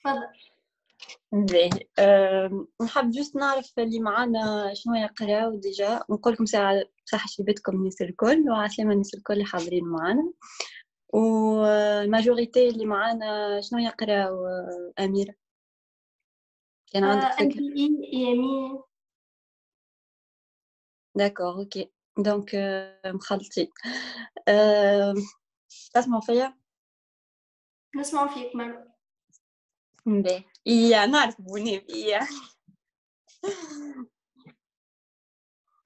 تفضل. باهي. نحب جوست نعرف اللي معانا شنو يقراو ديجا، ونقول لكم ساعة صحة شيبتكم الناس الكل وعسلامة الناس الكل اللي حاضرين معانا، والماجوريتي اللي معانا شنو يقراو. أميرة كان عندك فكرة؟ MBE يمين. داكور اوكي دونك مخلطين. تسمعوا فيا؟ نسمع فيك مرة. باهي يا نعرف بوني يا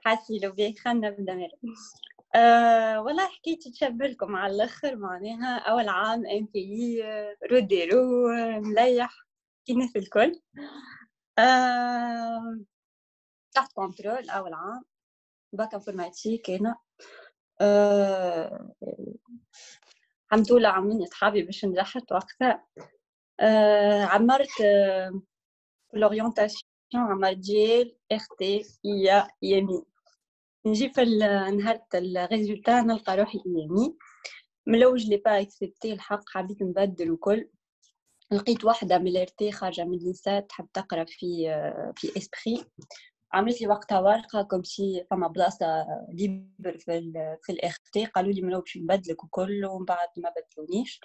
حاسي لو باهي خلنا نبدا. والله حكيتي تشبه لكم على الاخر، معناها اول عام ام بي روديرو مليح كي الناس الكل. تحت كنترول اول عام باك انفورماتيك انا. الحمد لله عاملين اصحابي باش نجحت وقتها. عمرت في الاورينتاسيون، عملت جيل ار تي يا يمين. نجي في نهار الريزولتا نلقى روحي يمين. من الاول لي با اكسبتي الحق، حبيت نبدل وكل. لقيت واحده من الارتي خارجه من ليسات تحب تقرا في اسبري، عملت لي وقتها ورقه كوم سي فما بلاصه ليبر في الارتي. قالوا لي من الاول باش نبدلك وكل، ومن بعد ما بدلونيش.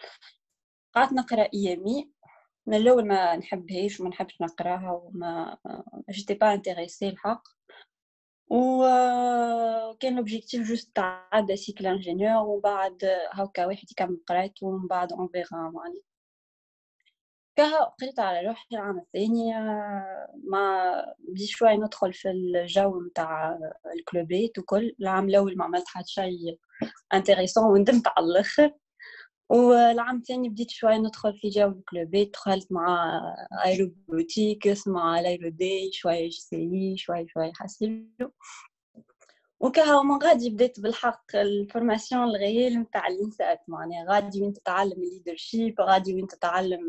قعدت نقرا ايامي. من الاول ما نحبهاش وما نحبش نقراها وما جيتي با انتريسي الحق، وكان لوبجيكتيف جوست تعدى سيكل انجينيور وبعد هكا واحد يكمل قرايته ومن بعد اون فيغا. معني كها قريت على روحي العام الثاني، ما بديت شوي ندخل في الجو متاع الكلوبات وكل. العام الاول ما عملت حتى شيء انتريسون وندمت على الاخر، والعام الثاني بديت شوي ندخل في جو الكلوبات. دخلت مع ايروبوتيك، مع الايرو دي، شوي جي شوي حسيلو وكها. ومن غادي بديت بالحق الفورماسيون الغيال نتاع الانسات، معناها غادي وين تتعلم الليدرشيب، غادي وين تتعلم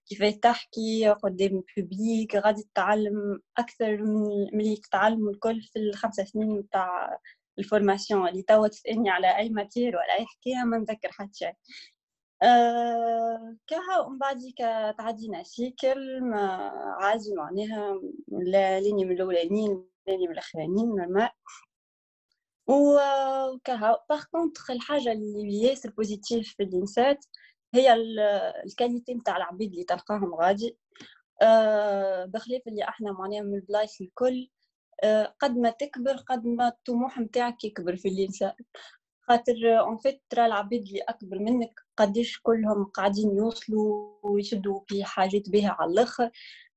كيفاش تحكي قدام البوبليك، غادي تتعلم اكثر من اللي تتعلم الكل في ال5 سنين نتاع الفورماسيون. اللي توا تسالني على اي ماتير ولا اي حكايه ما نذكر حتى شيء. كها ومن بعد تعدينا سيكل عادي، معناها لاني من الاولانيين لاني من الاخرانيين نورمال. وكها باغ كونطخ الحاجه اللي ياسر بوزيتيف في الانسات هي الكاليتي نتاع العبيد اللي تلقاهم غادي. بخلاف اللي احنا معناها من البلايص الكل، قد ما تكبر قد ما الطموح نتاعك يكبر في الانسان. خاطر اون فيت ترى العبيد اللي اكبر منك قديش كلهم قاعدين يوصلوا ويشدوا في حاجات بها على الاخر،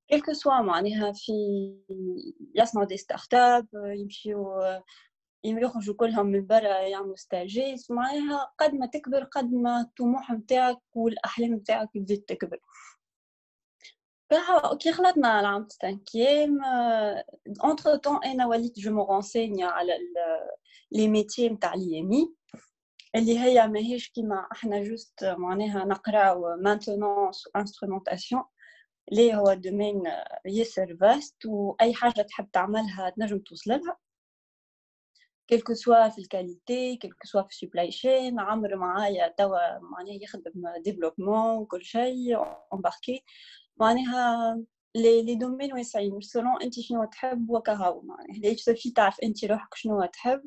كيلكو سوا معناها في يصنعوا دي ستارت اب، يخرجوا كلهم من برا يعملوا ستاجيز. معناها قد ما تكبر قد ما الطموح نتاعك والاحلام نتاعك تزيد تكبر. كي خلطنا العام السانكيام، انتر طون انا وليت جو مو رونسيني على لي ميتي نتاع اليمي، اللي هي ماهيش كيما احنا جوست معناها نقراو مانتونونس انسترومونطاسيون، اللي هو دومين ياسر فاست، واي حاجه تحب تعملها تنجم توصل لها، كيلكو سوا في الكاليتي كيلكو سوا في السبلاي شين. عمر معايا توا معناها يخدم ديفلوبمون وكل شيء امباركي، معناها لي دومين واسعين مش سولون انت شنو تحب وكهو. معناها ليش تفي تعرف انت روحك شنو تحب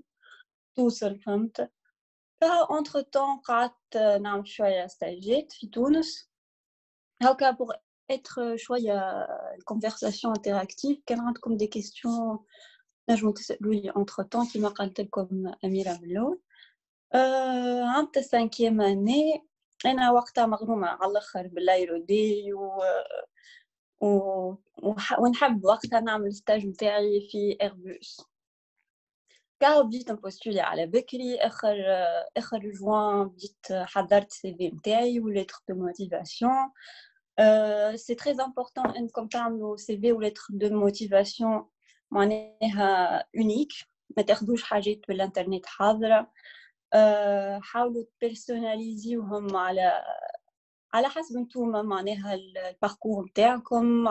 توصل، فهمت. انتر طون قعدت نعمل شويه ستاجيت في تونس هكا بوغ اتر شويه الكونفرساسيون انتراكتيف. كان عندكم دي كيستيون نجموا تسالوا لي انتر طون كيما قالت لكم اميره من الاول. عام السانكيام اني انا وقتها مغرومه على الاخر بالايرو دي ونحب وقتها نعمل ستاج نتاعي في ايربوس. كاو بديت نبوستولي على بكري، اخر جوان بديت حضرت سي في نتاعي وليتر دو موتيفاسيون. سي تري امبورطون انكم تعملوا سي في وليتر دو موتيفاسيون معناها اونيك، ما تاخذوش حاجات بالانترنت حاضره. حاولوا تبيرسوناليزيوهم على حسب نتوما معناها الباركور نتاعكم.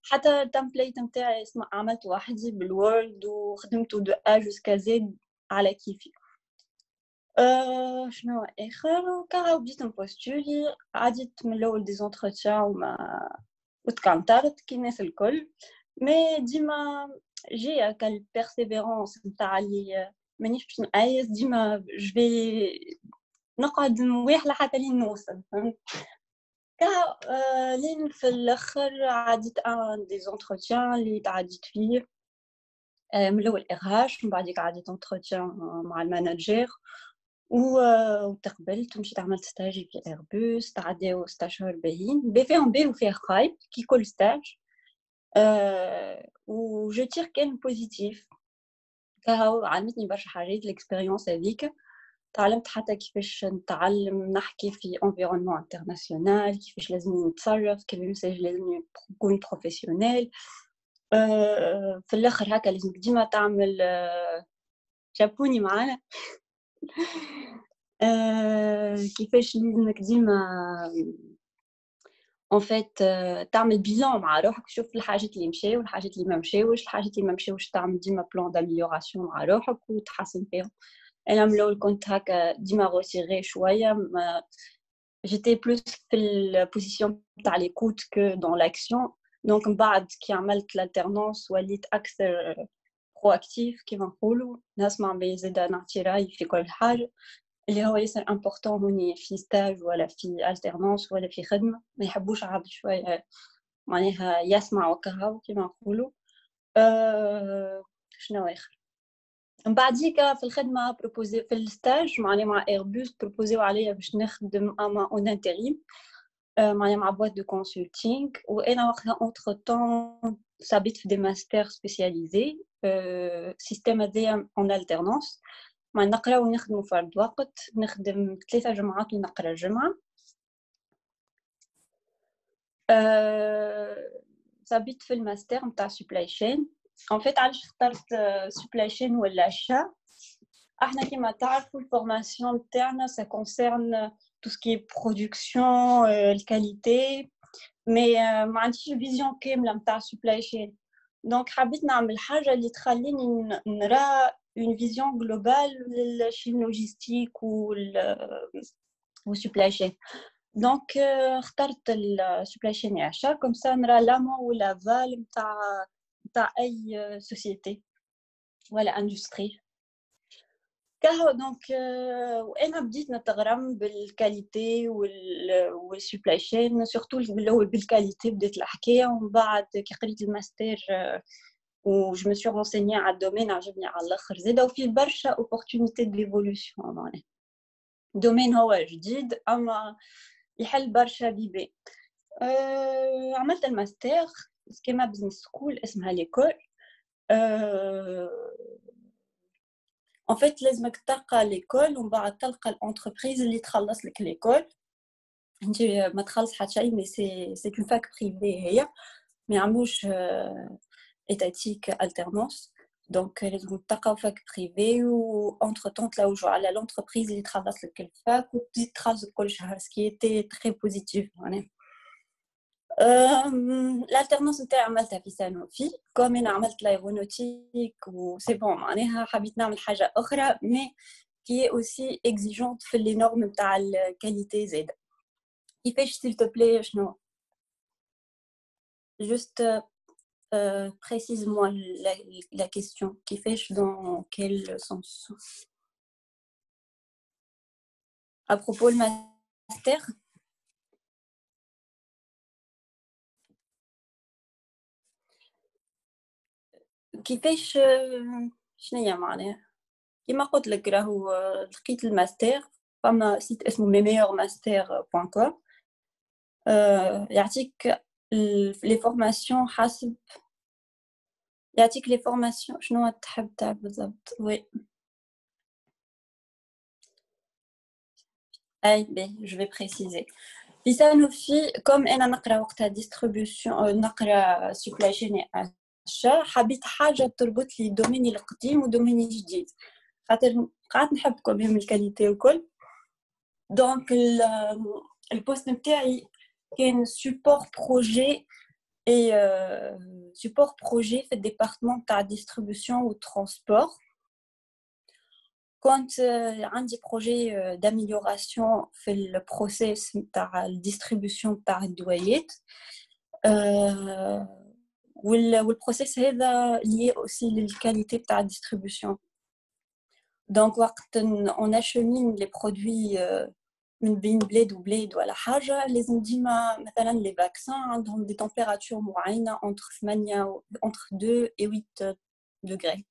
حتى التمبليت نتاعي عملت وحدي بالوورد وخدمته دو ا جوسكا زد على كيفي. شنو اخر كاو بديت نبوستولي، عديت من الاول دي زونتروتيان وما وتكانترت كي الناس الكل مي ديما جي هكا البيرسيفيرونس نتاع اللي مانيش باش نقيس ديما جوي نقعد نويح لحتى لين نوصل فهمت كا لين في الاخر عديت ان دي زونتروتيان اللي تعديت فيه من الاول RH من بعديك عديت انتروتيان مع المانجر وتقبلت ومشيت عملت ستاجي في ايربوس تعداو 6 شهور باهيين فيهم باهي وفيه خايب كي كل ستاج و جو تير كان بوزيتيف كهو علمتني برشا حاجات الاكسبيريونس هذيك تعلمت حتى كيفاش نتعلم نحكي في انفيرونمون انترناسيونال كيفاش لازم نتصرف كيفاش لازم نكون بروفيسيونيل في الاخر هكا لازم ديما تعمل جابوني معانا كيفاش لازمك ديما en fait تعمل بيلان مع روحك تشوف الحاجات اللي مشاو والحاجات اللي ما مشاوش الحاجات اللي ما مشاوش تعمل ديما بلان داميليوراسيون مع روحك وتحسن فيهم انا من الاول كنت هكا ديما روتيري شويه j'étais plus في البوزيسيون تاع ليكوت كو دون لاكسيون دونك من بعد كي عملت l'alternance وليت اكثر proactif كيما نقولوا نسمع بزيد نعطي راي في كل حاجه اللي هو ياسر امبورطون هوني في ستاج ولا في الترنانس ولا في خدمه ما يحبوش عبد شويه معناها يسمع وكهو كيما نقولوا شنو اخر من بعديك في الخدمه بروبوزي في الستاج معناها مع ايربوس بروبوزيو عليا باش نخدم اما اون انتريم معناها مع بوات دو كونسلتينغ وانا وقتها اونتر طون صابيت في دي ماستر سبيسياليزي سيستيم هذايا اون الترنانس ما نقرا ونخدموا فرد وقت نخدم 3 جمعات ونقرا جمعه صابيت في الماستر نتاع سوبلاي شين ان فيت علاش اخترت سوبلاي شين ولا الشا احنا كيما تعرفوا الفورماسيون تاعنا سا كونسيرن تو سكي برودكسيون الكاليتي مي ما عنديش فيزيون كامله نتاع سوبلاي شين دونك حبيت نعمل حاجه اللي تخليني نرى une vision globale de la chaîne logistique ou supply chain. Donc, اخترت le supply chain et achat, comme ça, on aura l'amont ou l'aval de أي société ou l'industrie. Donc, وأنا بديت نتغرم بالكاليتي والsupply chain, surtout بالكاليتي بديت الحكاية ومن بعد كي قريت الماستر و je me suis renseignée على الدومين عجبني على الاخر زاده وفيه برشا اوبورتونيتي ديفولوشن معناها دومين هو جديد اما يحل برشا بيبان عملت الماستر سكيما بزنس سكول اسمها ليكول en fait لازمك تلقى ليكول ومن بعد تلقى الانتربريز اللي تخلص لك ليكول انت ما تخلص حتى شيء مي سي اون فاك بريفي هي ما يعملوش étatique alternance donc les متلقاو فاك بريفي و entre temps تلوجوا على l'entreprise اللي تخلص لك الفاك وتزيد تخلص كل شهر سكي تي تري بوزيتيف معناها l'alternance نتاعي عملتها في سانوفي كوم انا عملت لايرونوتيك و سي بون معناها حبيت نعمل حاجه اخرى مي كي اوسي اكزيجونت في لي نورم نتاع الكاليتي زاده كيفاش s'il te plaît شنو juste précise-moi la question. Qui fait dans quel sens? À propos le master. كيفاش شنو هي معناها كيما قلت لك راهو لقيت الماستر فما سيت اسمه meilleurmaster.com يعطيك لي فورماسيون حسب يعطيك لي فورماسيون شنو تحب تعرف بالضبط وي اي بي جو في بريسيزي في سانوفي كوم انا نقرا وقتها ديستريبيوشن نقرا سوبلاي شين حبيت حاجه تربط لي دوميني القديم ودوميني الجديد خاطر قعدت نحب كوميم الكاليتي وكل دونك البوست نتاعي كان سوبور بروجي اي سوبور بروجي في الديبارتمون تاع ديستريبيوشن والترانسبور كنت عندي بروجي d'amélioration في البروسيس تاع الديستريبيوشن تاع الدوايات والبروسيس هذا lié aussi للqualité بتاع الديستريبيوشن. دونك وقت on achemine les produits من بين بلاد وبلاد ولا حاجة لازم ديما مثلا les vaccins عندهم des températures معينة entre 2 et 8 degrés.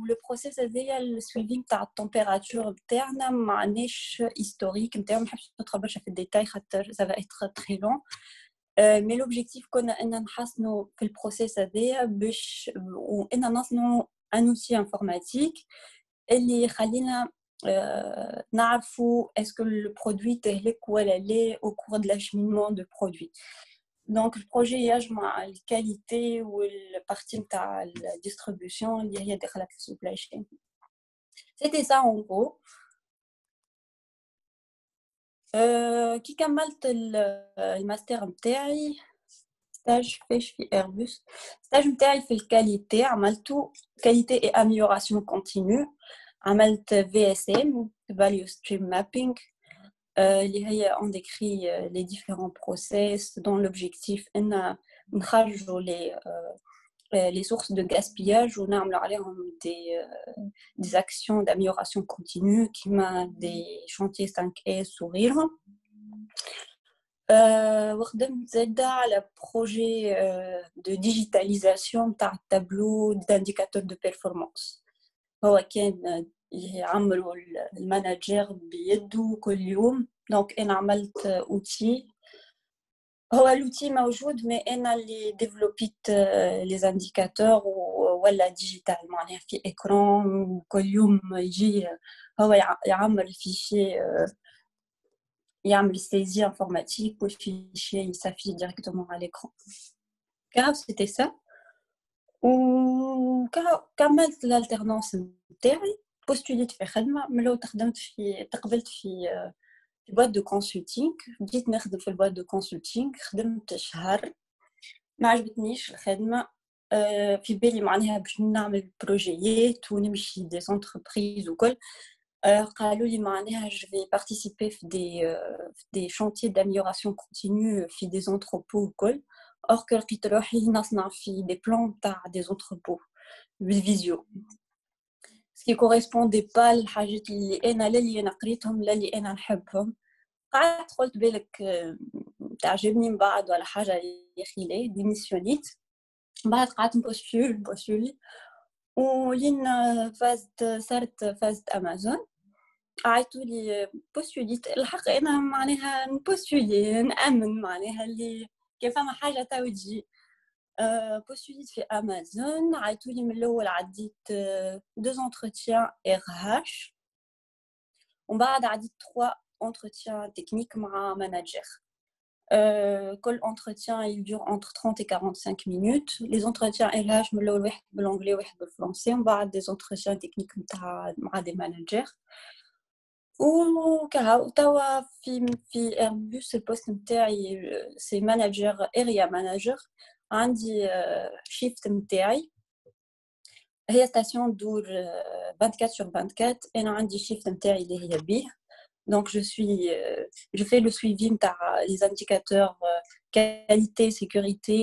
le process هذايا السويفي نتاع التمبيراتور بتاعنا معناش historique نتاعو ما نحبش ندخل برشا في الديتاي خاطر ça va être très long. mais l'objectif كنا ان نحسنوا في البروسيس هذايا باش وان نصنعوا un outil informatique اللي يخلينا نعرفوا est-ce que le produit تهلك ولا لا au cours de l'acheminement de produit. Donc le projet يجمع الكاليتي والبارتي نتاع الديستريبيوشن اللي هي داخله في السوبلاي chain. C'était ça en gros. كي كملت الماستر نتاعي ستاج فاش في ايربوس. ستاج نتاعي في الكاليتي عملته كاليتي اي اميوراسيون كونتينيو. عملت VSM Value Stream Mapping اللي هي on décrit les différents process dont l'objectif ان نخرجوا les sources de gaspillage ونعملوا عليهم des actions d'amélioration continue كيما des chantiers 5S وغيرهم. وخدمت زاده على بروجي de digitalisation تاع التابلو d'indicateurs de performance. هو كان يعملوا المانجر بيده كل يوم. دونك انا عملت اوتي هو لوتي موجود مي انا اللي ديفلوبيت لي زانديكاتور ولا ديجيتال معناها في اكران كل يوم يجي هو يعمل الفيشي يعمل سيزي انفورماتيك والفيشي يسافي ديريكتومون على l'écran. كاع سيتي سا. وكملت الالترنانس نتاعي بوستوليت في خدمه ملو تقبلت في boîte de consulting. بديت نخدم في البواد دو كونسلتينغ. خدمت شهر ما عجبتنيش الخدمه. في بالي معناها باش نعمل بروجيات ونمشي دي انتربريز وكل. قالوا لي معناها je vais participer في des chantiers d'amélioration continue في des entrepôts وكل. or que لقيت روحي نصنع في des plans تاع des entrepôts بالفيزيو ce qui correspondait pas للحاجات اللي انا قريتهم لا اللي انا نحبهم. قعدت قلت بالك تعجبني من بعد ولا حاجه يا اخي ليه ديميسيونيت. بعد قعدت نبوستولي ولين صارت فازت امازون. عيطوا لي بوستوليت الحق انا معناها نبوستولي نامن معناها اللي كيف فما حاجه تو تجي. بوستوليت في امازون. عيطوا لي من الاول عديت 2 entretiens RH ومن بعد عديت 3 entretiens techniques مع manager. كل entretien il dure entre 30 et 45 minutes. les entretiens RH من الاول واحد بالانجلي واحد بالفرنسي ومن بعد des entretiens techniques مع des managers. وكهو توا في ايربوس البوست نتاعي سي مانجر اريا مانجر. عندي شيفت نتاعي هي ستاسيون دور 24/24. انا عندي شيفت نتاعي اللي هي بيه. donc je fais le suivi نتاع les indicateurs qualité sécurité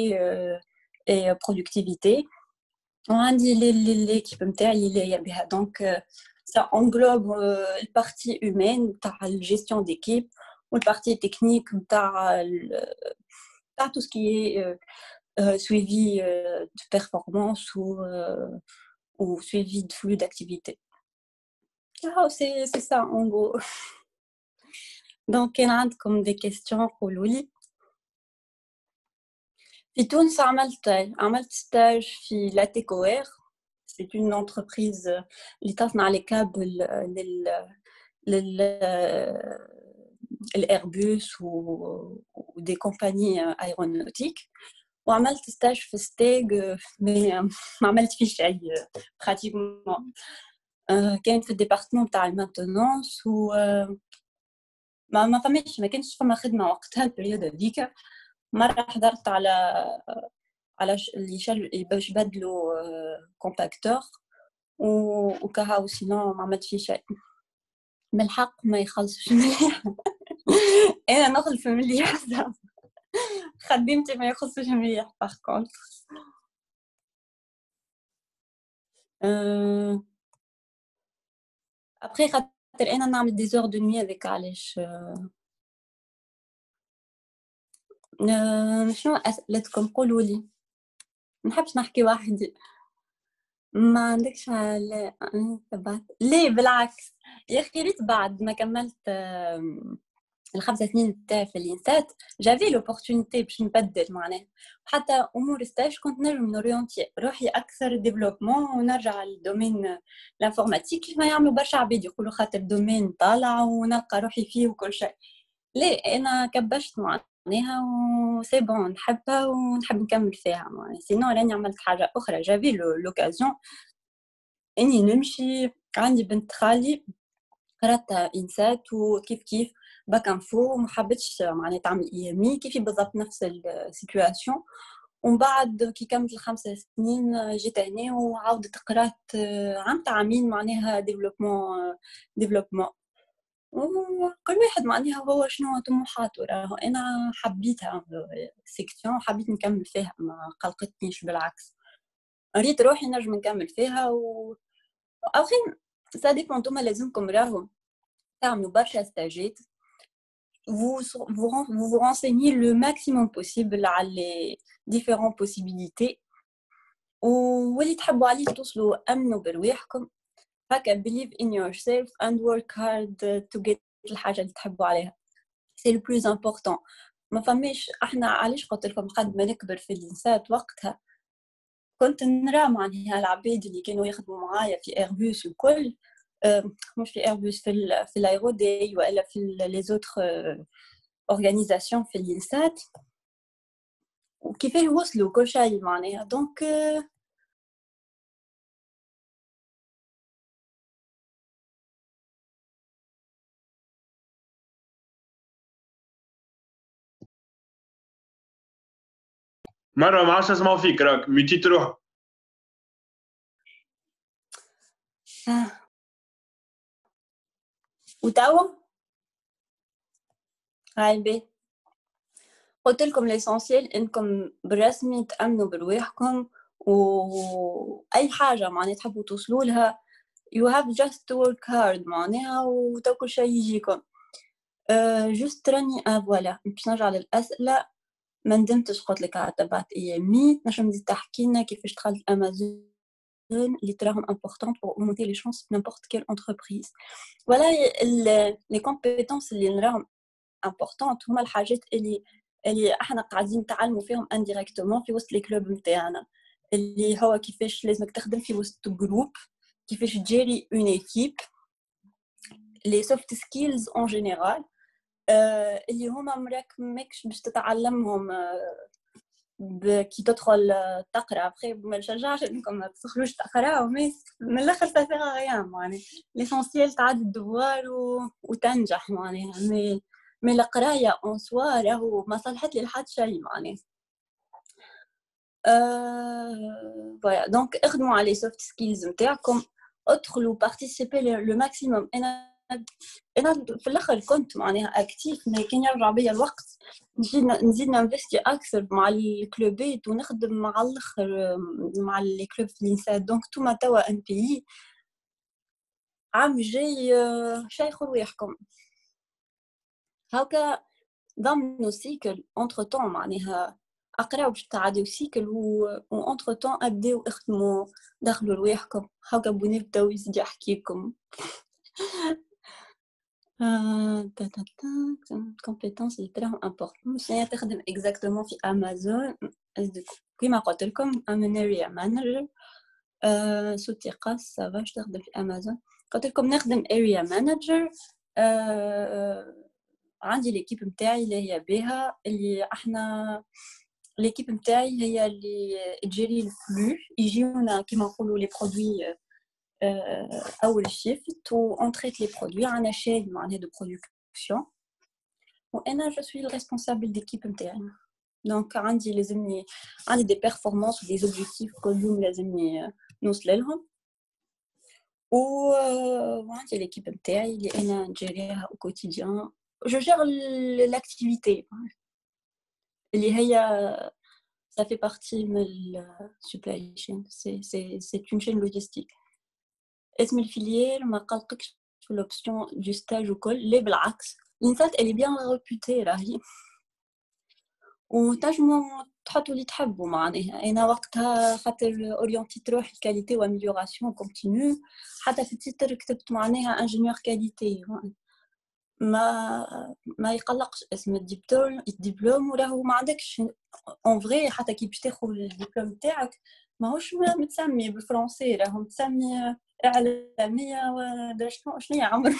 et productivité. وعندي l'équipe نتاعي اللي هي بها. donc ça englobe la partie humaine تاع gestion d'équipe ou la partie technique تاع tout ce qui est suivi de performance ou suivi de flux d'activité. C'est ça en gros. donc كان عندكم des questions قولوا لي. في تونس عملت stage في لاتيكوير. c'est une entreprise اللي تصنع les câbles l'Airbus ou des compagnies aéronautiques. وعملت stage في ستيغ mais ما عملت فيه شيء pratiquement. كان في الديبارتمون تاع المانتونونس و ما كانش فما خدمه وقتها البريود هذيك. مره حضرت على اللي باش بدلوا كومباكتور وكهو سينو ما عملت فيه شيء. بالحق ما يخلصش مليح. انا نخلف مليح خدمتي ما يخصش مليح باغ كونطخ. ابخي خاطر انا نعمل دي زور دو نوي هذاك علاش. شنو اسئلتكم قولوا لي، ما نحبش نحكي وحدي. ما عندكش لا تبعت ليه بالعكس يا اخي، ريت بعد ما كملت الخمسة سنين بتاعي في الانسات جافي لوبورتونيتي باش نبدل معناها، حتى امور ستاج كنت نجم نورينتي روحي اكثر ديفلوبمون ونرجع للدومين الانفورماتيك كيف ما يعملوا برشا عباد يقولوا خاطر دومين طالع ونلقى روحي فيه وكل شيء. ليه انا كبشت معناها وسي بون نحبها ونحب نكمل فيها معناها، سينو راني عملت حاجه اخرى جافي لوكازيون اني نمشي. عندي بنت خالي قراتها انسات وكيف كيف باك انفو وما حبتش معناها تعمل ايامي كيفي بالضبط نفس السيتواسيون. ومن بعد كي كملت الخمسة سنين جيت هنا وعاودت قرات عام عامين معناها ديفلوبمون وكل واحد معناها هو شنو طموحاته. راهو انا حبيتها سيكسيون حبيت نكمل فيها ما قلقتنيش بالعكس، ريت روحي نجم نكمل فيها او خير سا ديبون. نتوما لازمكم راهو تعملوا برشا ستاجات vous renseignez le maximum possible على les différentes possibilités واللي تحبوا عليه توصلوا امنوا برواحكم هكا. believe in yourself and work hard to get الحاجة اللي تحبوا عليها. c'est le plus important. ما فماش احنا علاش قلت لكم قد ما نكبر في الانسات وقتها كنت نرى معناها العباد اللي كانوا يخدموا معايا في ايربوس وكل مش في ايربوس في الايرودي ولا في لي زوتر اورغانيزاسيون في الانسات وكيفاه وصلوا كل شيء معناها. دونك مرة ما عادش نسمعوا فيك راك ميتي تروح. وتوا هاي بي قلت لكم ليسونسيال انكم بالرسمي تامنوا برواحكم واي حاجه معناها تحبوا توصلوا لها you have just to work hard معناها وتو كل شيء يجيكم. جست راني فوالا باش نرجع للاسئله. ما ندمتش قلت لك على تبعت ايامي نجم تحكي لنا كيفاش دخلت امازون اللي تراهم important pour augmenter les chances de n'importe quelle entreprise. voilà les compétences اللي نراهم important هما الحاجات اللي احنا قاعدين نتعلموا فيهم indirectement في وسط الكلوب نتاعنا، اللي هو كيفاش لازمك تخدم في وسط جروب، كيفاش تجيري اون ايكيب، لي سوفت سكيلز اون جينيرال اللي هما ماكش باش تتعلمهم كي تدخل تقرا. ابخي ما نشجعش انكم ما تدخلوش تقراو من الاخر سا سيغ ريان معناها ليسونسيال تعدي الدوار وتنجح معناها. مي القرايه اون سوا راهو ما صلحت لي لحد شيء معناها. فوالا دونك اخدموا على سوفت سكيلز نتاعكم، ادخلوا بارتيسيبي لو ماكسيموم. انا في الاخر كنت معناها اكتيف، ما كان يرجع بيا الوقت نزيد ننفستي اكثر مع الكلوبات ونخدم مع الاخر مع لي كلوب في الانسات. دونك توما توا ان بي عام جاي شيخوا رواحكم هاكا ضمنوا سيكل اونتر طون معناها اقراو باش تعديو سيكل اونتر طون ابداو اخدموا دخلوا رواحكم هاكا بنبداو يزيد يحكيكم. compétences اللي تراهم important مش هي تخدم exactement في امازون كيما قلت لكم I'm an area manager صوتي قاس سافاش تخدم في امازون. قلت لكم نخدم area manager. عندي ليكيب نتاعي اللي هي بها اللي احنا ليكيب نتاعي هي اللي تجري الفلو يجيونا كيما نقولوا لي برودوي اول شيفت و on traite les produits عندنا شيل معناها دو برودكسيون وانا جو سوي الريسبونسابل ديكيب نتاعي. دونك عندي دي بيرفورمانس ودي اوبجيكتيف كل يوم لازمني نوصل لهم وعندي ليكيب نتاعي اللي انا نجريها او كوتيديان. جو جير لاكتيفيتي اللي هي ça fait partie من supply chain. C'est une chaîne logistique. اسم الفilière ما قلقكش في l'option du stage وكل لا بالعكس l'INSAT elle est bien réputée راهي وتنجموا تحطوا اللي تحبوا معناها انا وقتها خاطر اورينتي تروح الكاليتي واميليوراسيون كونتينيو حتى في التيتر كتبت معناها انجينيور كاليتي ما يقلقش اسم الدبلوم وراهو ما عندكش اون فري حتى كي باش تاخذ الدبلوم تاعك ماهوش متسمي بالفرنسي راهو متسمي اعلاميه ولا شنو هي عمر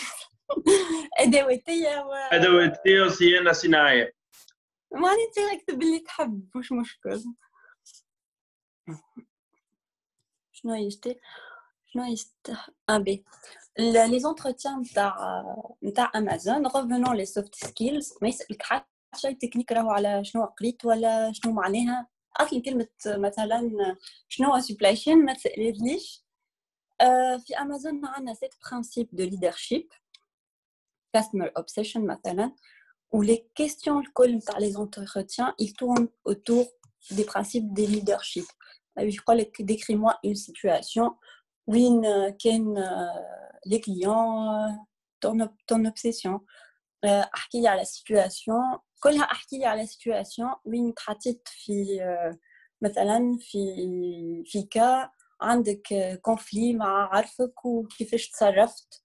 ادواتيه ادواتيه وصيانه صناعيه ماني انت اكتب اللي تحب مش مشكل شنو يست ابي les entretiens نتاع امازون revenons les soft skills ما يسالك حتى شيء تكنيك راهو على شنو قريت ولا شنو معناها اصلا كلمه مثلا شنو هو سبلاي شين ما تساليش في امازون عندنا 7 principes de leadership customer obsession مثلا où les questions نتاع les entretiens ils tournent autour des principes des leadership. Je crois que décris-moi une situation وين كان les clients ton obsession. احكي لي على situation كلها احكي لي على situation وين تحطيت في مثلا في كا عندك كونفلي مع عرفك وكيفاش تصرفت.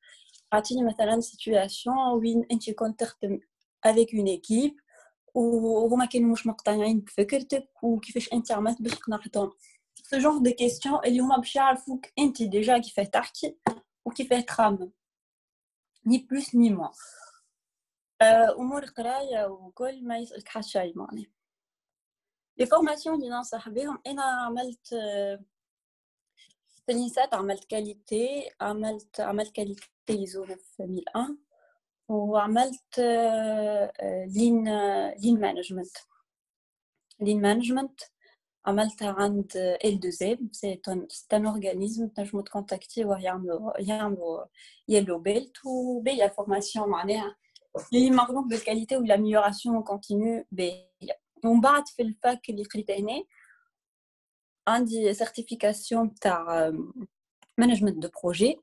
اعطيني مثلا situation وين انت كنت تخدم avec une équipe وهما كانوا مش مقتنعين بفكرتك وكيفاش انت عملت باش تقنعتهم. ce genre de questions اللي هما باش يعرفوك انت ديجا كيفاه تحكي وكيفاه تخمم ni plus ni moins. امور قرايه وكل ما يسالك حتى شيء معناها. لي فورماسيون اللي ننصح بهم انا عملت في الانسات عملت كاليتي عملت كاليتي ايزو 9001 وعملت لين مانجمنت عملتها عند L2Z c'est un organisme تنجموا تكونتاكتي ويعملوا يلو بيلت وبيا الفورماسيون معناها اللي مغروب بالكاليتي والاميليوراسيون كونتينيو بيا. ومن بعد في الفاك اللي قريته هنا عندي سيرتيفيكاسيون تاع مانجمنت دو بروجي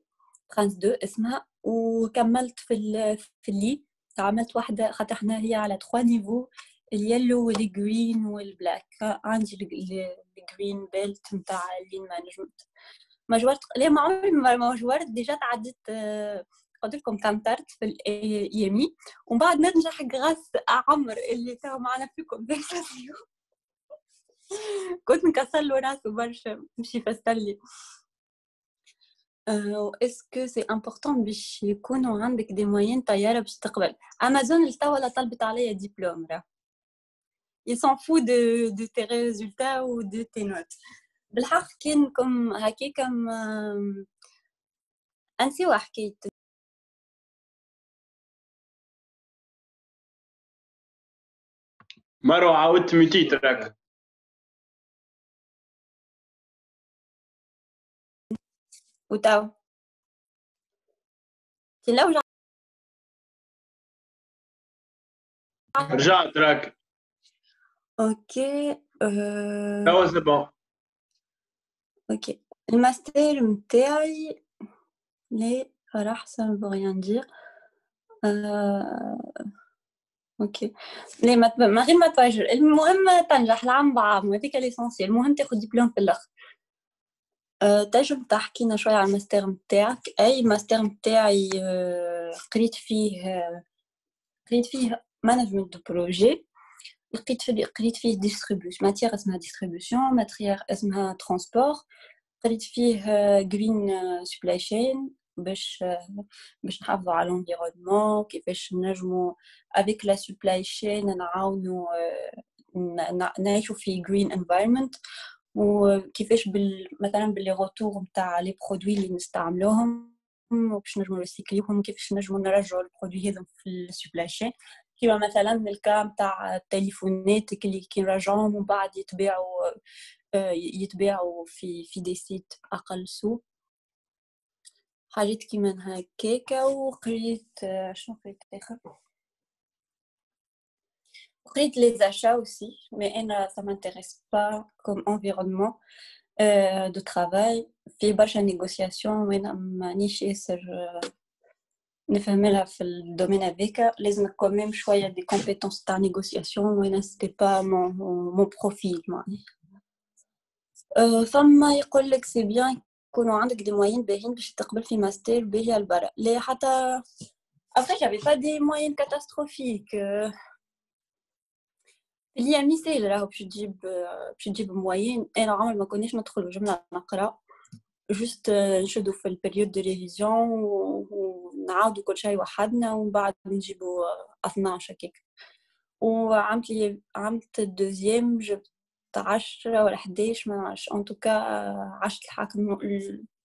ترانس 2 اسمها وكملت في اللي عملت واحده خاطر احنا هي على 3 نيفو اليلو والجرين والبلاك. عندي الجرين بيلت نتاع اللين مانجمنت ما جورت ليه ما عمري ما جورت ديجا تعديت قلت لكم تمترت في الايمي ومن بعد ننجح غاس عمر اللي تاعو معنا في كونفرساسيون كنت نكسر له راسه برشا مش يفسر لي. اسكو سي امبورطون باش يكونوا عندك دي موين طياره باش تقبل. امازون التوا ولا طلبت عليا دبلوم راه ils s'en foutent de tes résultats ou de tes notes. بالحق كانكم هكاكم انسيوا حكايه مروه عاودت ميتيت راك وتاو لو رجعت راك اوكي توا سي بون. اوكي الماستر نتاعي لي راح ça ne veut rien dire. اوكي ليه ما غير ما تواجر المهم تنجح العام بعام هذيك الاسونسيال المهم تاخذ دبلوم في الاخر. تنجم تحكينا شويه على الماستر نتاعك. اي ماستر نتاعي قريت فيه مانجمنت دو بروجي قريت فيه ديستريبيوشن ماتير اسمها ديستريبيوشن ماتير اسمها ترانسبور قريت فيه جرين سبلاي شين باش نحافظوا على الانفيرونمون كيفاش نجموا افيك لا سبلاي شين نعاونوا نعيشوا في جرين انفايرمنت وكيفاش مثلا باللي روتور نتاع لي برودوي اللي نستعملوهم وباش نجموا ريسيكليوهم كيفاش نجموا نرجعوا البرودوي هذم في السبلاي شين كيما مثلا الكام تاع التليفونات اللي كي نرجعوهم ومن بعد يتباعوا في دي سيت اقل سوق حاجات كيما هكاكا. وقريت شنو قريت اخر قريت les achats aussi mais أنا ça m'intéresse pas comme environnement de travail في برشا négociation وأنا مانيش ياسر نفهملها في الدومين هذاك لازمك quand même شوية des compétences تاع négociation وأنا c'était pas mon profil معناها فما يقول لك سي بيان يكونوا عندك دي موين باهين باش تقبل في ماستر باهي البرا لا حتى après j'avais pas des moyens catastrophiques اللي هي مثال راهو باش تجيب موين انا عمري ما كناش ندخل جمله نقرا جست نشدو في البريود دو ريفيزيون ونعاودو كل شيء وحدنا ومن بعد نجيبو 12 هكاك عملت الدوزيام جبت 10 ولا 11 ما نعرفش ان توكا عشت الحاكم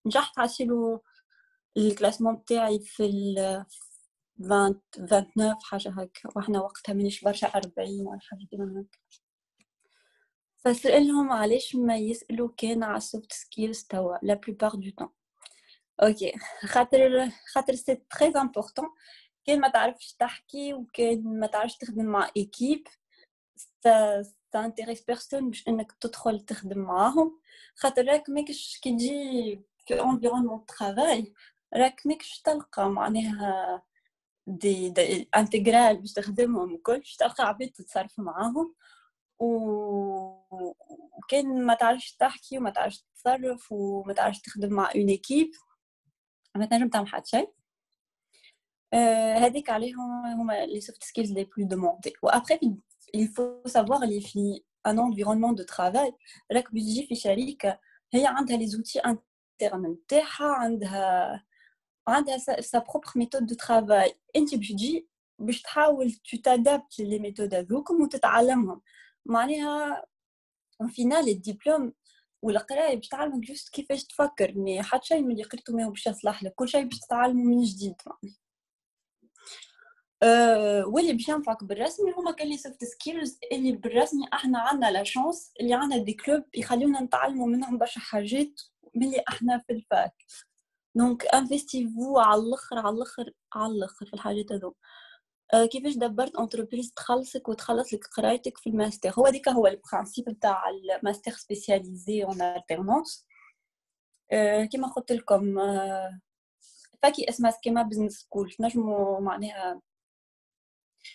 نجحت عسيلو الكلاسمون تاعي في 29 حاجه هكا واحنا وقتها مانيش برشا 40 ولا حاجه كيما هكا فسألهم علاش ما يسألوا كان على السوفت سكيلز توا لا بلوبار دو طون اوكي خاطر سي تري امبورطون كان ما تعرفش تحكي وكان ما تعرفش تخدم مع ايكيب ça intéresse personne باش انك تدخل تخدم معاهم خاطر راك ماكش كي تجي في انفيرونمون ترافاي راك ماكش تلقى معناها دي انتجرال باش تخدمهم الكل باش تلقى عباد تتصرف معاهم وكان ما تعرفش تحكي وما تعرفش تتصرف وما تعرفش تخدم مع اون ايكيب ما تنجم تعمل حتى شيء هذيك عليهم هما لي سوفت سكيلز لي بلو دوموندي وابري il faut savoir اللي في un environnement de travail راك بتجي في شركه هي عندها لي زوتي انترن تاعها عندها sa propre méthode de travail انت بتجي باش تحاول تتادابت لي ميثود هذوكم وتتعلمهم معناها en final الدبلوم والقرايه باش تعلمك جوست كيفاش تفكر مي حتى شيء من اللي قريته ما هو باش يصلح لك كل شيء باش تتعلمه من جديد معناها واللي باش ينفعك بالرسمي هما كان لي سوفت سكيلز اللي بالرسمي احنا عندنا لا شانس اللي عندنا دي كلوب يخليونا نتعلموا منهم برشا حاجات ملي احنا في الفاك دونك انفستيفو على الاخر في الحاجات هذو كيفاش دبرت انتربريز تخلصك وتخلص لك قرايتك في الماستر هو ديك هو البرانسيب نتاع الماستر سبيسياليزي اون الترنانس كما قلت لكم فاكي اسمها سكيما بزنس سكول نجموا معناها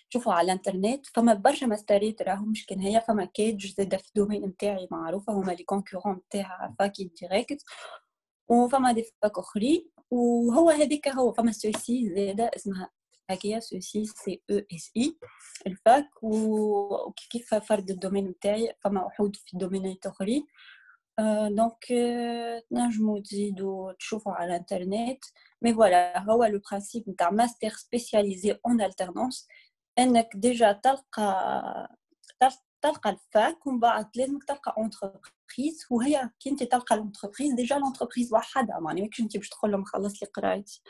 شوفوا على الانترنت فما برشا ماستريت راهم مش كان هي فما كيج زاده في الدومين نتاعي معروفه هما لي كونكورون تاع فاكي ديريكت وفما دي فاك اخرين وهو هذيك هو فما سوسي زاده اسمها هكيا سوسي سي او اس اي الفاك وكيف فرد الدومين نتاعي فما وحود في الدومينات اخرين دونك تنجموا تزيدوا تشوفوا على الانترنت مي فوالا هو لو برانسيب نتاع ماستر سبيسياليزي اون الترنانس انك ديجا تلقى الفاك ومن بعد لازمك تلقى اونتربريز وهي كي انت تلقى الانتربريز ديجا الانتربريز وحدها معني ماكش انت باش تدخل لهم خلص لي قرايتي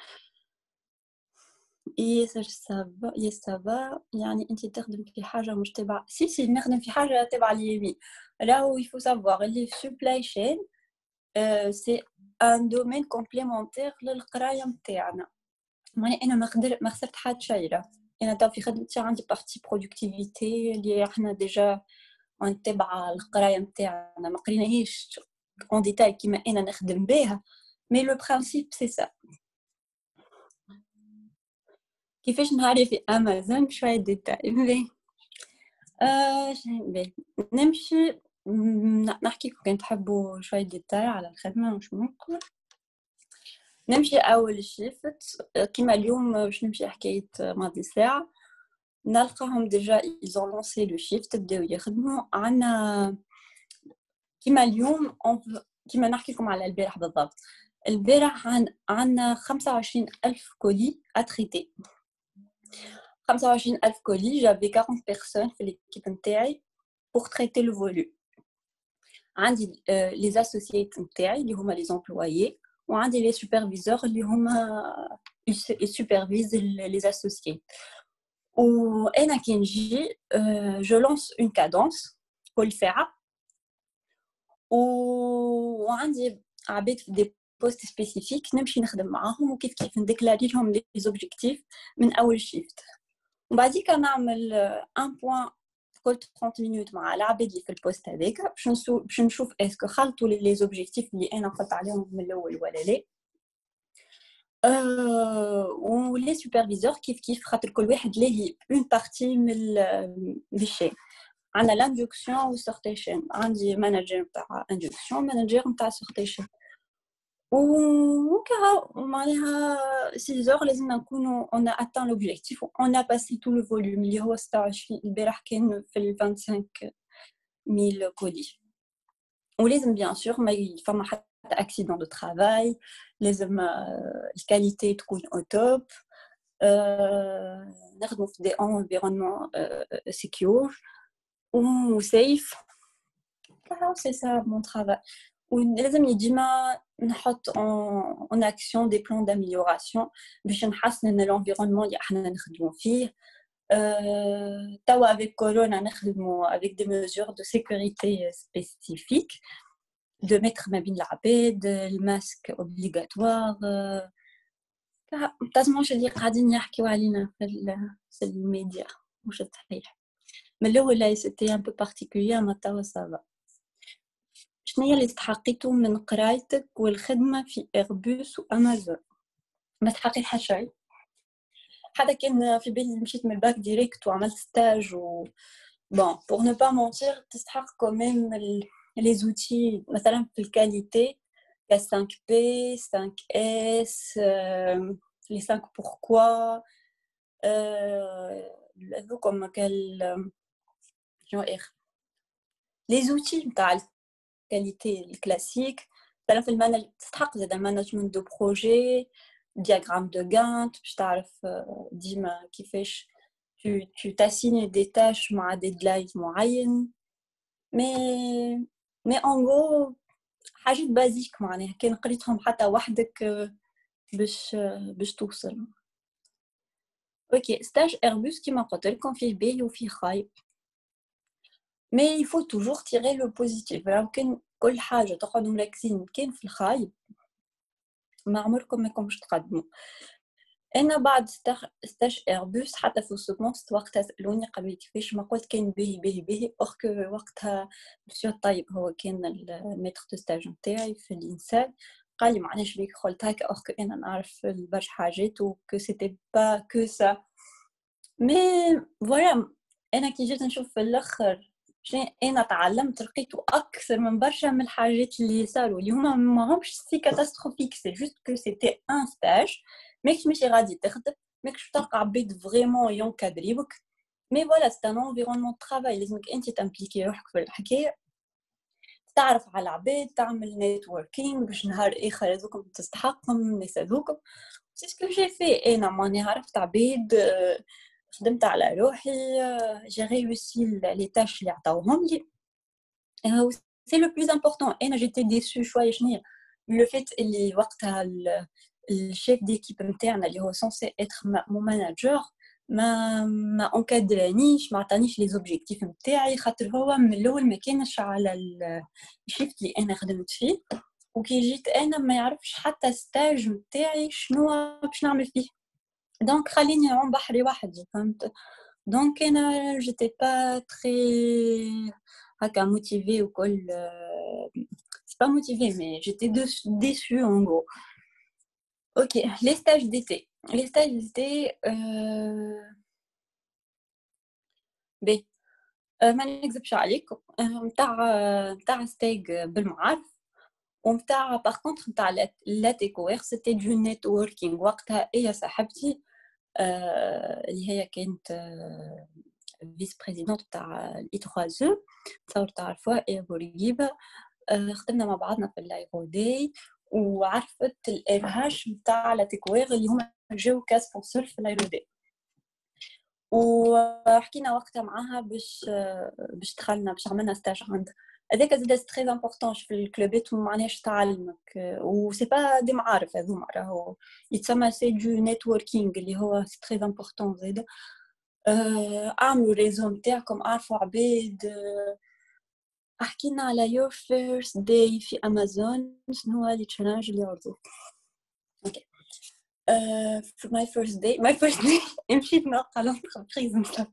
ياسر سافا يعني انت تخدم في حاجه مش تبع سي نخدم في حاجه تبع اليمين راهو يفو سافوار اللي سوبلاي شين سي ان دومين كومبليمونتير للقرايه نتاعنا معني انا ما خسرت حتى شيء انا تو في خدمتي عندي بارتي برودكتيفيتي اللي احنا ديجا نتبع القرايه نتاعنا ما قريناهيش اون ديتاي كيما انا نخدم بها مي لو برانسيب سي سا كيفاش نهاري في امازون شويه ديتاي باهي نمشي نحكيكم كان تحبوا شويه ديتاي على الخدمه مش ممكن نمشي اول شيفت كيما اليوم باش نمشي حكايه ماضي ساعه نلقاهم ديجا ils ont lancé le shift بداو يخدموا عنا كيما اليوم كيما نحكي لكم على البارح بالضبط البارح عنا 25,000 كولي اتريتي 25,000 كولي j'avais 40 personnes في l'équipe نتاعي pour traiter le volume عندي les associates نتاعي اللي هما les employés وعندي les superviseurs اللي هما supervisent les associates وانا كي نجي جو لونس اون كادونس كل ساعه وعندي عباد في دي بوست سبيسيفيك نمشي نخدم معاهم وكيف نديكلاري لهم لي زوبجيكتيف من اول شيفت وبعديك نعمل ان بوين كل 30 minutes مع العباد اللي في البوست هذاك باش نشوف اسكو خلطوا لي زوبجيكتيف اللي انا قلت عليهم من الاول ولا لا. ولي سوبرفيزور كيف خاطر كل واحد ليه اون بارتي من الشيء. عندنا لاندكسيون والسورتيشن، عندي مانجر نتاع اندكسيون مانجر نتاع سورتيشن، وكا معناها 6 لازم نكونوا on a atteint l'objectif, on a passé tout le volume اللي هو 26. البارح كان في 25,000 كودي. ولازم بيان سور ما يفما حتى اكسيدون دو ترافاي، لازم الكاليتي تكون او توب، نخدموا في دي انفيرونمون سيكيور وسيف. سي سا مون ترافاي. ولازم ديما نحط en action des plans d'amélioration باش نحسن l'environnement اللي احنا نخدموا فيه. توا avec كورونا نخدموا avec des mesures de sécurité spécifiques, de mettre ما بين العباد الماسك obligatoire. تسمعوش اللي قاعدين يحكيوا علينا في الميديا مش صحيح. من الاول سيتي ان بو بارتيكولير، ما توا صافا. شنو هي اللي تحققته من قرايتك والخدمه في ايربوس وامازون؟ ما تحقق حتى شيء، حتى كان في بالي مشيت من الباك ديريكت وعملت ستاج بون بور نو با مونتير تستحق كوميم لي زوتي مثلا في الكاليتي ك 5 بي 5 اس لي 5 بوركوا هذوكم كال شنو لي زوتي نتاع الكاليتي الكلاسيك. مثلا في المانج تستحق زاد مانجمنت دو بروجي، diagramme de Gantt باش تعرف ديما كيفاش tu t'assignes des tâches مع deadline معين. mais en gros حاجات بازيك معناها كان قريتهم حتى وحدك باش توصل. اوكي ستاج ايربوس كيما قلت لكم فيه باهي وفيه خايب، mais il faut toujours tirer le positif. راه كان كل حاجه تقعدوا مركزين كان في الخايب ما عمركم ماكمش تقدموا. انا بعد ستاج ايربوس حتى في السكمونست وقتها سالوني قبل كيفاش ما قلت كان باهي اورك وقتها مسيو طيب هو كان الميتر دو ستاج نتاعي في الانسان قال لي معناش بيك قلت هكا اورك انا نعرف برشا حاجات وكو سيتي با كو سا. مي فوالا انا كي جيت نشوف في الاخر شنو انا تعلمت لقيته اكثر من برشا من الحاجات اللي صاروا اللي هما ما همش سي كاتاستروفيك، سي جوست كو سيتي ان ستاج ماكش ماشي غادي تخدم، ماكش تلقى عباد فريمون ينكادري بك. مي فوالا سي ان انفيرونمون ترافاي لازمك انت تامبليكي روحك في الحكايه، تعرف على العباد، تعمل نيتوركينغ باش نهار اخر هذوكم تستحقهم الناس هذوكم. سي سكو جي في انا ماني عرفت عباد، خدمت على روحي، جي ريوسي لي تاش اللي عطاوهم لي. سي لو بلوز امبورطون. انا جيتي ديسو شويه شنو لو فيت اللي وقتها الشيف ديكيب نتاعنا اللي هو سونسي اتر مو ماناجر ما انكادرانيش، ما عطانيش لي زوبجيكتيف نتاعي خاطر هو من الاول ما كانش على الشيفت اللي انا خدمت فيه، وكي جيت انا ما يعرفش حتى ستاج نتاعي شنو باش نعمل فيه. دونك خليني نعوم بحري وحدي فهمت. دونك انا جيتي با تري هكا موتيفي وكل سي با موتيفي مي جيتي déçue en gros. Ok, les stages d'été. Les stages d'été, ما نكذبش عليك نتاع ستاج بالمعارف ونتاع باغ كونطخ نتاع لاتيكوير سيتي دو نيتوركينغ. وقتها يا صاحبتي اللي هي كانت فيس بريزيدونت تاع الاي 3 او تصور تعرفوها يا بورقيبه، خدمنا مع بعضنا في الايرو داي وعرفت الارهاش نتاع لاتيكوير اللي هما جاو كاسبونسور في الايرو داي، وحكينا وقتها معاها باش دخلنا باش عملنا ستاج عندها. هذاك زاد تري امبورطون في الكلوبات ومعناش تعلمك وسي با دي معارف هذوما راهو يتسمى سي دو نيتوركينغ اللي هو سي تري امبورطون زاد. اعملوا ريزو نتاعكم، اعرفوا عباد. حكينا على يور فيرست داي في امازون، شنو هو لي تشالنج اللي عرضوه. اوكي for my first day مشيت نلقى لونتربريز مسكرة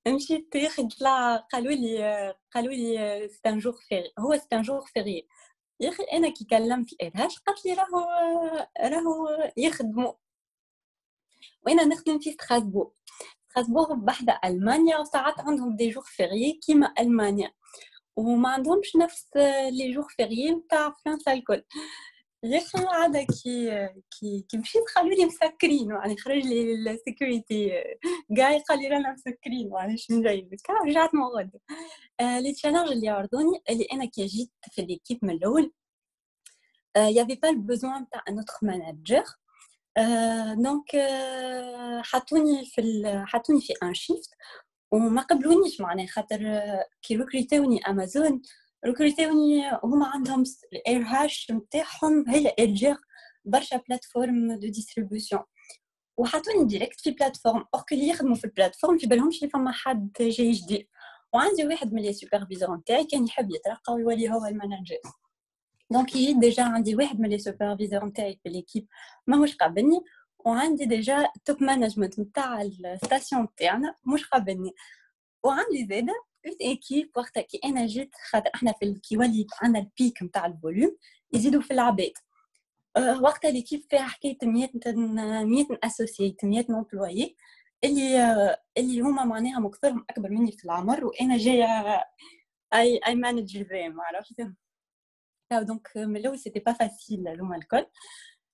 مشيت ياخد طلع قالوا لي سي ان جور فيري هو سي ان جور فيري يا اخي انا كي كلمت الارهاش قالت لي راهو يخدموا وانا نخدم في ستراسبورغ بحدا المانيا وساعات عندهم دي جور فيري كيما المانيا وما عندهمش نفس لي جور فيري نتاع فرنسا الكل يا اخي عاده كي مشيت قالوا لي مسكرين يعني خرج لي السيكوريتي قاعد قال لي رانا مسكرين يعني شنو جايبك رجعت موعد لي تشالنج اللي عرضوني اللي انا كي جيت في ليكيب من الاول يافي با البوزوان تاع ان اوتر ماناجر دونك حطوني في ان شيفت وما قبلونيش معناها خاطر كي ريكروتوني امازون ريكروتوني هما عندهم الاير هاش نتاعهم هي ايرجير برشا بلاتفورم دو ديستريبيوشن وحطوني ديريكت في بلاتفورم اور اللي يخدموا في البلاتفورم في بالهمش اللي فما حد جاي جديد وعندي واحد من لي سوبرفيزور نتاعي كان يحب يترقى ويولي هو المانجر دونك يجي ديجا عندي واحد من لي سوبرفيزور نتاعي في ليكيب ماهوش قابلني وعندي ديجا توب مانجمنت نتاع الستاسيون تاعنا مش قابلني وعندي زاده ايكيب وقتها كي انا جيت خاطر احنا في كي وليت عندنا البيك نتاع الفوليوم يزيدوا في العباد وقتها ليكيب فيها حكايه 100 اسوسييت 100 امبلويي اللي هما معناها مكثرهم اكبر مني في العمر وانا جايه اي مانج ذيم عرفت دونك من الاول سيتي با فاسيل هما الكل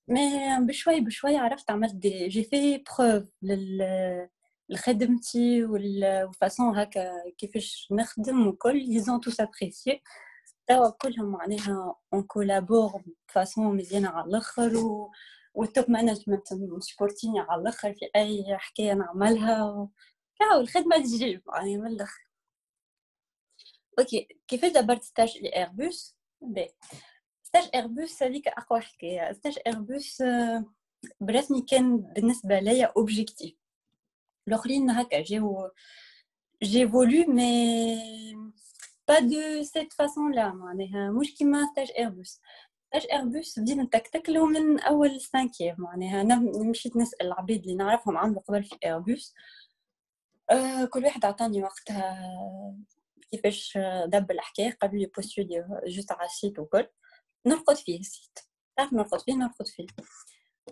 مي بشوي عرفت عملت جي في بروف لخدمتي والفاسون هكا كيفاش نخدم وكل يزون تو سابريسيي توا كلهم معناها اون كولابور بفاسون مزيانه على الاخر والتوب مانجمنت سبورتيني على الاخر في اي حكايه نعملها كاو الخدمه تجيب يعني من الاخر اوكي كيفاش دبرت ستاج الايربوس بي ستاج ايربوس هذيك اقوى حكايه ستاج ايربوس برسمي كان بالنسبه ليا اوبجيكتيف الاخرين هكا j'ai voulu mais pas de cette façon là معناها مش كيما ستاج ايربوس بدينا نتكتكلو من اول سانكير معناها انا مشيت نسال العباد اللي نعرفهم عندهم قبل في ايربوس كل واحد عطاني وقتها كيفاش دب الحكايه قالوا لي بوستولي جوست على السيت وكل نرقد فيه السيت تعرف نرقد فيه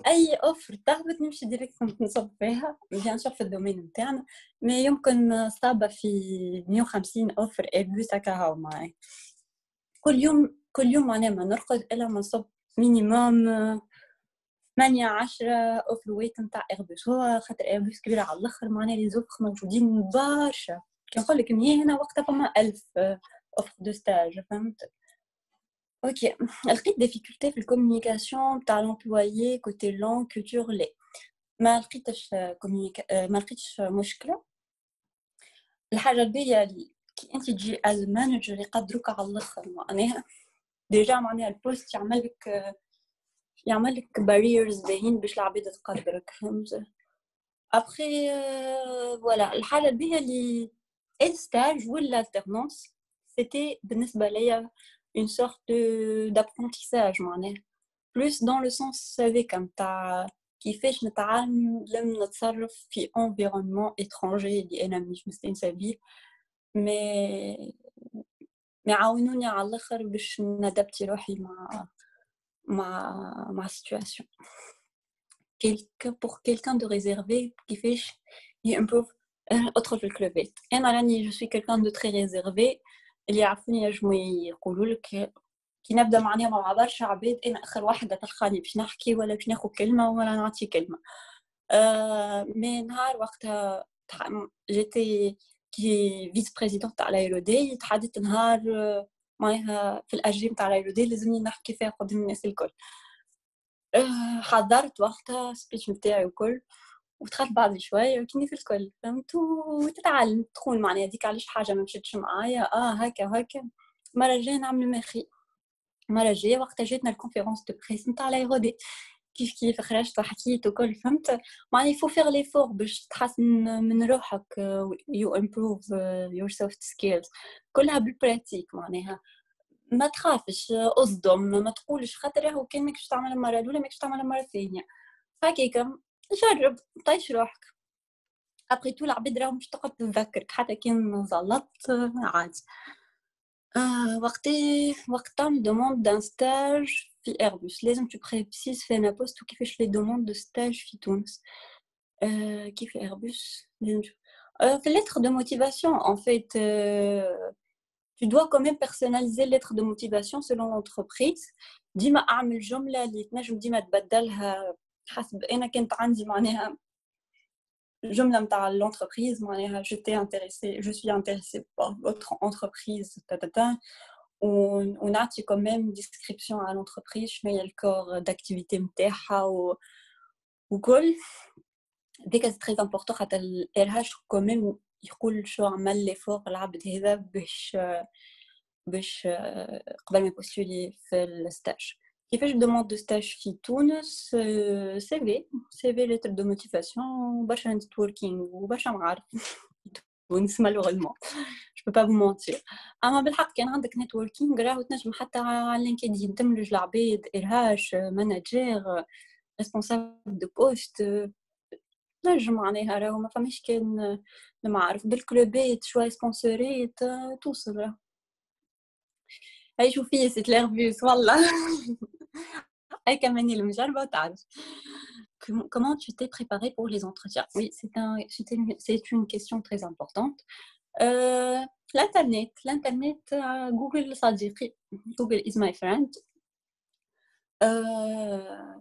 اي اوفر تهبط نمشي ديريكت نصب فيها بيان سور في الدومين نتاعنا مي يمكن صابه في 150 اوفر ايربوس هكا هاو معايا كل يوم معناها ما نرقد الا ما نصب مينيموم 8-10 اوفر ويت نتاع ايربوس هو خاطر ايربوس كبيره على الاخر معناها لي زوفر موجودين برشا كي نقول لك 100 هنا وقتها فما 1000 اوفر دو ستاج فهمت اوكي لقيت ديفيكولتي في الكومونيكاسيون تاع لومبلويي كوتي لون كولتور لي ما لقيتش مشكله الحاجه الباهيه كي انت تجي از مانجر يقدروك على الاخر معناها ديجا معناها البوست يعمل لك باريرز باهين باش العباد تقدرك فهمت ابري فوالا الحاجه الباهيه اللي الستاج ولا الالترنانس سيتي بالنسبه ليا une sorte d'apprentissage معناها plus dans le sens avec نتاع كيفاش نتعلم نتصرف في environnement étranger اللي انا مش مستانسه بيه مي عاونوني على الاخر باش ندبتي روحي مع situation pour quelqu'un de réservé كيفاش يimprove ادخل في الكلوبات انا راني je suis quelqu'un de très réservé اللي يعرفوني يجموا يقولوا لك كي نبدا معناها مع برشا عباد انا اخر واحده تلقاني باش نحكي ولا باش ناخذ كلمه ولا نعطي كلمه مي نهار وقتها جيتي كي فيس بريزيدنت تاع لايرودي تحدثت نهار معناها في الاجي نتاع لايرودي لازمني نحكي فيها قدام الناس الكل حضرت وقتها سبيتش نتاعي وكل ودخلت بعد شويه وكني في الكل فهمت وتتعلم تكون معناها هذيك علاش حاجه ما مشيتش معايا هكا مره جايه نعمل مخي مره جايه وقت جاتنا الكونفيرونس دو بريس نتاع لايرودي كيف خرجت وحكيت وكل فهمت معناها يفو فيغ لي فور باش تحسن من روحك يو امبروف يور سوفت سكيلز كلها بالبراتيك معناها ما تخافش اصدم ما تقولش خاطر هو كان ماكش تعمل المره الاولى ماكش تعمل المره الثانيه هكاك جرب طيش روحك ابري تو العباد راهم مش تقعد تتذكرك حتى كان زلطت عادي. وقت تعمل دوموند دان ستاج في ايربوس لازم تبريسيز فين بوست وكيفاش لي دوموند دو ستاج في تونس. كيف ايربوس لازم في lettre de motivation en fait tu dois quand même personnaliser les lettres de motivation selon l'entreprise. ديما اعمل جمله اللي تنجم ديما تبدلها حسب انا كنت عندي معناها جمله نتاع l'entreprise معناها je suis intéressée par votre entreprise ونعطي quand même description à l'entreprise شنو هي الكور d'activité نتاعها وكل ديك c'est très important حتى ال RH quand même يقول شو عمل ليفور العبد هذا باش قبل ما يبوستولي في الستاج. كيفاش دوموند دو ستاج في تونس؟ سي في ليتر دو موتيفاسيون برشا نتوركينغ وبرشا معارف تونس مالوغوزمون جو بو با فو مونتير. اما بالحق كان عندك نتوركينغ راهو تنجم حتى على لينكدين تملج العباد RH ماناجير ريسبونسابل دو بوست نجم معناها راهو ما فماش كان المعارف بالكلوبات شويه سبونسوريت توصل. هاي شوفي سيت ليرفيوس والله هاي كمان المجربة وتعرف. Comment tu t'es préparé pour les entretiens? Oui, c'est une question très importante. L'internet, Google صديقي, Google is my friend.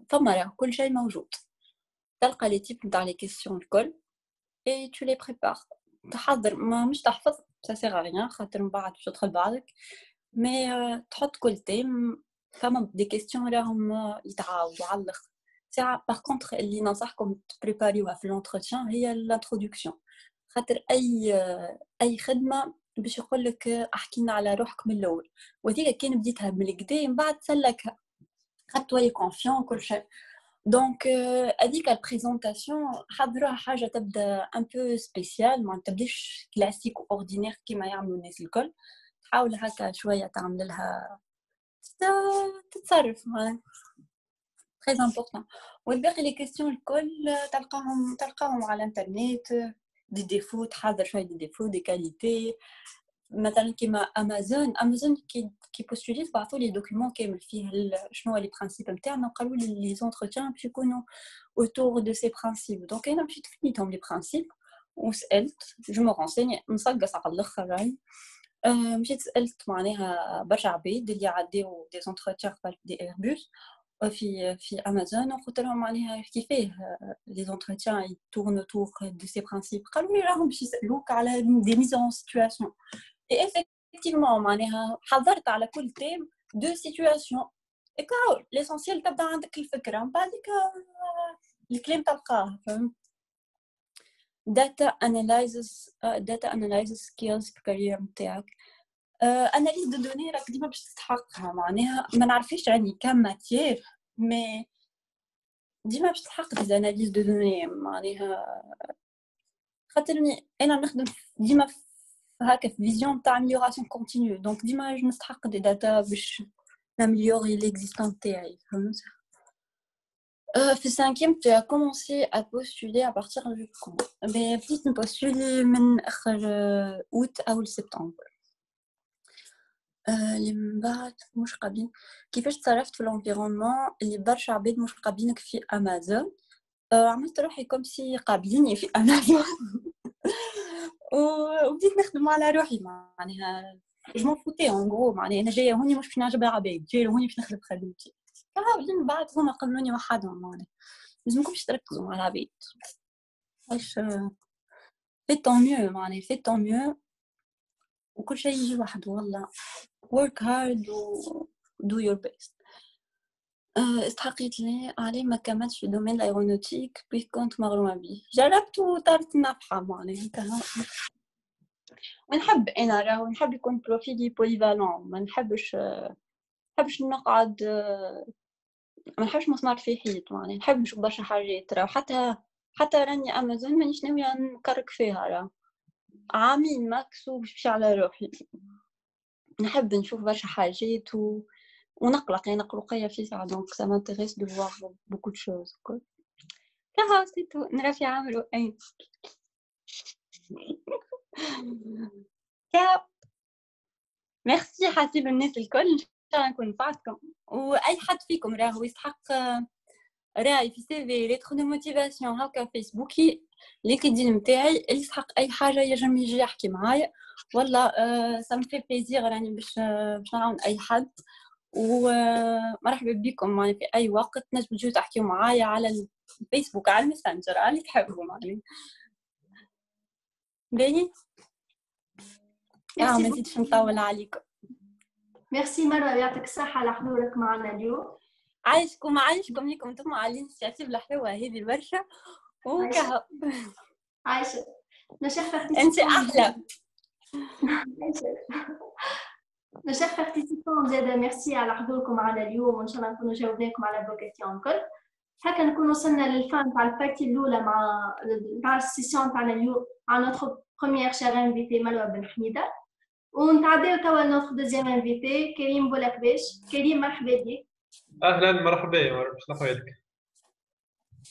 فما راه كل شيء موجود. تلقى لي تيب نتاع لي كيسيون الكل et tu les prépares. تحضر مش تحفظ ça sert à rien خاطر من بعد باش تدخل بعضك. مي تحط كل تيم فما دي كيسيون راهم يتعاودوا على الاخر. ساعه باغ كونطخ اللي ننصحكم تبريباريوها في لونتروتيان هي الانتروداكسيون خاطر اي خدمه باش يقول لك احكي لنا على روحك من الاول وهذيك كان بديتها من القدام من بعد سلكها خاطر تولي كونفيون كل شيء. دونك هذيك البريزونطاسيون حضرها حاجه تبدا ان بو سبيسيال ما تبداش كلاسيك اوردينير كيما يعملوا الناس الكل. حاول هكا شويه تعمل لها تتصرف très important. والباقي لي كيسيون الكل تلقاهم على الانترنت دي ديفو تحضر شويه دي ديفو دي كاليتي مثلا كيما امازون كي بوستولي بعثوا لي دوكيومون كامل فيه شنو هو لي برينسيپ نتاعنا وقالوا لي لي زونتروتيان باش يكونوا autour de ces principes. دونك انا مشيت فنيتهم لي برينسيپ وسالت جو مو رونسيني نصقص على الاخر راهي مشيت سالت معناها برشا عباد اللي عداو دي زونتروتيان قبل دي ايربوس في امازون وقلت لهم معناها كيفاه لي زونتروتيان يتورنو تور دو سي برينسيپ قالوا لي راهم باش يسالوك على دي ميز اون سيتواسيون اي افيكتيفمون معناها حضرت على كل تيم دو سيتواسيون اكاو ليسونسيال تبدا عندك الفكره من بعدك الكلام تلقاه فهمت. data analysis skills كارير نتاعك اناليز دو دوني راك ديما باش تستحقها معناها ما نعرفش يعني كم ماتير مي ديما باش تحقق دي اناليز دو دوني معناها خاطرني انا نخدم ديما هكا في فيزيون تاع اميليوراسيون كونتينيو دونك ديما نستحق دي داتا باش ناميليوري ليكزيستون تاعي فهمت. في cinquième tu as commencé à postuler à partir de quand? Mais بديت نبوستولي من اخر اوت او سبتمبر. اللي من بعد مش قابلين كيفاش تصرفت في الانفيرونمون اللي برشا عباد مش قابلينك في امازون. عملت روحي كوم سي قابليني في امازون وبديت نخدم على روحي معناها جو فوتي ان غرو معناها انا جايه هوني مش باش نعجب العباد جايه هوني باش نخدم خدمتي من بعد هما قبلوني وحدهم معناها لازمكمش تركزوا مع العباد واش في طون ميو معناها في طون ميو وكل شيء يجي وحده والله work hard و do your best. استحقيت لي علي ما كملتش في دومين الايرونوتيك بي كنت مغرومه به جربت وطارت نافعه معناها ونحب انا راهو نحب يكون بروفيلي بوليفالون ما نحبش نقعد ما نحبش مسمار في حيط معناها نحب نشوف برشا حاجات راهو حتى راني امازون مانيش ناويه نكرك فيها راه عامين ماكس وباش على روحي نحب نشوف برشا حاجات ونقلقية في ساعة دونك ça m'intéresse de voir beaucoup de choses quoi. C'est tout نرافي عاملوا اي كاب ميرسي حسيب الناس الكل ان شاء الله نكون نفعتكم واي حد فيكم راهو يستحق راي في سيفي ليتر دو موتيفاسيون هكا فيسبوكي لينكدين نتاعي اللي يستحق اي حاجه يجم يجي يحكي معايا والله سا مفي بليزير راني باش نعاون اي حد ومرحبا بكم معنا في اي وقت نجم تجوا تحكيوا معايا على الفيسبوك على الماسنجر على اللي تحبوا معنا باهي ما نزيدش نطول عليكم. ميرسي مرة يعطيك الصحة على حضورك معنا اليوم. عايشكم ليكم انتم على الانسياتيف الحلوة هذه برشا وكهو. عايشة انت احلى. نشاف بارتيسيبون زاده ميرسي على حضوركم معنا اليوم وان شاء الله نكونوا جاوبناكم على فو كيستيون الكل. هكا نكون وصلنا للفان تاع البارتي الاولى مع السيسيون تاعنا اليوم مع نوتر بروميير شير انفيتي مروه بن حميده ونتعداو توا نوتر دوزيام انفيتي كريم بولكباش. كريم مرحبا بك. اهلا مرحبا باش نحوالك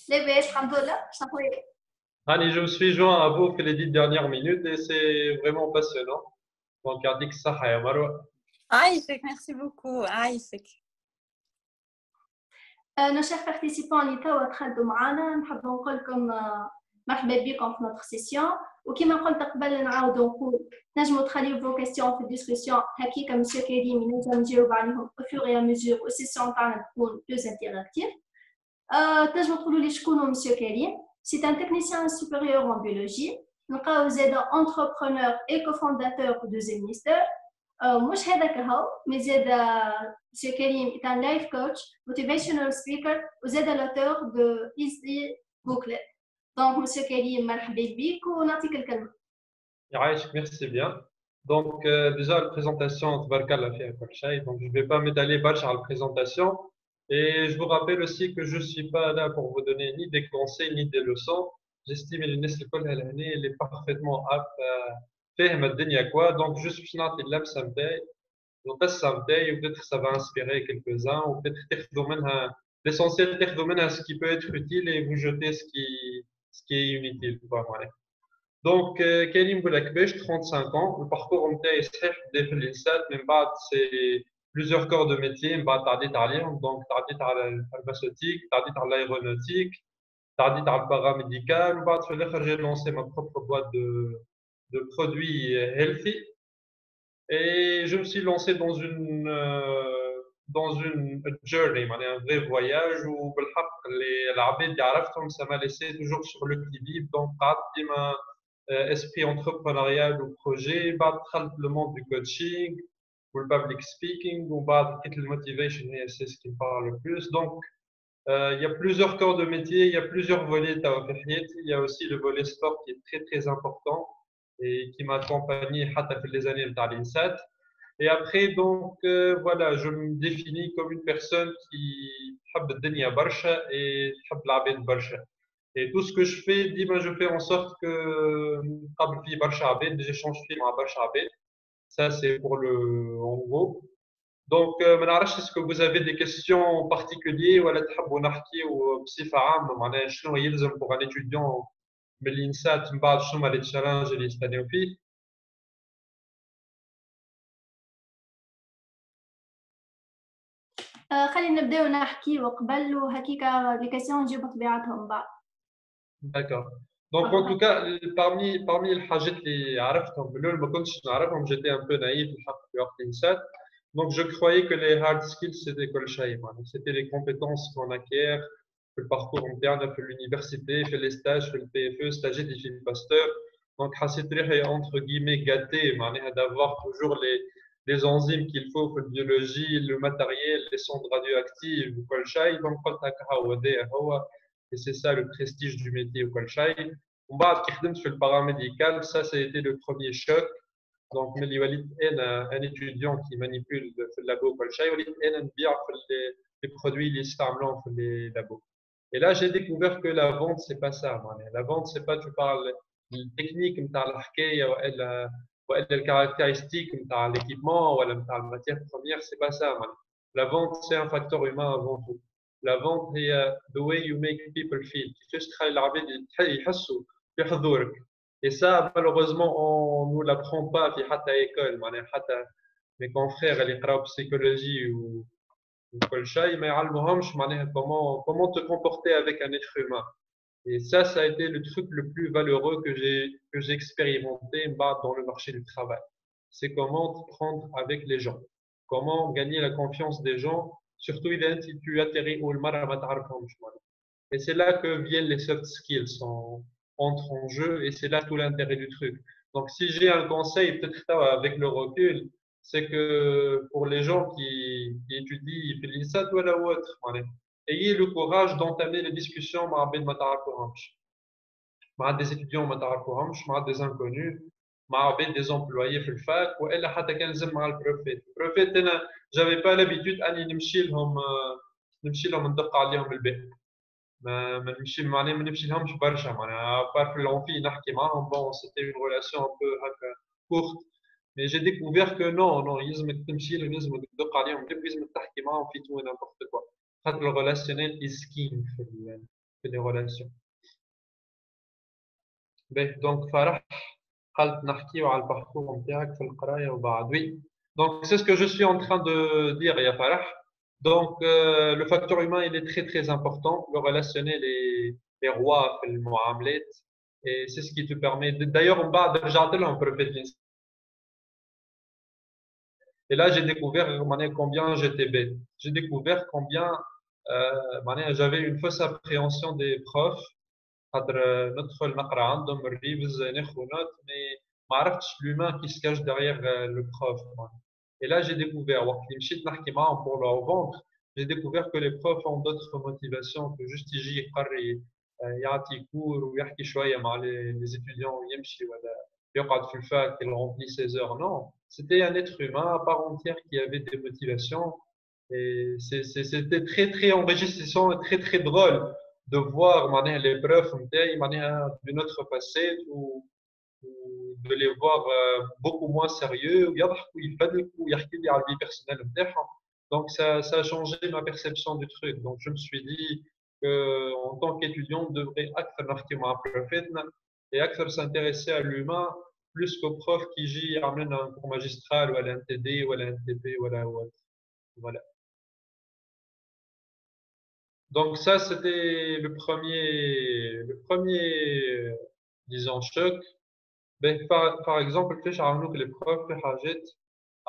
لاباس الحمد لله. شنو احوالك؟ Annie, je me suis joint à vous les 10 dernières minutes et c'est vraiment passionnant. Donc, يعطيك الصحة يا مروة. عايشك ميرسي بوكو. عايشك. nos chers participants اللي توا دخلتوا معنا نحب نقول لكم مرحبا بكم في نوتر سيسيون وكما قلت قبل نعاودوا نقول تنجموا تخليو فو كيستيون في الديسكسيون هكيكا مسيو كريم ينجم يجاوب عليهم au fur et à mesure والسيسيون تاعنا تكون بلوز انتيراكتيف. تنجموا تقولوا لي شكون هو مسيو كريم؟ C'est un technicien supérieur en biologie. Vous êtes entrepreneur et cofondateur de Zemister. مش هذاك هو مازال سي كريم est un life coach, motivational speaker وزاد l'auteur de Easy Booklet. Donc monsieur كريم مرحبا بك ونعطيك الكلمة. يعيشك ميرسي بيان. Donc déjà la présentation تباركالله فيها كل شيء. Donc je vais pas m'étaler برشا على la présentation. Et je vous rappelle aussi que je ne suis pas là pour vous donner ni des conseils ni des leçons. J'estime que l'UNES elle est parfaitement apte à faire ma dernière quoi. Donc, juste finir la samedi. Donc, samedi, peut-être ça va inspirer quelques-uns ou peut-être l'essentiel est ce qui peut être utile et vous jeter ce qui est inutile. Donc, Karim Boulakbesh, 35 ans. Le parcours en tête est des l'INSAT, même pas c'est plusieurs corps de métier, donc تعديت على الpharmaceutique, تعديت على l'aéronautique, تعديت على le paramédical, بعد في الاخر j'ai lancé ma propre boîte de produits healthy et je me suis lancé dans une journey, un vrai voyage où بالحق العباد اللي عرفتهم ça m'a laissé toujours sur le qui-vive. Donc قعدت ديما esprit entrepreneurial ou projet, بعد دخلت le monde du coaching ou le public speaking, ou le motivation, c'est ce qui me parle le plus. Donc, il y a plusieurs corps de métier, il y a plusieurs volets. Il y a aussi le volet sport qui est très très important et qui m'a accompagné les années de l'INSAT. Et après, donc, voilà, je me définis comme une personne qui aime الدنيا برشا et aime العباد برشا. Et tout ce que je fais, je fais en sorte que قبل في برشا عباد, j'échange مع برشا عباد. Ça, c'est pour le en gros. Donc, est-ce que vous avez des questions particulières ou تحبوا نحكيوا بصفة عامة معناها شنو يلزم pour un étudiant من الإنسات من بعد شنو les challenges اللي يستناو فيه؟ خلينا نبداو نحكي وقبل وهكيكا لي كيسيون نجيبو طبيعتهم بعد. D'accord. Donc, en tout cas, parmi les حاجات اللي عرفتهم من الأول ما كنتش نعرفهم, j'étais un peu naïf في وقت الإنسات. Donc, je croyais que les hard skills, c'était كل شيء. C'était les compétences qu'on acquiert, le parcours interne, fait l'université, fait les stages, fait le PFE, stagiaire, fait le pasteur. Donc, c'est entre guillemets gâté d'avoir toujours les enzymes qu'il faut, la biologie, le matériel, les sondes radioactives, كل شيء. Donc, et c'est ça le prestige du métier au Kolchai. On va faire le paramédical, ça a été le premier choc. Donc, un étudiant qui manipule le labo au Kolchai, les produits listamblants dans les labos. Et là, j'ai découvert que la vente, c'est pas ça. La vente, c'est pas tu parles de technique, ou les caractéristiques de l'équipement, ou la matière première, c'est pas ça. La vente, c'est un facteur humain avant tout. La vente هي the way you make people feel. كيفاش تخلي العباد يحسوا بحضورك. Et ça, malheureusement, on ne nous l'apprend pas à l'école. Mes confrères, ils en psychologie ou كل شيء ما يعلموهمش معناها comment te comporter avec un être humain. Et ça a été le truc le plus valeureux que j'ai expérimenté dans le marché du travail. C'est comment te prendre avec les gens, comment gagner la confiance des gens, surtout quand tu atterris où le mal ما تعرفهمش. Et c'est là que viennent les soft skills entrent en jeu et c'est là tout l'intérêt du truc. Donc si j'ai un conseil, peut-être avec le recul, c'est que pour les gens qui étudient l'INSAT ou autre, ayez le courage d'entamer les discussions avec des étudiants, avec des inconnus, avec des employés في الفاك والا حتى كان زم مع البروفيت. البروفيت انا j'avais pas l'habitude اني نمشي لهم ندق عليهم بالبيت. ما نمشي لهمش برشا معناها بار في العنفي نحكي معاهم. Bon, c'était une relation un peu courte. Mais j'ai découvert que non, يلزمك تمشي لهم، يلزمك تدق عليهم، يلزمك تحكي معاهم في tout et n'importe quoi. خاطر le relationnel is key في les relations. Donc فرح قلت نحكيو على الباركور نتاعك في القرايه وبعد. Oui. Donc c'est ce que je suis en train de dire يا فرح. Donc le facteur humain il est très très important. Le relationnel est roi في المعاملات et c'est ce qui te permet d'ailleurs من بعد رجعت لهم بروفيت. Et là, j'ai découvert combien j'étais bête. J'ai découvert combien j'avais une fausse appréhension des profs. ندخل نقرا عندهم الريفز ناخذ نوت مي ما عرفتش l'humain qui se cache derrière le prof. Et là, j'ai découvert وقت اللي مشيت نحكي معاهم pour leur vendre, j'ai découvert que les profs ont d'autres motivations que juste يجي يقري يعطي كور ويحكي شويه مع les étudiants ويمشي ولا يقعد في الفاك il remplit ses heures. Non, c'était un être humain à part entière qui avait des motivations et c'était très très enrichissant et très très drôle de voir les preuves de notre passé ou de les voir beaucoup moins sérieux ou يحكي لي على la vie personnelle نتاعهم. Donc ça a changé ma perception du truc. Donc je me suis dit que en tant qu'étudiant on devrait أكثر نحكي مع بروفيتنا et أكثر s'intéresser à l'humain plus qu'au prof qui j'y amène un cours magistral ou à l'NTD ou à l'NTP voilà. Donc ça, c'était le premier, disons, choc. Par exemple, que les profs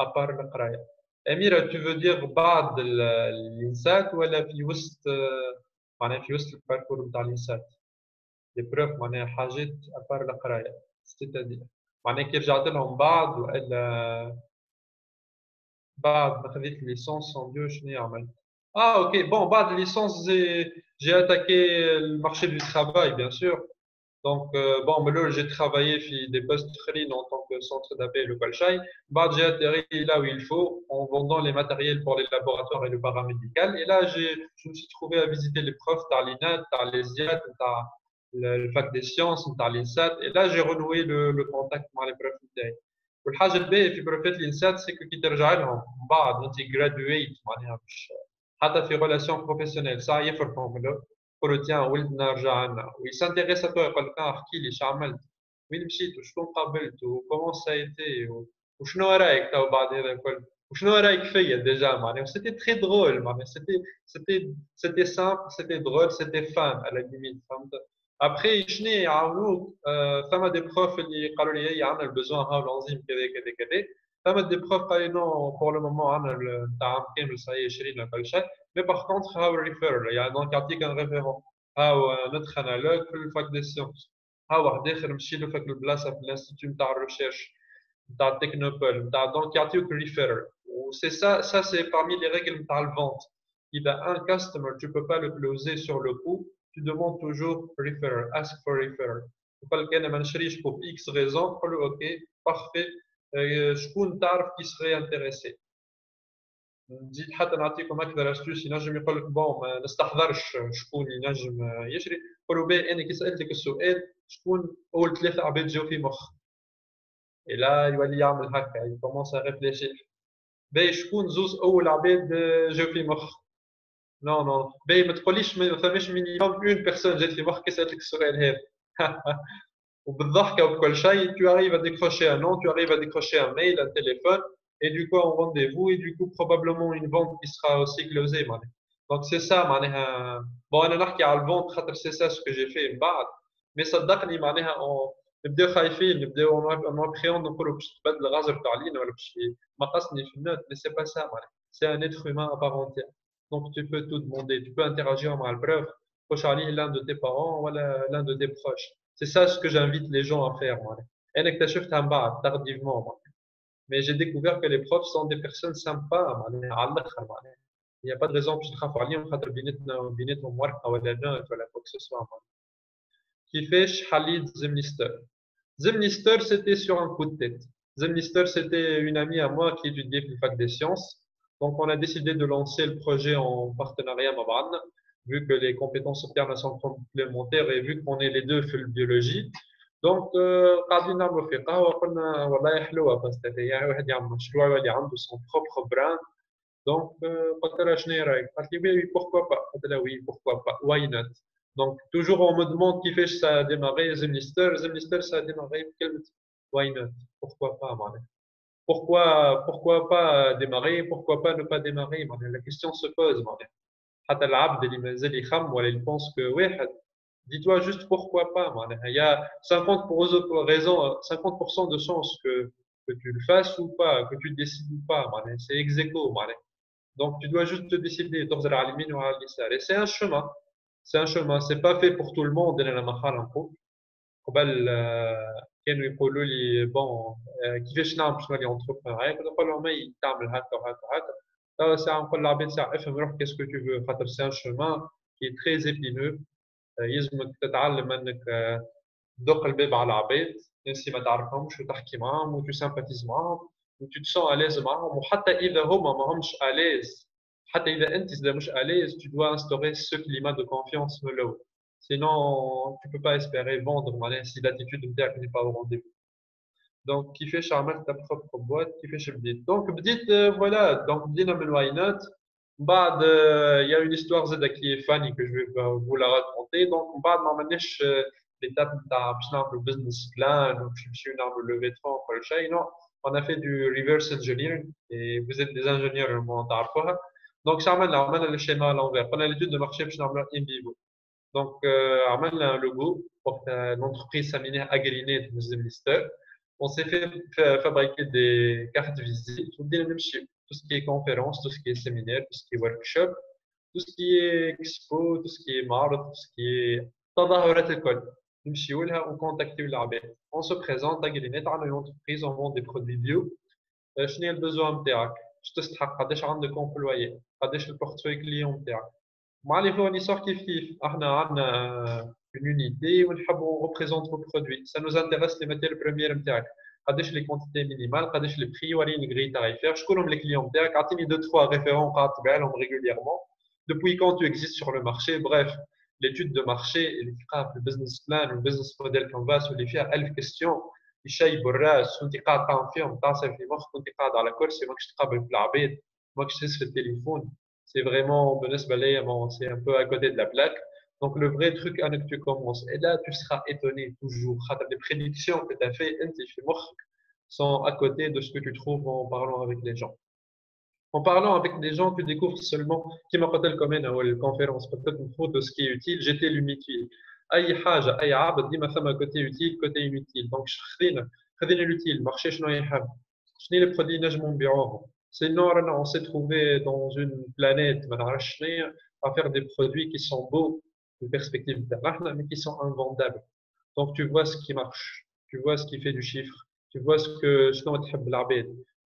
à part le قراية. Amira, tu veux dire بعد الإنسات ولا في وسط معناها في وسط الباركور نتاع الإنسات؟ Les profs معناها حاجات à part القراية. C'est-à-dire معناها كي رجعت لهم بعد ولا بعد ما خذيت الليسانس en bio شنو عملت؟ Ah, ok. Bon, bas de licence, j'ai attaqué le marché du travail, bien sûr. Donc, mais là, j'ai travaillé des postes en tant que centre d'appel le Colchai. Bah, j'ai atterri là où il faut en vendant les matériels pour les laboratoires et le paramédical. Et là, je me suis trouvé à visiter les profs d'Arlinat, d'Arlésiat, le fac des sciences, d'Arlinsat. Et là, j'ai renoué le contact avec les profs. والحاجة الباهية في بروفيت الإنسات c'est que كي ترجع لهم بعد وأنت graduate معناها حتى في relation professionnelle ça يفرقهم يقولوا تيان ولدنا رجع لنا ويسانتيغيس ا توا يقول لك احكي لي اش عملت وين مشيت وشكون قابلت وكومون سا ايتي وشنو رايك تو بعد هذا الكل وشنو رايك فيا ديجا معناها سيتي تري درول معناها سيتي سامبل سيتي درول سيتي فان على ليميت فهمت. ابخي شنو يعاونوك ثما دي بروف اللي قالوا لي هي عندنا البزوان هاو الانزيم كذا كذا كذا. ثما دي بروف قالوا لي نو بور لو مومون عندنا تاع كامل صاي شرينا كل شيء. Mais par contre, how refer, il y a donc un référent, how notre analogue في الفاك des sciences, how واحد آخر مشي له فك البلاصة في الانستيتوت نتاع الريشيرش نتاع التكنوبول نتاع donc يعطيوك refer. C'est ça c'est parmi les règles نتاع الفونت. Il a un customer, tu peux pas le closer sur le coup, tu demandes toujours refer, ask for refer. يقول لك أنا ما نشريش pour X raison, تقول له OK, parfait, شكون تعرف qui serait intéressé. نزيد حتى نعطيكم اكثر استوس ينجم يقول لك بون ما نستحضرش شكون ينجم يشري. قولوا باهي انا كي سالتك السؤال شكون اول 3 عباد جاو في مخ لا يولي يعمل هكا يكومونس ا ريفليشير. باهي شكون زوز اول عباد جاو في مخ؟ نو باهي ما تقوليش ما فماش مينيموم اون بيرسون جات في مخ كي سالتك السؤال هذا. وبالضحكة وبكل شيء tu arrives à décrocher un nom, tu arrives à décrocher un mail, un téléphone et du coup un rendez-vous et du coup probablement une vente qui sera aussi closée معناها. Donc c'est ça معناها bon أنا نحكي على الفونت خاطر c'est ça ce que j'ai fait من بعد mais صدقني معناها نبداو خايفين نبداو en appréhend نقولوا باش تبدل الغازر تاع لينا ولا باش مقصني في النوت mais c'est pas ça معناها c'est un être humain à part entière donc tu peux tout demander tu peux interagir مع البروف proche عليه l'un de tes parents ou l'un de tes proches. C'est ça ce que j'invite les gens à faire. أنا اكتشفتها من بعد tardivement. Mais j'ai découvert que les profs sont des personnes sympas. على الآخر معناها. Il n'y a pas de raison باش نخافوا عليهم خاطر بيناتهم ورقة ولا نوت ولا quoi que ce soit. كيفاش حليت Zemnister. Zemnister c'était sur un coup de tête. Zemnister c'était une amie à moi qui étudiait le fac des sciences. Donc on a décidé de lancer le projet en partenariat مع بعضنا. Vu que les compétences internes sont complémentaires et vu qu'on est les deux في البيولوجي donc قاعدين نعملوا في قهوه وقلنا والله حلوه بس يعني واحد يعمل مشروع واللي عنده son propre brand donc قلت لها شنو رايك قالت لي oui pourquoi pas قلت لها oui pourquoi pas why not donc toujours on me demande كيفاش ça a démarré Zemnister ça a démarré بكلمه why not pourquoi pas معناها pourquoi pas démarrer pourquoi pas ne pas démarrer معناها la question se pose معناها حتى العبد اللي مازال يخم ولا il pense que واحد dis-toi juste pourquoi pas معناها il y a 50% de chance que tu le fasses ou pas que tu décides ou pas معناها c'est ex aequo معناها donc tu dois juste te décider تغزر على اليمين وعلى اليسار et c'est un chemin c'est pas fait pour tout le monde انا ما خالنقو قبل كانوا يقولوا لي بون كيفاش نعمل باش نولي entrepreneur نقول لهم اي تعمل هكا وهكا وهكا ساعة نقول للعباد ساعة افهم روح qu'est-ce que tu veux خاطر c'est un chemin qui est très épineux يلزمك تتعلم انك تدق الباب على العباد ناس ما تعرفهمش وتحكي معاهم وتو سامباتيز معاهم وتو تسون اليز معاهم وحتى اذا هما ماهمش اليز حتى اذا انت مش اليز tu dois instaurer ce climat de confiance من الاول sinon tu peux pas espérer vendre معناها si l'attitude نتاعك n'est pas au rendez-vous. Donc, كيفاش عملت ta propre boîte كيفاش بديت donc بديت voilà donc بدينا من why not بعد il y a une histoire زاده qui est funny que je vais vous la raconter donc بعد ما عملناش l'étape نتاع باش نعملوا business plan وباش نمشيو نعملوا levée de fonds وكل شيء non on a fait du reverse engineering et vous êtes des ingénieurs تعرفوها donc شو عملنا le schéma à l'envers قلنا l'étude de marché باش نعملوها in vivo donc عملنا un logo pour l'entreprise سميناها Agrinet de Zemnister. On s'est fait fabriquer des cartes de visite, tout ce qui est conférence, tout ce qui est séminaire, tout ce qui est workshop, tout ce qui est expo, tout ce qui est marde, tout ce qui est تظاهرات الكل. نمشيو لها ونكونتاكتيو العباد. On se présente à Agrinet, on a une entreprise, on vend des produits bio. شنو هي البزوان نتاعك؟ اش تستحق؟ قداش عندك امبلويي؟ قداش البورتفوي كليون نتاعك؟ مع لي فورنيسور كيف احنا عندنا une unité ونحبوا on représente vos produits. Ça nous intéresse les matières premières نتاعك. قداش les quantités minimales, قداش les prix, وريني grille tarifaire. شكونهم les clients نتاعك؟ اعطيني 2-3 référents قاعد تبيع لهم régulièrement. Depuis quand tu existes sur le marché, bref, l'étude de marché, اللي تلقاها في البزنس بلان والبزنس موديل كانفاس واللي فيها 1000 كيستيون يشيبوا الراس وانت قاعد تعمل فيهم تعصب في مخك وانت قاعد على كرسي ماكش تقابل في العباد ماكش تهز في التليفون. C'est vraiment, c'est un peu à côté de la plaque. Donc, le vrai truc, que tu commences. Et là, tu seras étonné toujours. Les prédictions que tu as faites sont à côté de ce que tu trouves en parlant avec les gens. En parlant avec des gens, tu découvres seulement qui m'a pas comme une conférence, peut-être une faute de ce qui est utile, j'étais l'inutile. أي حاجة أي عبد ديما ثم côté utile côté inutile. Donc خذينا l'utile, marché شنو يحب شنو les produits نجمو نبيعوهم. Sinon, on s'est trouvé dans une planète à faire des produits qui sont beaux, de perspective mais qui sont invendables. Donc, tu vois ce qui marche, tu vois ce qui fait du chiffre, tu vois ce que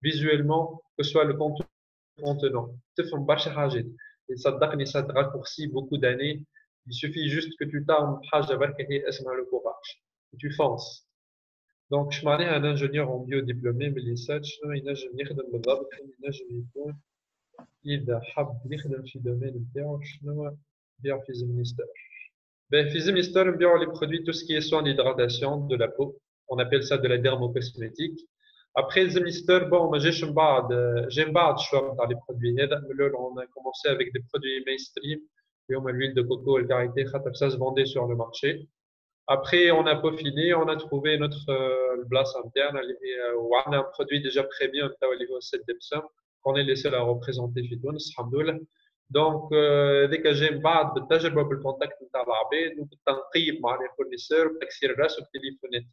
visuellement, que ce soit le contenant. Et ça te raccourcit beaucoup d'années. Il suffit juste que tu t'armes le courage. Et tu fonces. Donc, je suis un ingénieur en biodiplômé, mais les ساتش ينجم يخدم بالضبط ينجم يكون إذا حب يخدم في الدومين نتاعو شنو نبيع في Zemnister. في Zemnister نبيعو les produits tout ce qui est soin d'hydratation de la peau. On appelle ça de la dermocosmétique. Après Zemnister, bon, j'aime بعض شوية نتاع les produits هذا on a commencé avec des produits mainstream. L'huile de coco, le karité, ça se vendait sur le marché. Après, on a peaufiné, on a trouvé notre place interne, on a un produit déjà premium, c'est Depsum, qu'on est les seuls à représenter chez Tunis, alhamdoulilah. Donc, dès que j'ai بعد بالتجربة بالcontact نتاع العباد وبالتنقيب مع les fournisseurs وبتكسير الراس وبالتليفونات.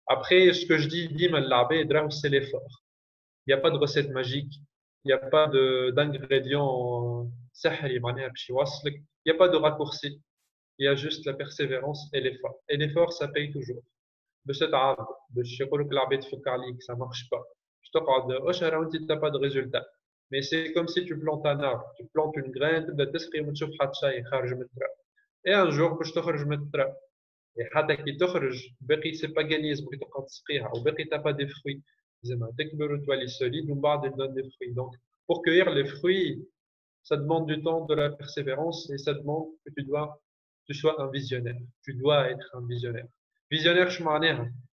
Après, ce que je dis ديما للعباد c'est l'effort. Il n'y a pas de recette magique, il n'y a pas d'ingrédients سحري معناها باش يوصلك, il n'y a pas de raccourci. Il y a juste la persévérance et l'effort. Et l'effort, ça paye toujours. باش تتعب, باش يقولك العباد تفك عليك, ça marche pas. باش تقعد اشهر وانت t'as pas de résultat. Mais c'est comme si tu plantes un arbre, tu plantes une graine, تبدا تسقي وما تشوف حتى شيء خارج من التراب. Et un jour باش تخرج من التراب. Et حتى كي تخرج باقي c'est pas gagné, باقي تقعد تسقيها وباقي t'as pas des fruits. زعما تكبر وتولي solide ومن بعد elle donne des fruits. Donc pour cueillir les fruits, ça demande du temps, de la persévérance et ça demande que tu sois un visionnaire. Tu dois être un visionnaire. Visionnaire, je m'en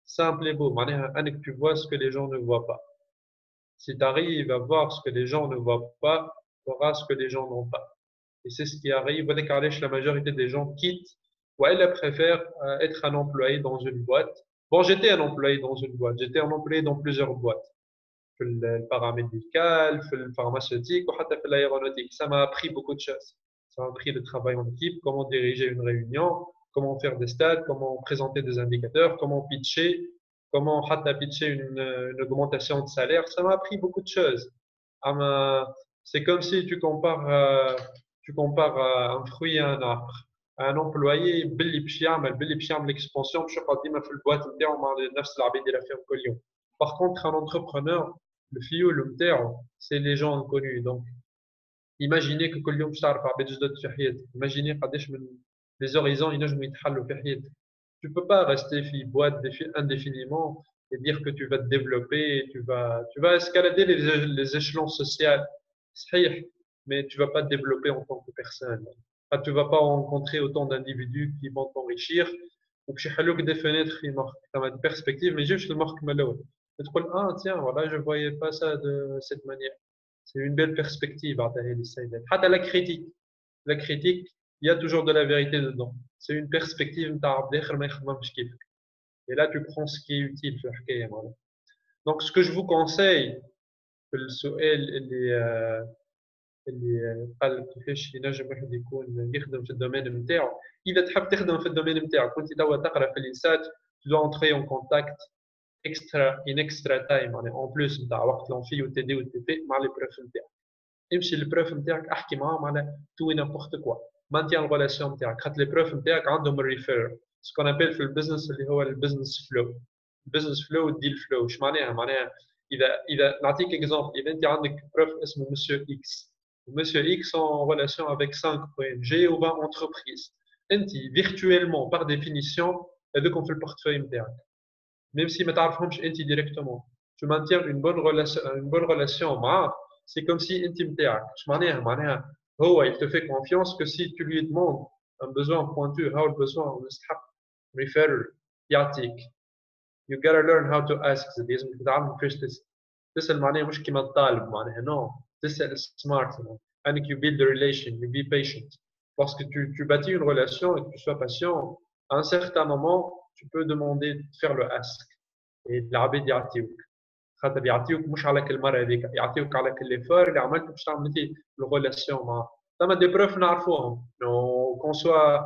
simple et beau. Que tu vois ce que les gens ne voient pas. Si tu arrives à voir ce que les gens ne voient pas, tu auras ce que les gens n'ont pas. Et c'est ce qui arrive. La majorité des gens quittent ou elles préfèrent être un employé dans une boîte. Bon, j'étais un employé dans une boîte. J'étais un employé dans plusieurs boîtes. Le paramédical, le pharmaceutique ou même l'aéronautique. Ça m'a appris beaucoup de choses. Ça m'a appris le travail en équipe, comment diriger une réunion, comment faire des stats, comment présenter des indicateurs, comment pitcher, comment pitcher une augmentation de salaire. Ça m'a appris beaucoup de choses. C'est comme si tu compares un fruit à un arbre. Un employé, l'expansion, par contre, un entrepreneur, le fio, le c'est les gens inconnus. Donc, imaginez que كل يوم تعرف عباد جدد في حياتك. Imaginez قداش من les horizons ينجموا يتحلوا في حياتك. Tu peux pas rester في boîte indéfiniment et dire que tu vas te développer, tu vas escalader les échelons sociaux. صحيح, mais tu vas pas te développer en tant que personne. Enfin, tu vas pas rencontrer autant d'individus qui vont t'enrichir. ou باش يحلوك des fenêtres في مخك. Tu as une perspective, mais juste le مخك ملون. Tu te dis, ah tiens, voilà, je voyais pas ça de cette manière. C'est une belle perspective. La critique, il y a toujours de la vérité dedans. C'est une perspective. Et là, tu prends ce qui est utile. Donc, ce que je vous conseille, قال كيفاش ينجم واحد يكون يخدم في الدومين نتاعو. اذا تحب تخدم في الدومين نتاعك كنت توا تقرا في الانسات, tu dois entrer en contact in extra time, en plus نتاع وقت لونفي وتدي وتي مع لي بروف نتاعك. امشي للبروف نتاعك احكي معاهم على تو نابورت كوا. مانتيان الريلاسيون نتاعك, خاطر لي بروف نتاعك عندهم الريفير, سكون ابيل في البزنس اللي هو البزنس فلو. البزنس فلو والديل فلو. ايش معناها اذا نعطيك اكزومبل, اذا انت عندك بروف اسمه مسيو اكس, Monsieur X en relation avec 5 ONG ou 20 entreprises. Virtuellement, par définition, elle veut qu'on fait le portefeuille interne. Même si tu ne sais directement, tu maintiens une bonne relation. C'est comme si intime il te fait confiance que si tu lui demandes un besoin pointu, le besoin, referral, yatik. You gotta learn how to ask. تسأل معناها مش كيما الطالب معناها non. تسأل smart, and you build the relation, you be patient. Parce que tu bâtis une relation et que tu sois patient, à un certain moment, tu peux demander de faire le ask. Et العباد يعطيوك. خاطر يعطيوك مش على كل مرة هذيك, يعطيوك على كل effort اللي عملته باش تعمل انت الريلاسيون معاه. ثما دي بروف نعرفوهم, qu'on soit,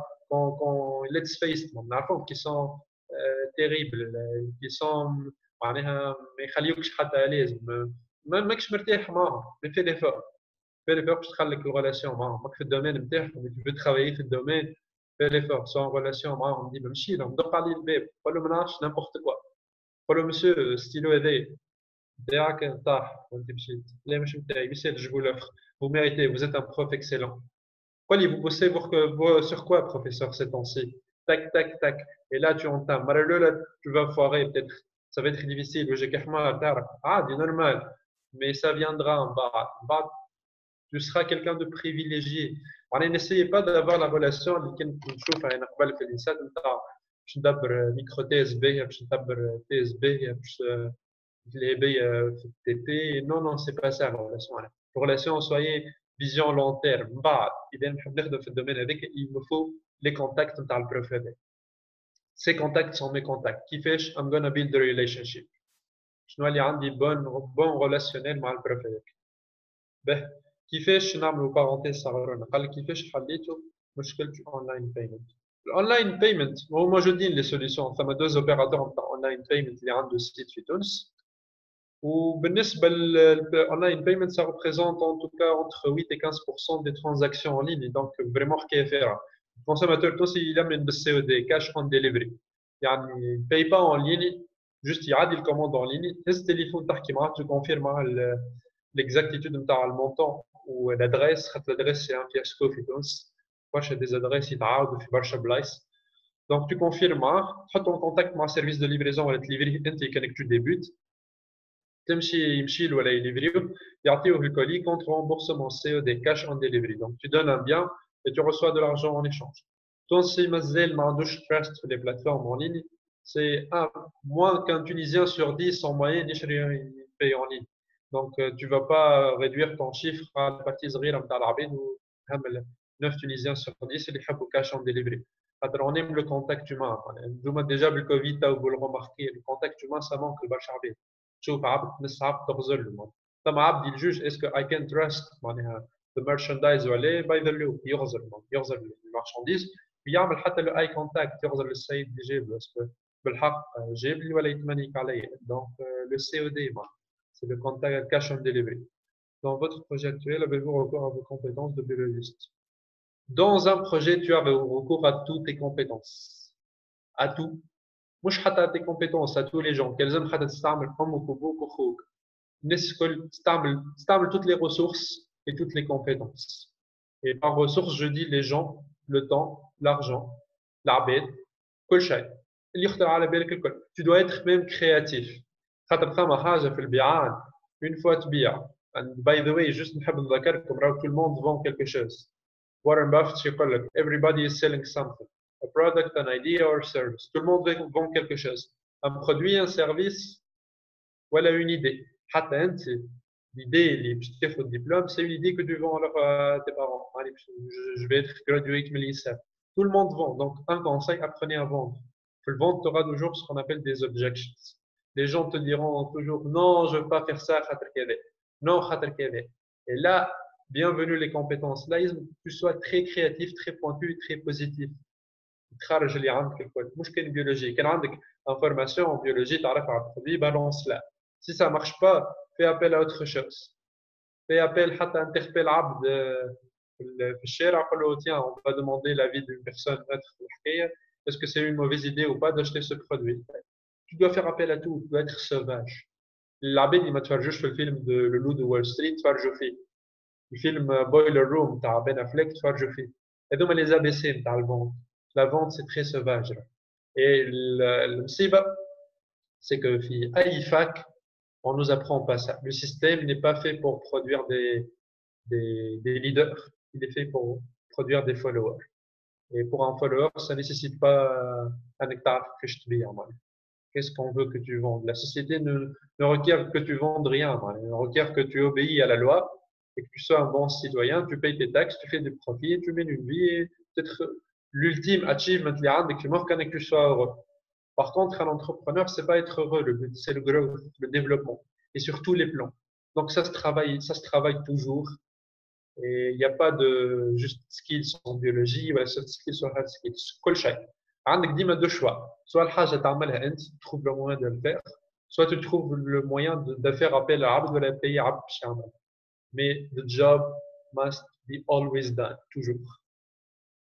let's face it, نعرفوهم qui sont terribles, qui sont معناها ما يخليوكش حتى لازم ماكش مرتاح معاهم. mais fais l'effort باش تخليك الريلاسيون معاهم. ماك في الدومين نتاعهم, tu veux travailler في الدومين, fais l'effort. سو ريلاسيون معاهم, ديما مشي لهم دق عليه الباب, قول له ما نعرفش نيمبورت كوا, قول له مسيو ستيلو هذايا نتاعك طاح وانت مشيت, لا مش نتاعي, مثال جو لوفر, vous méritez, vous êtes un prof excellent. قول لي vous bossez sur quoi professeur ces temps-ci, tac tac tac, et là tu entames. Tu vas foirer peut-être, ça va être difficile, du normal, mais ça viendra en bas. Tu seras quelqu'un de privilégié. N'essayez pas d'avoir la relation اللي كنت نشوفها انا قبل في الانسان نتاع باش ندبر ميكرو تيز باهيه, باش ندبر تيز باهيه, باش نتلاهي بيا في التي بي. non c'est pas ça la relation. La relation, soyez vision long terme. من بعد اذا نحب نخدم في الدومين هذاك, il me faut les contacts نتاع البروف هذاك. Ces contacts sont mes contacts. كيفاش I'm gonna build the relationship. شنو اللي عندي bon relationnel مع البروف هذاك. به كيفاش نعملوا بارونتيز صغيرة قال لك كيفاش حليتوا مشكلة الأونلاين بيمنت. الأونلاين بيمنت هما موجودين لي سوليسيون ثما دوز اوبيراتور نتاع أونلاين بيمنت اللي عنده سيت في تونس. وبالنسبة للأونلاين بيمنت ça représente en tout cas entre 8 et 15% des transactions en ligne donc vraiment حكاية فارغة. الكونسوماتور التونسي يلمن بالسي او دي كاش اون ديليفري يعني باي با اون ليني جوست يعدي الكوموند اون ليني تهز التليفون تحكي معاه تكونفير معاه l'exactitude نتاع المونطون والادريس خاطر الادريس سي ان فياسكو في تونس برشا ديزادريس يتعاودوا في برشا بلايص دونك تو كونفير معاه تحطو ان كونتاكت مع سيرفيس دو ليفريزون ولا تليفري انت كانك تو ديبوت تمشي يمشي له ولا يليفريو يعطيوه الكولي كونتر رامبورسمون سي او دي كاش اون ديليفري دونك tu donnes un bien et tu reçois de l'argent en échange. تونسي مازال ما عندوش trust في les plateformes en ligne. C'est moins qu'un Tunisien sur 10 en moyenne يشري paye en ligne. Donc tu vas pas réduire ton chiffre à la partie صغيرة نتاع العباد وهم 9 Tunisiens sur 10 اللي يحبوا cash on delivery. خاطر on aime le contact humain. دوما déjà بالكوفيد تو vous le remarquez le contact humain ça manque لبرشا عباد. تشوف عبد نص عبد تغزر له. ثم عبد يجوج est-ce que I can trust معناها the merchandise ولا by the loop يغزر المارشانديز ويعمل حتى لو اي كونتاكت يغزر للسيد اللي جاب له اسكو بالحق جاب لي ولا يتمنيك عليا دونك le COD c'est le contact cash on delivery. Dans votre projet actuel, avez-vous recours à vos compétences de biologiste? Dans un projet, tu as recours à toutes tes compétences. À tout. مش حتى à tes compétences, à tous les gens. كلزم حتى تستعمل فمك وبوك وخوك. الناس الكل تستعمل toutes les ressources et toutes les compétences. Et par ressources, je dis les gens, le temps, l'argent, l'arbed, كل شيء. اللي يخطر على بالك الكل. Tu dois être même créatif. خاطر فما حاجة في البيعان une fois تبيع. And by the way, juste نحب نذكركم راهو tout le monde vend quelque chose. Warren Buffett يقول لك everybody is selling something. A product, an idea or service. Tout le monde vend quelque chose. Un produit, un service, voilà une idée. حتى أنت l'idée اللي باش تاخذ diplôme, c'est une idée que tu vends à tes parents. Allez, je vais être graduate من اليسار. Tout le monde vend. Donc, un conseil, apprenez à vendre. Le vendre, tu auras toujours ce qu'on appelle des objections. Les gens te diront toujours non, je ne veux pas faire ça, non, et là, bienvenue les compétences. Là, il faut que tu sois très créatif, très pointu, très positif. تخرج اللي عندك الكل مش كان بيولوجي كان عندك information en biologie تعرف على البرودوي balance là. Si ça marche pas, fais appel à autre chose. Fais appel حتى interpelle عبد في الشارع قول له tiens, on va demander l'avis d'une personne neutre في الحكاية. Est-ce que c'est une mauvaise idée ou pas d'acheter ce produit? Tu dois faire appel à tout, tu dois être sauvage. العباد اللي ما تفرجوش في الفيلم Le Loup de Wall Street تفرجوا فيه. الفيلم Boiler Room تاع بن أفليك تفرجوا فيه. هذوما les ABC نتاع الفونت. La vente c'est très sauvage. Et le msiba, c'est que في أي fac, on nous apprend pas ça. Le système n'est pas fait pour produire des leaders, il est fait pour produire des followers. Et pour un follower, ça ne nécessite pas un hectare que je te dis. Qu'est-ce qu'on veut que tu vendes? La société ne requiert que tu vendes rien. Elle requiert que tu obéis à la loi et que tu sois un bon citoyen, tu payes tes taxes, tu fais des profits, tu mènes une vie et peut-être l'ultime achievement c'est que tu sois heureux. Par contre, un entrepreneur, c'est pas être heureux. Le but, c'est le growth, le développement et sur tous les plans. Donc ça se travaille toujours. Et il n'y a pas de juste skills en biologie ou soft skills ou hard skills. كل شيء. عندك ديما deux choix. Soit الحاجة تعملها أنت, tu trouves le moyen de le faire. Soit tu trouves le moyen de faire appel à عبد ولا payer عبد باش يعمل. Mais the job must be always done, toujours.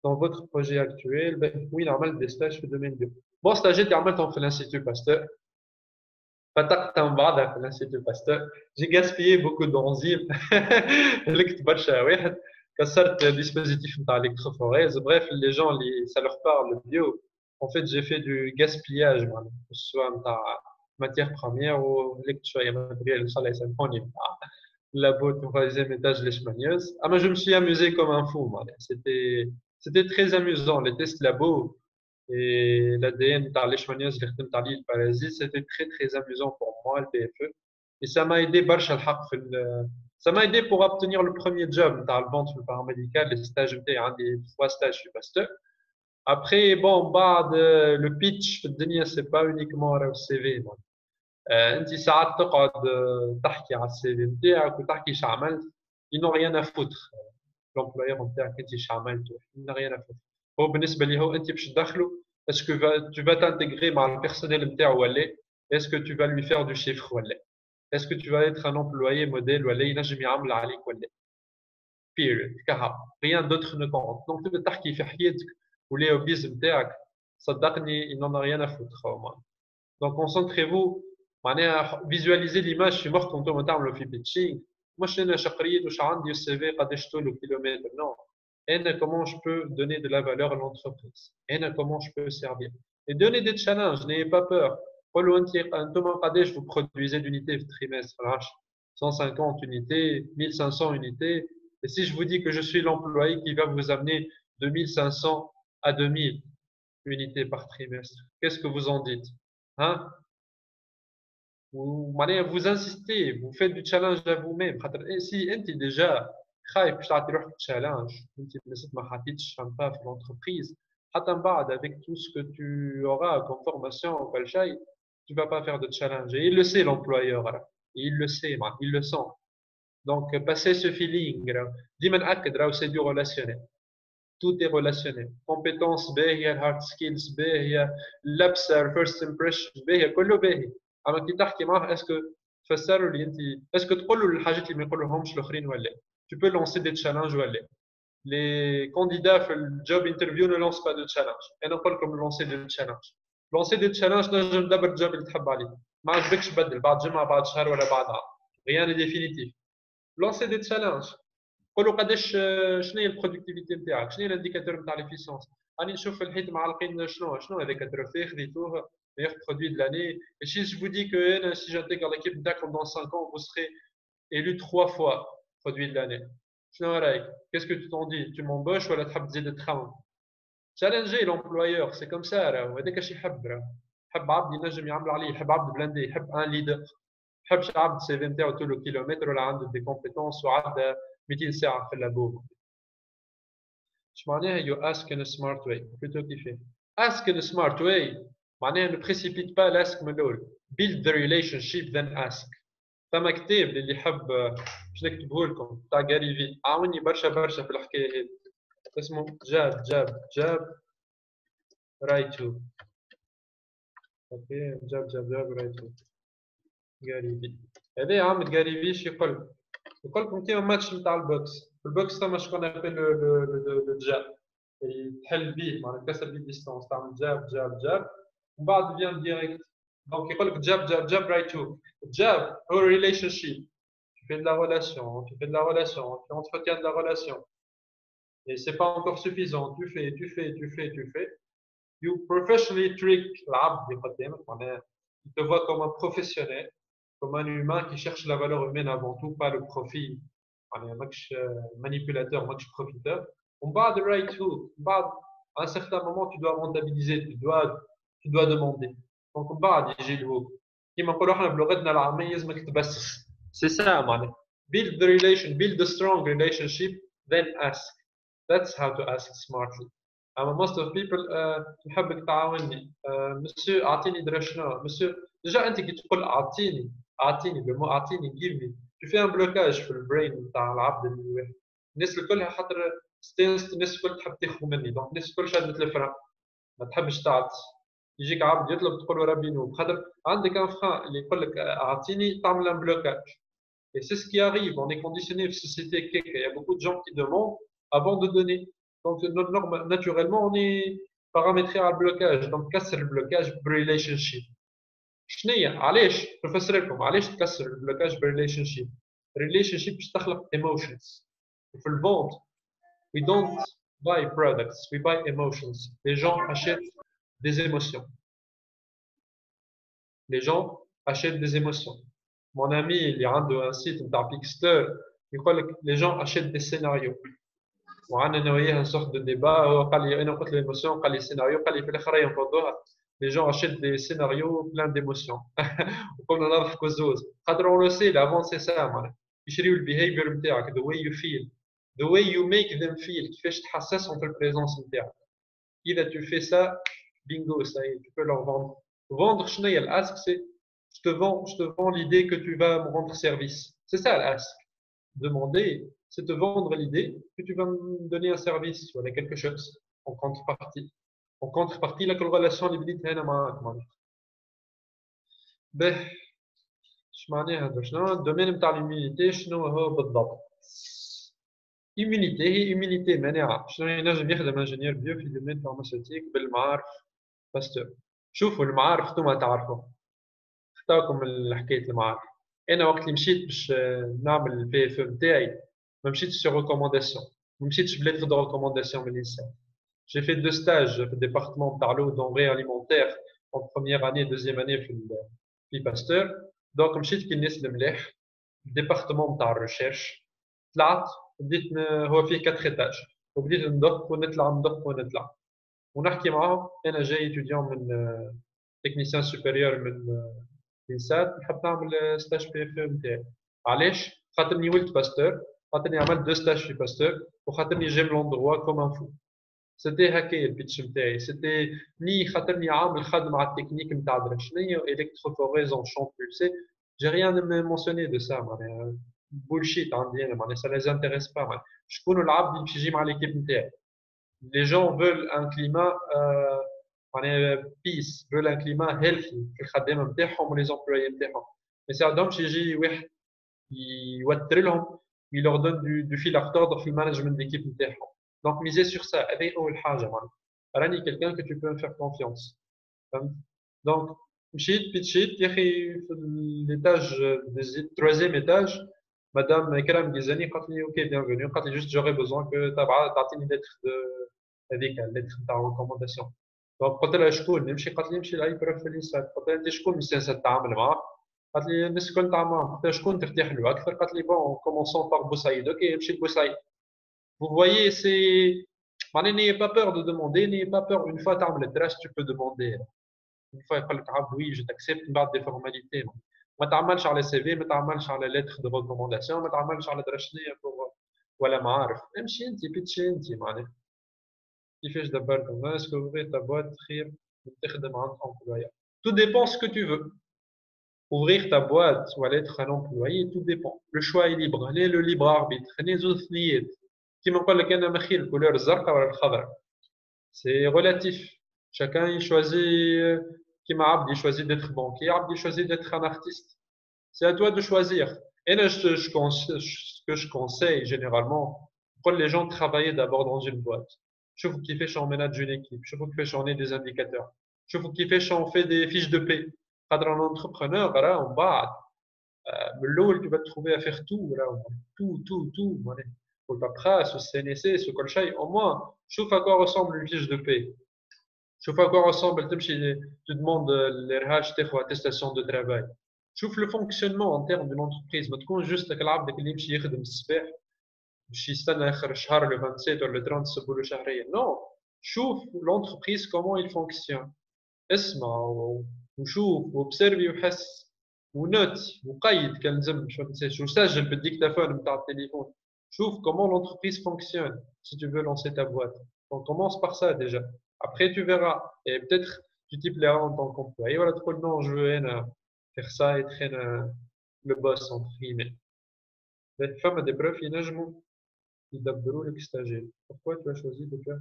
Dans votre projet actuel, oui, normal des stages في domaine bio. Bon, stagiaire اللي عملتهم في l'Institut Pasteur. فتقت من بعدها في l'Institut Pasteur. J'ai gaspillé beaucoup d'enzymes. لقيت برشا واحد. كسرت dispositif نتاع électrophorèse. Bref, les gens, ça leur parle le bio. En fait, j'ai fait du gaspillage, que ce soit نتاع matière première ou لقيت شوية matériel إن شاء الله يسامحوني نتاع labo de troisième étage leishmaniose. Ah, mais je me suis amusé comme un fou. C'était très amusant, les tests labo et l'ADN par leishmaniose, les parasites, c'était très très amusant pour moi, le PFE. Et ça m'a aidé, ça m'a aidé pour obtenir le premier job dans le ventre paramédical, les stages, des 3 stages chez Pasteur. Après, bon, le pitch في الدنيا c'est pas uniquement le CV. انت ساعات تقعد تحكي على السي في نتاعك وتحكي ايش عملت. ils n'ont rien à foutre. l'employeur نتاعك انت ايش عملت ils n'ont rien à foutre. هو بالنسبه لي هو انت باش تدخله est-ce que tu vas t'intégrer مع البيرسونيل نتاعو ولا est-ce que tu vas lui faire du chiffre ولا est-ce que tu vas être un employé modèle ولا ينجم يعمل عليك ولا period كها rien d'autre ne compte. donc تبدا تحكي في حياتك ولا البيز نتاعك صدقني il n'en a rien à foutre. donc concentrez-vous معناها visualisez l'image في مخكم انتم تعملوا في pitching. مش انا شقريت وش عندي السي في قداش طول كيلومتر non. انا comment je peux donner de la valeur à l'entreprise. انا comment je peux servir et donner des challenges. n'ayez pas peur. قولوا انتم قداش vous produisez d'unités في trimestre 150 unités 1500 unités. et si je vous dis que je suis l'employé qui va vous amener de 1500 à 2000 unités par trimestre, qu'est-ce que vous en dites hein? vous insistez, vous faites du challenge à vous-même. Si انت déjà خايف باش تعطي روحك challenge, انت ما حطيتش pas في l'entreprise, حتى من بعد avec tout ce que tu auras comme formation ou كل شيء, tu vas pas faire de challenge. Et il le sait l'employeur, il le sait, il le sent. Donc passez ce feeling. ديما نأكد راهو c'est du relationnel. tout est relationnel. compétences باهية, hard skills باهية, لبسة, first impression باهية, كله باهي. اما كي تحكي معاه اسكو تفسروا لي انت اسكو تقول له الحاجات اللي ما يقولوهمش الاخرين ولا tu peux lancer des challenges ولا les candidats في الجوب انترفيو ne lancent pas de challenge. انا نقول لكم lancer des challenges. lancer des challenges نجم تدبر الجوب اللي تحب عليه, ما عجبكش بدل بعد جمعه بعد شهر ولا بعد عام, rien n'est définitif. lancer des challenges. قولوا قداش شنو هي البرودكتيفيتي نتاعك, شنو هي الانديكاتور نتاع ليفيسونس. راني نشوف في الحيط معلقين شنو هذاك التروفي خذيتوه meilleur produit de l'année. Et si je vous dis que si j'intègre l'équipe d'Ac dans 5 ans, vous serez élu 3 fois produit de l'année. Qu'est-ce que tu t'en dis? Tu m'embauches ou tu as besoin de travail? Challenger l'employeur, c'est comme ça. وهذاك الشيء يحب عبد ينجم يعمل عليه, يحب عبد بلاندي, يحب un leader. ما يحبش عبد سي في نتاعو طول الكيلومتر ولا عنده دي كومبيتونس وعدى 200 ساعة في اللابور. اش معناها you ask in a smart way? plutôt كيفاه ask in a smart way معناها ne précipite pas l'ask من الأول. build the relationship then ask. فما كتاب اللي يحب باش نكتبه لكم تاع غاري في, عاوني برشا في الحكاية هذه, اسمه جاب رايتو. اوكي جاب رايتو غاري في. هذا عامل غاري في شي يقول لكم كيما ماتش نتاع البوكس. في البوكس ثما شكون ابل لو جاب تحل بيه معناها تكسر بيه ديستونس, تعمل جاب ومن بعد فيان ديريكت. دونك يقول لك جاب رايت تو. جاب هو ريليشن شيب. tu fais de la relation, tu entretiens de la relation. Et c'est pas encore suffisant. Tu fais. You professionally trick l'abd اللي قدامك, معناها il te voit comme un professionnel, comme un humain qui cherche la valeur humaine avant tout, pas le profit. معناها ماكش manipulateur, ماكش profiteur. ومن بعد right to, ومن بعد à un certain moment tu dois rentabiliser, tu dois demander. دونك من بعد يجي الهوك. كيما نقولوا احنا بلغتنا العاميه لازمك تبسس. سي سا معناها build the relation, build a strong relationship, then ask. That's how to ask smartly. اما most of people نحبك تعاوني, مسيو اعطيني درا شنو, مسيو ديجا انت كي تقول اعطيني بمو اعطيني give me, tu fais un blocage في البرين تاع العبد الواحد. الناس الكل خاطر الناس الكل تحب تاخذ مني, دونك الناس الكل شادت الفرق, ما تحبش تعطي. يجيك عبد يطلب تقول له ربي نوب, خاطر عندك ان فران اللي يقول لك اعطيني, تعمل ان بلوكاج. Et c'est ce qui arrive, on est conditionné dans une société il y a beaucoup de gens qui demandent avant de donner. Donc naturellement on est paramétré à le blocage, donc كسر البلوكاج بريليشنشيب. شنيا علاش نفسر لكم علاش تكسر البلوكاج بريليشنشيب. الريليشنشيب باش تخلق ايموشنز. في الفونت we don't buy products, we buy emotions. Les gens achètent des émotions. Les gens achètent des émotions. Mon ami, il a un site de Pixter, il dit que les gens achètent des scénarios. On a une sorte de débat, il y a une émotion, les scénarios, les gens achètent des scénarios pleins d'émotions. Comme on a dit cause. On le sait, l'avant c'est ça. Ils cherchent le behavior, the way you feel, the way you make them feel, qui fait تحسسهم في البريزونس نتاعك. إذا tu fais ça, bingo, ça y est, tu peux leur vendre. Vendre, l'ask, c'est je te vends l'idée que tu vas me rendre service. C'est ça l'ask. Demander, c'est te vendre l'idée que tu vas me donner un service, voilà, quelque chose, en contrepartie. En contrepartie, la relation اللي بديت هنا معاك معناتها. باهي اش معناها هذا شنو الدومين نتاع الإيميونيتي شنو هو بالضبط؟ إيميونيتي هي إيميونيتي مناعة. شنو ينجم يخدم انجينيور بيو في دومين فارماسيوتيك بالمعارف باستور. شوفوا المعارف انتوما تعرفوا. خطاكم من حكاية المعارف. أنا وقت اللي مشيت باش نعمل البي اف نتاعي ما مشيتش سور ريكومونداسيون. ما مشيتش بليتر دو ريكومونداسيون من الإنسان. J'ai fait 2 stages في الديبارتمون تاع l'eau denrées alimentaires en première année, deuxième année في Pasteur. Donc مشيت كي الناس الملاح الديبارتمون تاع الريشيرش طلعت بديت هو فيه 4 étages وبديت ندق ونطلع ونحكي معاهم. انا جاي étudiant من تكنيسيان سوبيريور من الانسات نحب نعمل ستاج بي اف نتاعي. علاش؟ خاطرني ولت باستور، خاطرني عملت 2 ستاج في باستور، وخاطرني جيم لوندروا كوم ان فو. سيتي هكايا البيتش نتاعي. سيتي ني خاطرني عامل خدمه على التكنيك نتاع درشنيه الكتروفوريزون شون بولسي. جي ريان مونسيوني دو سا معناها بولشيت عندي انا معناها سا لي زانتيريس با معناها شكون العبد اللي باش يجي مع ليكيب نتاعي. لي جون فول ان كليما معناها بيس، فول ان كليما هيلثي في الخدامه نتاعهم ولي زومبلويي نتاعهم. ما يساعدهمش يجي واحد يوتر لهم يلور دون دو فيل اختوردر في المانجمنت ديكيب نتاعهم. دونك ميزي سور سا هذه اول حاجه معناها راني كيلكان كو تو بو فير كونفيونس. فهمت؟ دونك مشيت بيتشيت يا اخي في ليتاج تروازيام ايتاج مدام كرام جيزاني قالت لي اوكي بيانفوني، قالت لي جوست جوغي بوزون كو تعطيني ليتر هذيك الليتر تاع ريكومونداسيون. دونك قلت لها شكون نمشي؟ قالت لي نمشي لاي بروف في الانسات. قلت لها انت شكون مستانسه تتعامل معاه؟ قالت لي الناس الكل نتعامل معاهم. قلت لها شكون ترتاح له اكثر؟ قالت لي بون كومونسون بار بوسعيد. اوكي مشيت بوسعيد. Vous voyez, c'est. N'ayez pas peur de demander, n'ayez pas peur. Une fois que tu as le dress, tu peux demander. Une fois que tu as oui, je t'accepte, une barre des formalités. Mais tu as mal sur les CV, mais tu as mal sur les lettres de recommandation, mais tu as mal sur le dress pour. Voilà, معارف. Même si tu es petit, كيفاش دبرتهم؟ Est-ce que ouvrir ta boîte, خير وتخدم عند employeur. Tout dépend ce que tu veux. Ouvrir ta boîte ou aller être un employé, tout dépend. Le choix est libre. Le libre arbitre. Les autres كيما نقول لك انا مخير الكولور الزرقاء ولا الخضراء. سي ريلاتيف. شاكان يشوازي كيما عبد يشوازي ديتر بانكي، عبد يشوازي ديتر ان ارتيست. سي ا توا دو شوازير. انا ce que je conseille généralement pour les gens travailler d'abord dans une boîte. شوفوا كيفاش on manage une équipe، شوفوا كيفاش on est des indicateurs، شوفوا كيفاش on fait des fiches de paie. خاطر un entrepreneur راه من بعد من الاول tu vas te trouver à faire tout راه tout معناها. Pour le paperasse, le CNC, ce كل شيء. Au moins, شوف à quoi ressemble une fiche de paie. شوف à quoi ressemble تمشي tu demandes l'RH تاخذ attestation de travail. شوف le fonctionnement en termes d'une entreprise. ما تكون juste العبد اللي يمشي يخدم الصباح باش يستنى اخر الشهر le 27 ولا le 30 يصبوا له شهريا. Non. شوف l'entreprise comment il fonctionne. اسمع وشوف وobserve وحس ونوت وقيد كان لازم شو تنساش وسجل بالديكتافون نتاع التليفون. Trouve comment l'entreprise fonctionne si tu veux lancer ta boîte. On commence par ça déjà. Après, tu verras. Et peut-être tu t'y plairas en tant qu'employé. Voilà, trop non, je veux faire ça et être le boss, entre guillemets. Les femmes des profs, ils d'abdurou le stagiaire. Pourquoi tu as choisi de faire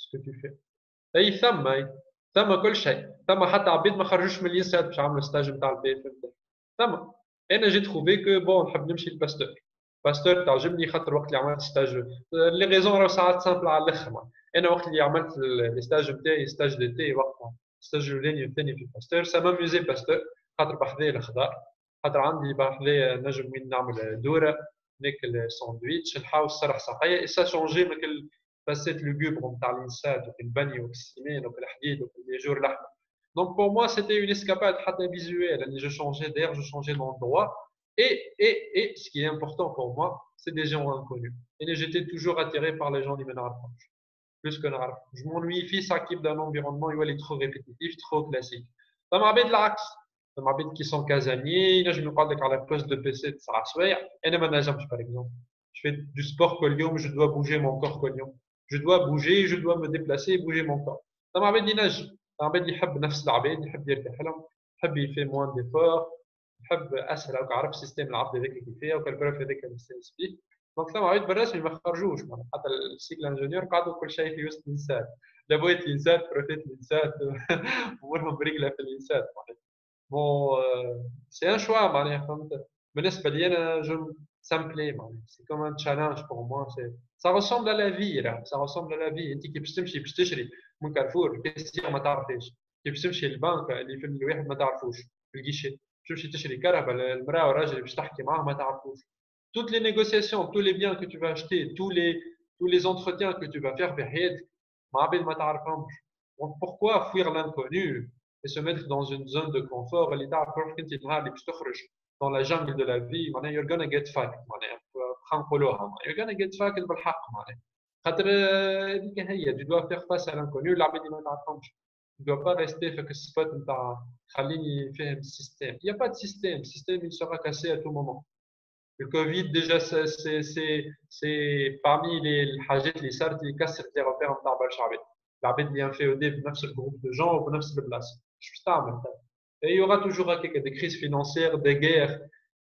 ce que tu fais? أي ثم كل شيء. ثم حتى عبيد ما خرجوش من اليسات باش عملوا ستاج نتاع البي اف ثم أنا جي تروفي كو بون نحب نمشي للباستور. باستور تعجبني خاطر وقت اللي عملت ستاج لي ريزون راه ساعات سامبل على الاخر. انا وقت اللي عملت لي ستاج نتاعي ستاج ديتي وقتها ستاج الاولاني والثاني في باستور سا ماميزي باستور خاطر بحذايا الخضار خاطر عندي بحذايا نجم وين نعمل دوره ناكل ساندويتش نحاول نسرح ساقيا اي سا شونجي من كل باسيت لوغوبر نتاع الانساد وفي البني وفي السيمان وفي الحديد وفي لي جور الاحمر. دونك بور موا سيتي اون اسكاباد حتى فيزويل اني جو شونجي d'air جو شونجي d'endroit. Et ce qui est important pour moi, c'est des gens inconnus. Et j'étais toujours attiré par les gens qui me rapprochent. Plus que je m'ennuie, fils s'acquitte d'un environnement où il est trop répétitif, trop classique. Ça m'habite l'axe. Ça m'habite qui sont casaniers. Je me parle de la poste de PC de Sarasway. Et de management, par exemple. Je fais du sport collium, je dois bouger mon corps collium. Je dois bouger, je dois me déplacer, bouger mon corps. Ça m'avait dit nage. Ça m'avait dit حب نفس العباد يحب يرتاح لهم يحب يفي moins d'efforts يحب اسهل وعرف السيستم العبد هذاك كيف فيه وكالبروف هذاك مستانس بيه. دونك ça m'avait بالرسمي ما خرجوش حتى السيكل انجينيور قعدوا كل شيء في وسط الانسان. لابويت الانسان بروفيت الانسان امورهم برجله في الانسان. Bon, c'est un choix, معناها فهمت. بالنسبة لي أنا ça me plaît معناها. C'est comme un challenge pour moi. Ça ressemble à la vie là. Ça ressemble à la vie. أنت كي باش تمشي باش تشري من كارفور كيسير ما تعرفيش. كي باش تمشي للبنك اللي في الواحد ما تعرفوش في الجيشي. باش تمشي تشري كهرباء المرأة والراجل اللي باش تحكي معاه ما تعرفوش. Toutes les négociations, tous les biens que tu vas acheter, tous les entretiens que tu vas faire في حياتك مع عباد ما تعرفهمش. Donc pourquoi fuir l'inconnu et se mettre dans une zone de confort اللي تعرف روحك انت النهار اللي باش تخرج dans la jungle de la vie معناها you're gonna get fucked معناها نقولوها you're gonna get fucked بالحق معناها خاطر هذيك هي tu dois faire face à l'inconnu العباد اللي ما تعرفهمش tu dois pas rester في السبوت نتاع خليني فاهم السيستم il y a pas de système le système il sera cassé à tout moment. Le Covid déjà c'est parmi les الحاجات اللي صارت اللي كسرت les repères نتاع برشا عباد. العباد اللي انفيودي بنفس الجروب دو جون وبنفس البلاصه. Et il y aura toujours des crises financières, des guerres.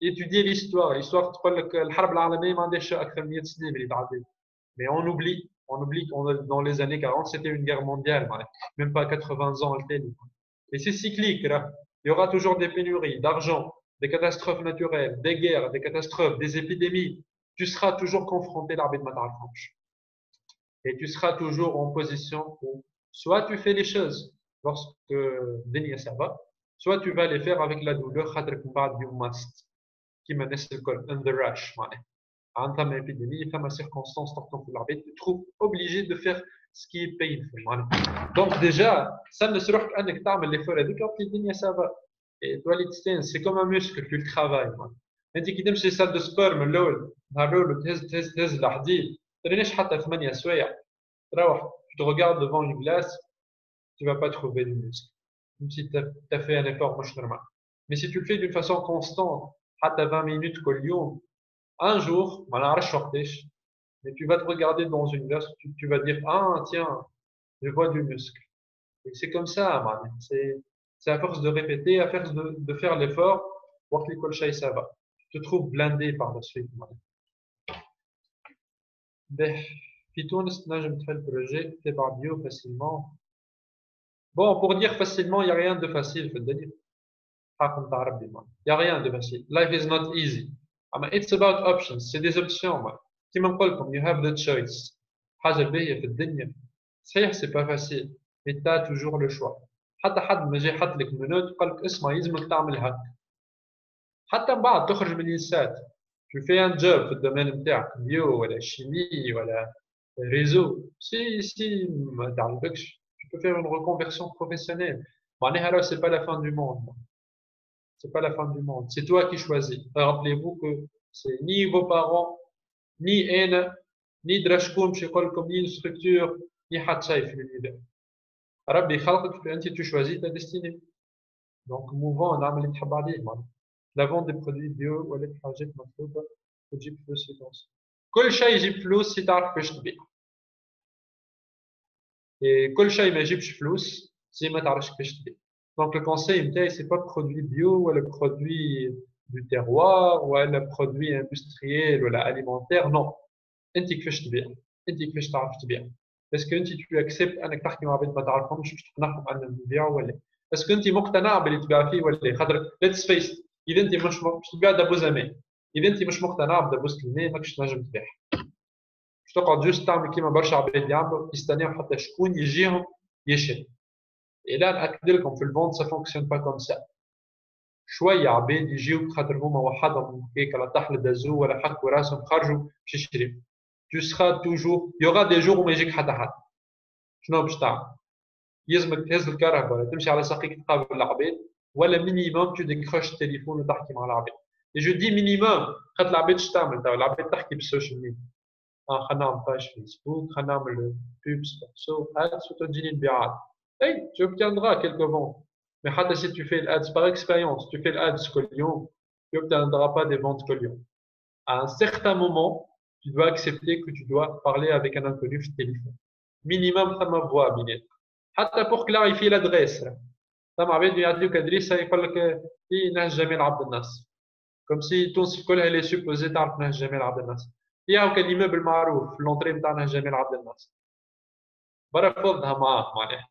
Étudier l'histoire تقول لك الحرب العالميه ما عندهاش اكثر من 100 سنه اللي تعدت. Mais on oublie que dans les années 40 c'était une guerre mondiale, même pas 80 ans. Et c'est cyclique là. Il y aura toujours des pénuries d'argent, des catastrophes naturelles, des guerres, des catastrophes, des épidémies. Tu seras toujours confronté à l'arbitre matar franche. Et tu seras toujours en position où soit tu fais les choses lorsque Dénia ça va, soit tu vas les faire avec la douleur, you must, qui m'a laissé le col, in the rush. En temps d'épidémie, il y a ma circonstance, tu l'arbitre, tu te trouves obligé de faire ce qui est painful. Donc déjà, ça ne se trouve qu'un hectare, mais l'effort est de quand Dénia ça va. Et toi, c'est comme un muscle, tu le travailles. Et tu quittes ces salles de sport, mais l'eau, tu la hadid. ترينيش حتى 8 سوايع تروح tu te regardes devant une glace tu vas pas trouver de muscle même si tu as fait un effort مش normal mais si tu le fais d'une façon constante حتى 20 minutes كل يوم un jour ما نعرفش وقتاش mais tu vas te regarder dans une glace tu vas dire ah tiens je vois du muscle et c'est comme ça c'est à force de répéter à force de faire l'effort voir que l'école chay ça va tu te trouves blindé par la suite. في تونس تنجم تحل بروجي تبع بيو facilement. Bon, pour dire facilement, il n'y a rien de facile في الدنيا. حق نتاع ربي ما. Il n'y a rien de facile. Life is not easy. أما it's about options. C'est des options ما. كيما نقول لكم you have the choice. حاجة باهية في الدنيا. صحيح c'est pas facile. Mais tu as toujours le choix. حتى حد ما جاي حط لك منوت قال لك اسمع يلزمك تعمل هكا. حتى من بعد تخرج من الإنسان. Tu fais un job في الدومين نتاعك بيو ولا شيمي ولا réseau. Si ما تعجبكش tu peux faire une reconversion professionnelle. معناها c'est pas la fin du monde. C'est pas la fin du monde. C'est toi qui choisis. Rappelez-vous que c'est ni vos parents, ni أنا, ni دراشكون باش يقول لكم ni une structure, ni حد شيء في l'univers. ربي خلقك فأنت tu choisis ta destinée. Donc mouvant نعمل اللي تحب عليه. La vente des produits bio ولا حاجات مطلوبة تجيب فلوس يدوس. كل شيء يجيب فلوس si تعرف باش تبيع. Et كل شيء ما يجيبش فلوس si ما تعرفش كيفاش تبيع. Donc le conseil نتاعي c'est pas produit bio ولا produit du terroir ولا produit industriel ولا alimentaire non. أنت كيفاش تبيع. أنت كيفاش تعرف تبيع. Est-ce que أنت tu acceptes أنك تحكي مع عباد ما تعرفهمش باش تقنعهم أنهم يبيعوا ولا؟ Est-ce que أنت مقتنع باللي تبيع فيه ولا؟ خاطر let's face it. إذا أنت مش تبيع دابوز أمان. إذا أنت مش مقتنع بدابوز كلمة ماكش تنجم تبيع. مش تقعد جوست تعمل كيما برشا عباد يعملوا يستناو حتى شكون يجيهم يشري. إلا نأكد لكم في الفونت سا فونكسيون با كوم سا. شوية عباد يجيو خاطر هما وحدهم هيك لا تحل دازو ولا حكوا راسهم خرجوا باش يشريو. Tu seras toujours, il y aura des jours où ما يجيك حتى حد. شنو باش تعمل؟ يلزمك تهز الكهرباء ولا تمشي على ساقيك تقابل العباد ولا مينيموم tu décroches التليفون وتحكي مع العباد. Et je dis minimum خاطر العباد اش تعمل تو العباد تحكي بالسوشيال ميديا. خلينا نعمل باج فيسبوك خلينا نعمل بوب سبونسور ادز وتجيني البيعات. اي tu obtiendras quelques ventes. Mais حتى si tu fais l'ads par expérience, tu fais l'ads كل يوم, tu obtiendras pas des ventes كل يوم. À un certain moment, tu dois accepter que tu dois parler avec un inconnu sur téléphone. Minimum, ça m'a voix, حتى pour clarifier l'adresse. فما عباد يعطيوك ادريس يقول لك في نهج جمال عبد الناصر. Comme si تونس كلها اللي supposé تعرف نهج جمال عبد الناصر. ياهو كان ليموبل معروف في لونطري نتاع نهج جمال عبد الناصر. برا فضها معاه معناها.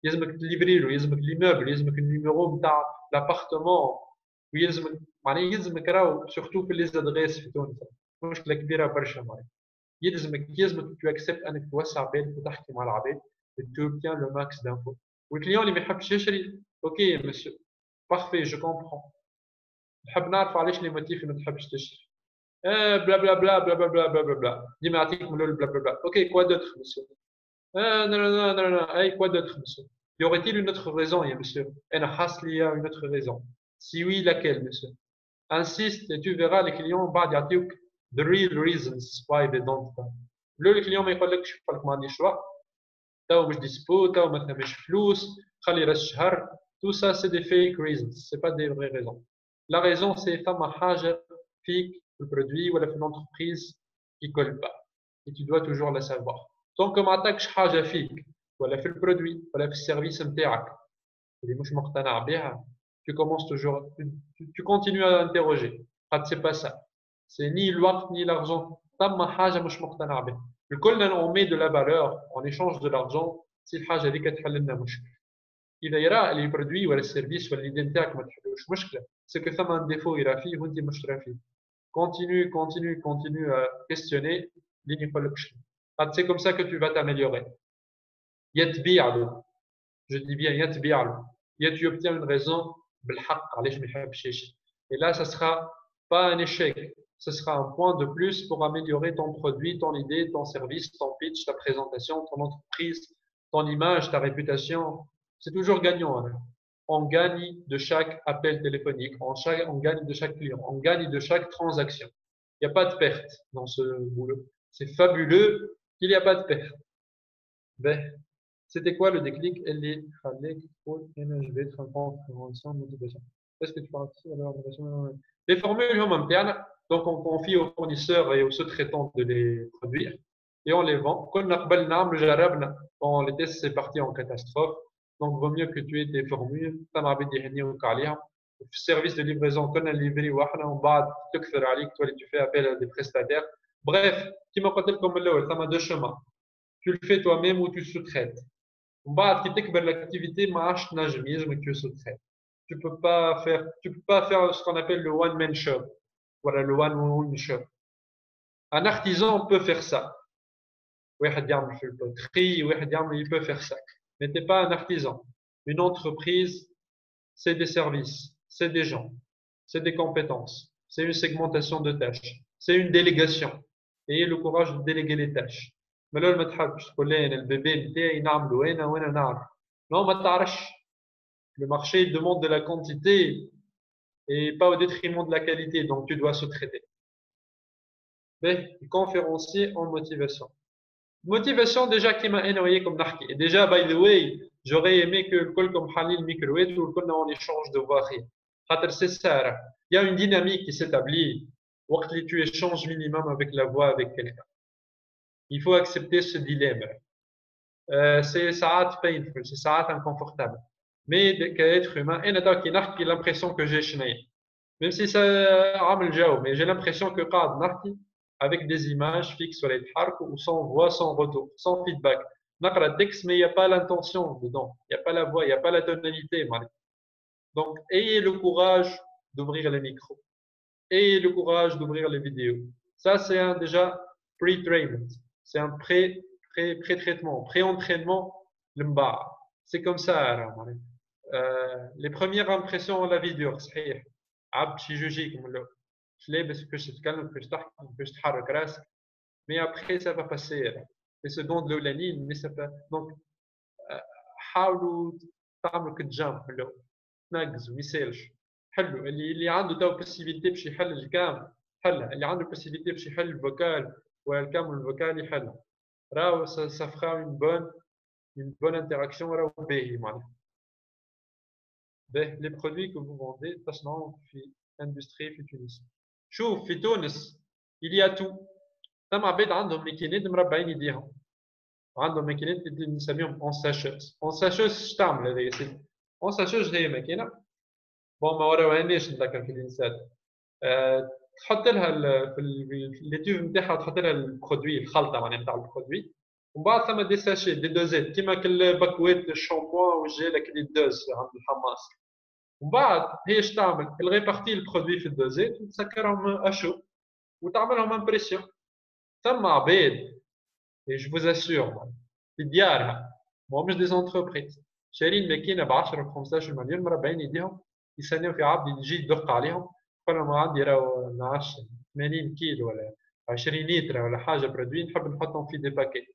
يلزمك تليفري له، يلزمك ليموبل، يلزمك النيميرو نتاع لابارتمون، ويلزمك معناها يلزمك راهو سورتو في لي زادريس في تونس. مشكله كبيره برشا معناها. يلزمك تو اكسبت انك توسع بالك وتحكي مع العباد تو اوبتيان لو ماكس دانفو. والكليون اللي ما يحبش يشري اوكي مسيو بارفي جو كومبرون. نحب نعرف علاش لي موتيف ما تحبش تشري. بلا بلا بلا بلا بلا بلا بلا بلا ديما يعطيك من الاول بلا بلا بلا. اوكي كوا دوتر مسيو. Non, non, non, non, non. Hey, quoi d'autre, monsieur? Y aurait-il une autre raison, monsieur? Il y a une autre raison. Si oui, laquelle, monsieur? Insiste et tu verras les clients the real reasons why they don't buy. Le client ما يقولكش يقولك ما عنديش وقت، تو مش ديسبو، تو ما ثماش فلوس، خلي راس الشهر. Tout ça, c'est des fake reasons. C'est pas des vraies raisons. La raison, c'est فما حاجة فيك في البرودوي ولا في l'entreprise qui colle pas. Et tu dois toujours la savoir. Tant que ما عطاكش حاجة فيك ولا في البرودوي ولا في السيرفيس نتاعك اللي مش مقتنع بها، tu commences toujours, tu continues à interroger. C'est pas ça. C'est ni l'ouakt ni l'argent. ثم حاجة مش مقتنع بها. الكل on met de la valeur en échange de l'argent si الحاجة هذيك تحل لنا مشكل. إذا يرى اللي برودوي ولا السيرفيس ولا الإيدي نتاعك ما تحلوش مشكلة، c'est que ثم un défaut يرى فيه وأنت مش ترى فيه. Continue à questionner اللي يقول لك شنو. C'est comme ça que tu vas t'améliorer. يتبيع له. Je dis bien يتبيع له. Tu obtiens une raison بالحق علاش ما يحبش يشري. Et là, ça sera pas un échec. Ce sera un point de plus pour améliorer ton produit, ton idée, ton service, ton pitch, ta présentation, ton entreprise, ton image, ta réputation. C'est toujours gagnant. Hein. On gagne de chaque appel téléphonique, on gagne de chaque client, on gagne de chaque transaction. Il n'y a pas de perte dans ce boulot. C'est fabuleux qu'il n'y a pas de perte. Ben, c'était quoi le déclic? Je vais être en compréhension, motivation. Est-ce que tu parles ici? Les formules, donc on confie aux fournisseurs et aux sous-traitants de les produire et on les vend. Quand les tests c'est parti en catastrophe, donc vaut mieux que tu aies tes formules. Service de livraison, quand on livre, tu fais appel à des prestataires. Bref, qui m'a dit comme l'eau, ça m'a deux chemins. Tu le fais toi-même ou tu sous-traites. Qui t'écbère l'activité, mais tu sous-traites. Tu peux pas faire ce qu'on appelle le one-man shop. Voilà, le one-woman shop. Un artisan peut faire ça. Il peut faire ça. Mais tu n'es pas un artisan. Une entreprise, c'est des services, c'est des gens, c'est des compétences, c'est une segmentation de tâches, c'est une délégation. Ayez le courage de déléguer les tâches. Mais là, le bébé, non, le marché demande de la quantité et pas au détriment de la qualité, donc tu dois se traiter. Mais conférencier en motivation. Motivation déjà qui m'a énervé comme Narki. Et déjà, by the way, j'aurais aimé que le col comme Khalil Microwave ou le col en échange de voix. C'est ça. Il y a une dynamique qui s'établit. Quand tu échanges minimum avec la voix avec quelqu'un. Il faut accepter ce dilemme. C'est ça painful, c'est ça inconfortable. Mais qu'être humain, et j'ai l'impression que j'ai chenille. Même si ça ramène le mais j'ai l'impression que quand Narki, avec des images fixes sur les harks ou sans voix, sans retour, sans feedback. Nakra texte, mais il n'y a pas l'intention dedans. Il n'y a pas la voix, il n'y a pas la tonalité. Donc, ayez le courage d'ouvrir les micros. Ayez le courage d'ouvrir les vidéos. Ça, c'est déjà pre-training. C'est un pré-traitement, pré-entraînement. C'est comme ça. Les premières impressions à la vidéo, c'est je l'ai parce que je te calme, que je t'arrête راسك. Mais après ça va passer. Les secondes l'olanine, mais ça peut. Donc, حاولوا تعملوا كتجام حلو تنقز وما يسالش حلو اللي عنده تو possibilité باش يحل الكام حلها اللي عنده possibilité باش يحل الفوكال والكام والفوكال يحلها راهو ça fera une bonne interaction راهو باهي معناها. Les produits que vous vendez تصنعوا في industrie في تونس. شوف في تونس il y a tout. ثم عباد عندهم ماكينات مربعين يديهم وعندهم ماكينات اللي نسميهم اون ساشوز. اون ساشوز اش تعمل هذا يا سيدي؟ اون ساشوز هي ماكينه بون ما وراوهانيش نذكر في الانسان. تحط لها في لي تيوب نتاعها تحط لها البرودوي الخلطه معناها نتاع البرودوي ومن بعد ثم دي ساشي دي دوزات كيما الباكوات الشامبوان والجيل اللي دوز عند الحماص. ومن بعد هي اش تعمل؟ الغيبارتي البرودوي في الدوزات وتسكرهم اشو وتعملهم امبريسيون. ثم عباد جو فوز اسيور في ديارها ماهمش دي زونتربريز شارين ماكينه ب 10 ب 15 مليون مربعين يديهم يستناو في عبد يجي يدق عليهم يقول لهم عندي راهو نعرفش 80 كيلو ولا 20 لتر ولا حاجه برودوي نحب نحطهم في دي باكي.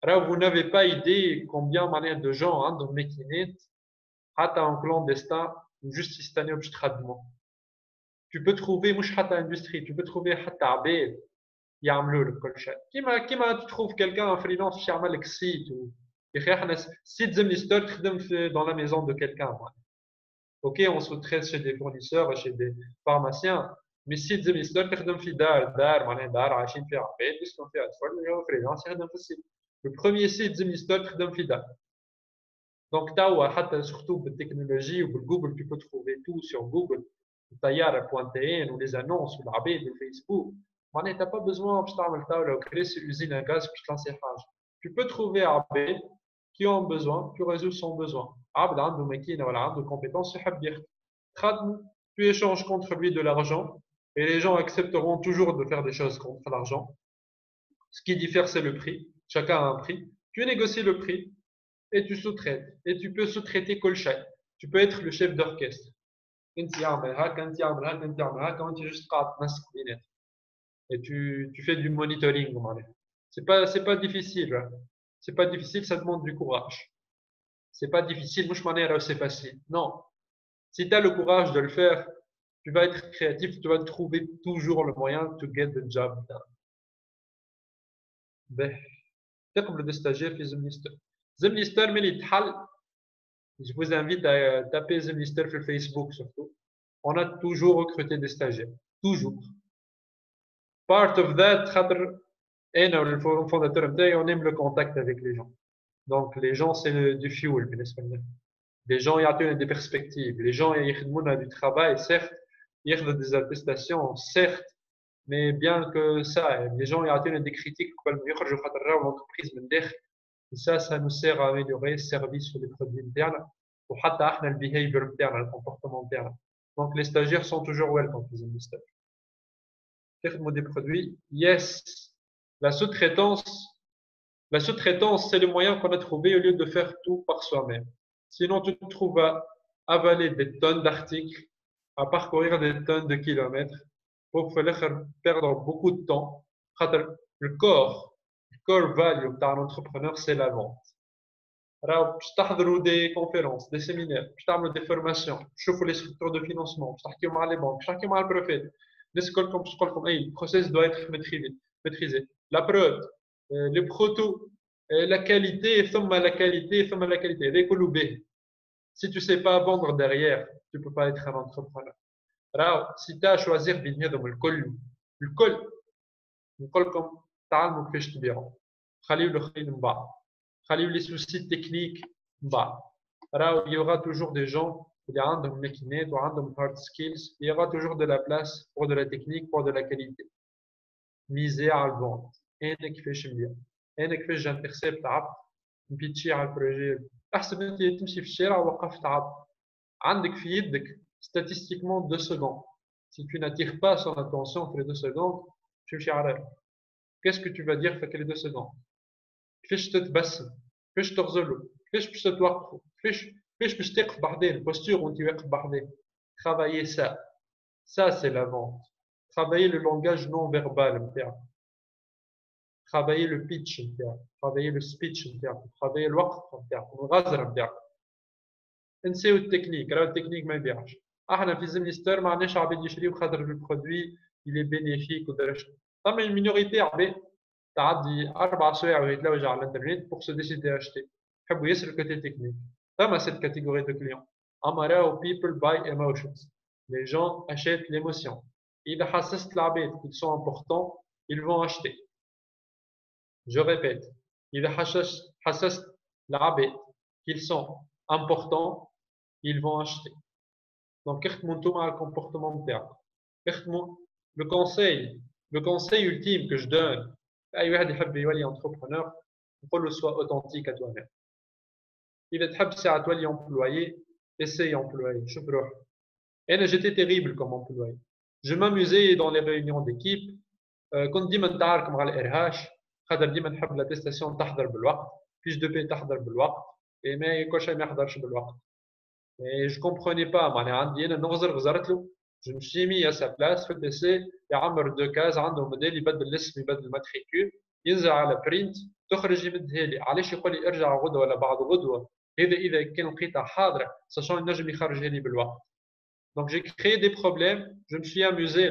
راهو vous n'avez pas idée combien معناها دو جون عندهم ماكينات حتى en clandestin وجست يستناو باش تخدموا. tu peux trouver مش حتى اندستري tu peux trouver حتى عباد يعملوا لك كل شيء كيما تشوف كيلكان فريلانس باش يعمل لك سيت يا اخي احنا سيت زميستر تخدم في dans la maison de quelqu'un. Ok, on sous-traite chez des fournisseurs, chez des pharmaciens, mais سيت زميستر تخدم في دار معناها دار عايشين فيها عباد يسكنوا فيها اطفال فريلانس يخدم في السيت. le premier site زميستر تخدم في دار. donc توا حتى surtout بالتكنولوجي وبالجوجل tu peux trouver tout sur Google. طياره.tn ou les annonces والعباد والفيسبوك. Tu n'as pas besoin de créer une usine à gaz pour te lancer. Tu peux trouver des abés qui ont besoin, tu résous son besoin. Abd a une machine ou une compétence, tu échanges contre lui de l'argent et les gens accepteront toujours de faire des choses contre l'argent. Ce qui diffère, c'est le prix. Chacun a un prix. Tu négocies le prix et tu sous-traites. Et tu peux sous-traiter Kolchay. Tu peux être le chef d'orchestre. Quand tu juste et tu fais du monitoring. C'est pas difficile. C'est pas difficile, ça demande du courage. C'est pas difficile, c'est facile. Non. Si tu as le courage de le faire, tu vas être créatif, tu vas trouver toujours le moyen to get the job done. تقبل des stagiaires في زميستر. زميستر من يتحل. Je vous invite à taper زميستر sur Facebook surtout. On a toujours recruté des stagiaires. Toujours. Part of that, le fondateur, on aime le contact avec les gens. Donc, les gens, c'est du fuel. Les gens, ils ont des perspectives. Les gens, ils ont du travail, certes. Ils ont des attestations, certes. Mais bien que ça, les gens, ils ont des critiques. L'entreprise, et ça nous sert à améliorer le service sur les produits internes. Ou le behavior interne, le comportement interne. Donc, les stagiaires sont toujours welcome dans les stages. Des produits, yes. La sous-traitance, c'est le moyen qu'on a trouvé au lieu de faire tout par soi-même. Sinon, tu te trouves à avaler des tonnes d'articles, à parcourir des tonnes de kilomètres pour perdre beaucoup de temps. Le core value d'un entrepreneur, c'est la vente. Alors, je t'adore des conférences, des séminaires, je t'adore des formations, je chauffe les structures de financement, je t'adore les banques, je t'adore le prophète. Le process doit être maîtrisé. La prod, le proto, la qualité, la qualité. Si tu ne sais pas vendre derrière, tu ne peux pas être un entrepreneur. Alors, si tu as à choisir le col comme تعلموا كيفاش تبيعوا. خليوا الخيل من بعض. خليوا les soucis techniques من بعض. Alors, il y aura toujours des gens qui ont des maquinettes ou des hard skills. Il y aura toujours de la place pour de la technique, pour de la qualité. Misez à la vente. أنا كيفاش نبيع. أنا كيفاش j'intercepte عبد نبيتشي على البروجي. أحسن من أنت تمشي في الشارع ووقفت عبد. عندك في يدك statistiquement 2 secondes. Si tu n'attires pas son attention pour les 2 secondes, tu vas arrêter. Qu'est-ce que tu vas dire pour les 2 secondes? كيفاش تتبسم؟ كيفاش تغزلو؟ كيفاش باش تتوقفوا؟ كيفاش باش تقف بحذاه البوستور وانت واقف بحذاه؟ Travailler ça. Ça c'est la vente. Travailler le langage non verbal نتاعك. Travailler le pitch نتاعك. Travailler le speech نتاعك. Travailler الوقت نتاعك. الغزره نتاعك. نسيو التكنيك، راه التكنيك ما يبيعش. احنا في زميستر ما عندناش عباد يشريو خاطر البرودوي il est bénéfique ودرجه. طبعا المينوريتي عباد تعدي 4 سوايع ويتلوج على الانترنت pour se décider à acheter. يحبوا ياسر الكوتي تكنيك. فما cette catégorie de clients. اما راهو people buy emotions. Les gens achètent l'émotion. إذا حسست العباد qu'ils sont importants, ils vont acheter. Je répète, إذا حسست العباد qu'ils sont importants, ils vont acheter. Donc, le comportement نتاعك. Le conseil ultime que je donne à أي واحد يحب يولي entrepreneur, نقول له sois authentique à toi-même. إذا تحب ساعة تولي employé, essaye employé. شوف روحك. أنا j'étais terrible comme employé. Je m'amusais dans les réunions d'équipe. كنت ديما نتعارك مع الإرهاش. خاطر ديما نحب لاتيستاسيون تحضر بالوقت. فيش دو بي تحضر بالوقت. Et ما كل شيء ما يحضرش بالوقت. Et je comprenais pas. معناها عندي أنا نغزر غزرت له. Je me suis mis à sa place في الديسي يعمر دو كاز عنده موديل يبدل الاسم يبدل الماتريكول ينزل على برينت تخرج يمدها لي علاش يقول لي ارجع غدوه ولا بعد غدوه إذا كان لقيتها حاضرة ساشون ينجم يخرجها لي بالوقت. Donc j'ai créé des problèmes, je me suis amusé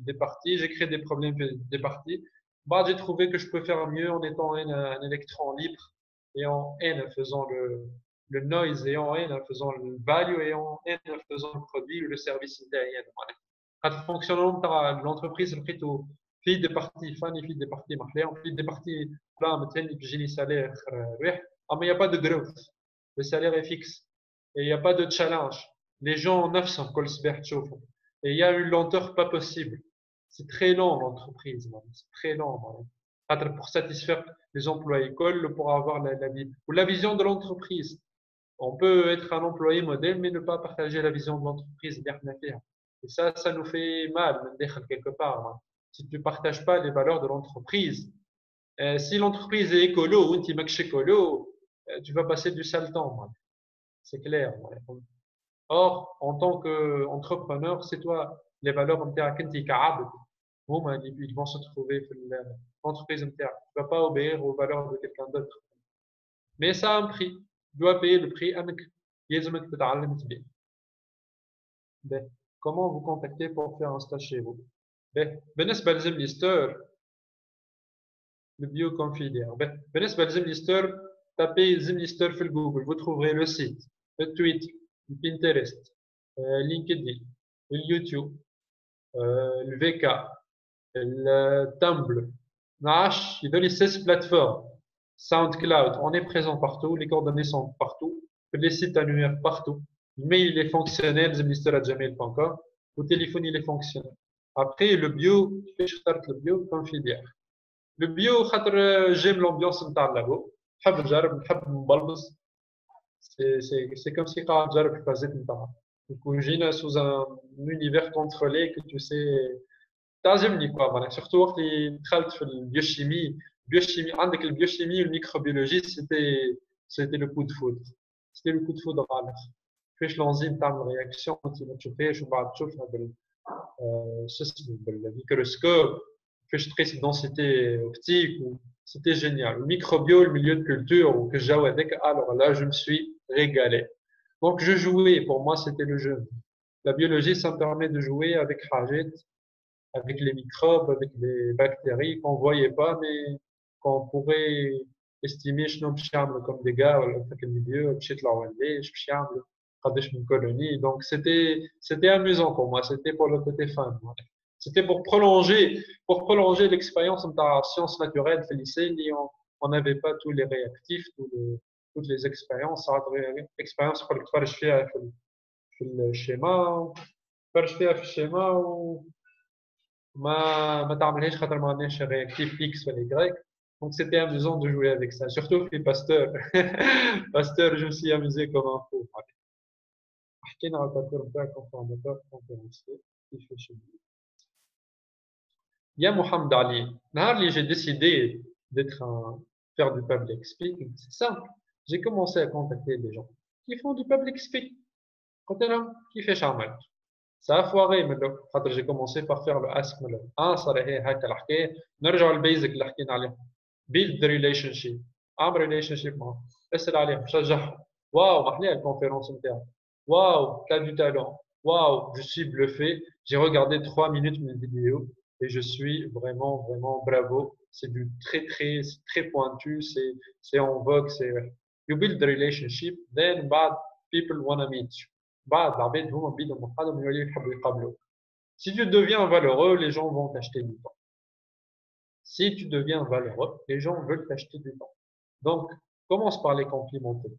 des parties, j'ai créé des problèmes des parties. Bah, j'ai trouvé que je peux faire mieux en étant un électron libre et en N faisant le noise et en N faisant le value et en N faisant le produit ou le service intérieur. Quand le fonctionnement de l'entreprise est plutôt fait des parties, fait des parties marquées, fait des parties là, maintenant, j'ai les salaires, mais il n'y a pas de growth. Le salaire est fixe et il n'y a pas de challenge. Les gens en neuf sont et il y a une lenteur pas possible. C'est très lent l'entreprise, c'est très lent. Pour satisfaire les employés, pour avoir la vision de l'entreprise. On peut être un employé modèle, mais ne pas partager la vision de l'entreprise. Et ça nous fait mal, quelque part. Si tu ne partages pas les valeurs de l'entreprise, si l'entreprise est écolo ou tu es écolo, tu vas passer du sale temps. C'est clair. Or, en tant qu'entrepreneur, c'est toi, les valeurs ils vont se trouver dans l'entreprise. Tu ne vas pas obéir aux valeurs de quelqu'un d'autre. Mais ça a un prix. Tu dois payer le prix. Comment vous contacter pour faire un stage chez vous? بالنسبة لزمليستر le bioconfidaire. بالنسبة لزمليستر tapez Zimlister في Google, vous trouverez le site, le Twitter, le Pinterest, LinkedIn, le YouTube, le VK, le Tumblr. Il y a les 16 plateformes. SoundCloud, on est présent partout, les coordonnées sont partout, les sites annuaires partout. Le mail il est fonctionnel, zimlister@gmail.com, le téléphone il est fonctionnel. Après le bio, le bio confidaire. Le bio, j'aime l'ambiance de le labo. نحب نجرب نحب نبلبص c'est comme si قاعد تجرب الفازات نتاعها نكون جينا sous un univers contrôlé que tu sais تعجبني كوا معناها surtout وقت اللي دخلت في البيوشيمي عندك البيوشيمي والميكروبيولوجي c'était le coup de foudre على الاخر كيفاش الانزيم تعمل رياكسيون انت ما تشوفهاش ومن بعد تشوفها بالميكروسكوب كيفاش تقيس الدنسيتي اوبتيك. C'était génial. Le microbio, le milieu de culture, que j'avais avec, alors là, je me suis régalé. Donc, je jouais. Pour moi, c'était le jeu. La biologie, ça me permet de jouer avec Rajet, avec les microbes, avec les bactéries qu'on ne voyait pas, mais qu'on pourrait estimer comme des gars, dans le milieu, une colonie. Donc, c'était amusant pour moi. C'était pour le côté fun. C'était pour prolonger l'expérience de la science naturelle de lycée. On n'avait pas tous les réactifs, toutes les expériences. Expérience pour le faire le schéma. Faire le schéma ou ma تعملهاش خاطر ما عندناش réactif X ou Y. Donc c'était amusant de jouer avec ça. Surtout les Pasteur. Pasteur, je me suis amusé comme un fou. حكينا على البارcours نتاعك كونفورماتور conférencier qui fait chez lui. يا محمد علي نهار اللي j'ai décidé faire du public speaking, c'est simple. J'ai commencé à contacter des gens qui font du public speaking. قلت لهم كيفاش عملت؟ ça a foiré من الاول خاطر j'ai commencé par faire le ask من الاول. صراحه هكا الحكايه نرجعوا للبيزك اللي حكينا عليهم. build the relationship. اعمل relationship معهم. اسال عليهم شجعهم. واو محليه الكونفérence نتاعك. واو t'as du talent. Waouh, je suis bluffé. J'ai regardé 3 minutes de vidéo et je suis vraiment, vraiment bravo. C'est très pointu, c'est en vogue. You build the relationship, then bad people want to meet you. Si tu deviens valeureux, les gens vont t'acheter du temps. Si tu deviens valeureux, les gens veulent t'acheter du temps. Donc, commence par les complimenter.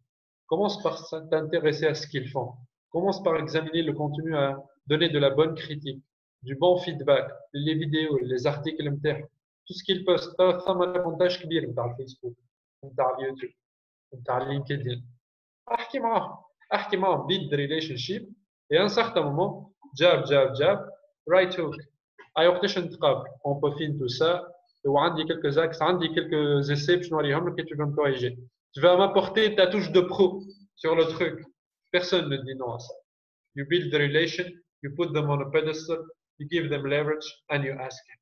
Commence par t'intéresser à ce qu'ils font. Commence par examiner le contenu, à donner de la bonne critique, du bon feedback, les vidéos, les articles, tout ce qu'ils postent. Ça a un avantage كبير نتاع Facebook, نتاع YouTube, نتاع LinkedIn. احكي معهم build the relationship et à un certain moment jab right hook. اي وقتاش نتقابل on peaufine tout ça وعندي quelques axes, عندي quelques essais باش نوريهم لك et tu vas me corriger. Tu vas m'apporter ta touche de pro sur le truc. Personne ne dit non à ça. You build the relation, you put them on a pedestal, you give them leverage and you ask them.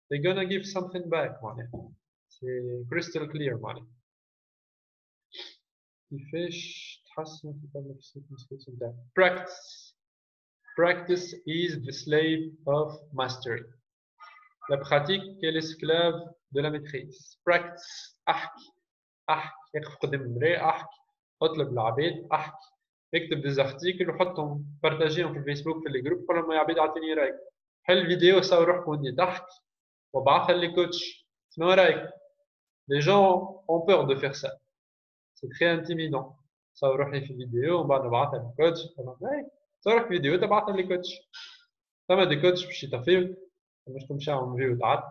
They're gonna give something back, man. C'est crystal clear, man. Practice. Practice is the slave of mastery. La pratique est l'esclave de la maîtrise. Practice. احكي خدم مري احكي اطلب العباد احكي اكتب دي زارتيكل وحطهم بارتاجيهم في الفيسبوك في الجروب قول لهم يا عباد اعطيني رايك حل فيديو صور روحك وانت تحكي وابعثها للكوتش شنو رايك. Les gens ont peur de faire ça. C'est très intimidant. صور روحي في الفيديو ومن بعد نبعثها للكوتش صور روحك فيديو تبعثها للكوتش. ثما دي كوتش باش يتفيو مش تمشي عم فيو تعاد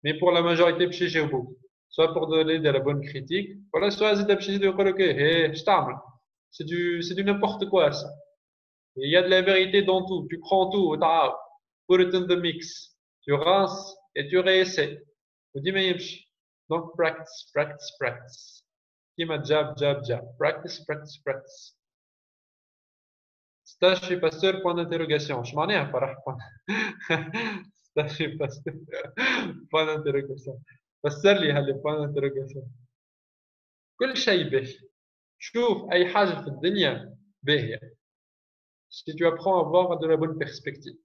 mais pour la majorité باش يجاوبوك soit pour donner de la bonne critique, voilà, soit c'est du n'importe quoi ça. Il y a de la vérité dans tout, tu prends tout, put it in the mix, tu rinces et tu réessais. Donc practice. Qui m'a jab, practice. Stage chez pasteur, point d'interrogation. Je m'en ai un par stage chez pasteur, point d'interrogation. فسر لي هالبوان انتروغاسيون. كل شيء باهي. شوف أي حاجة في الدنيا باهية. Si tu apprends à voir de la bonne perspective.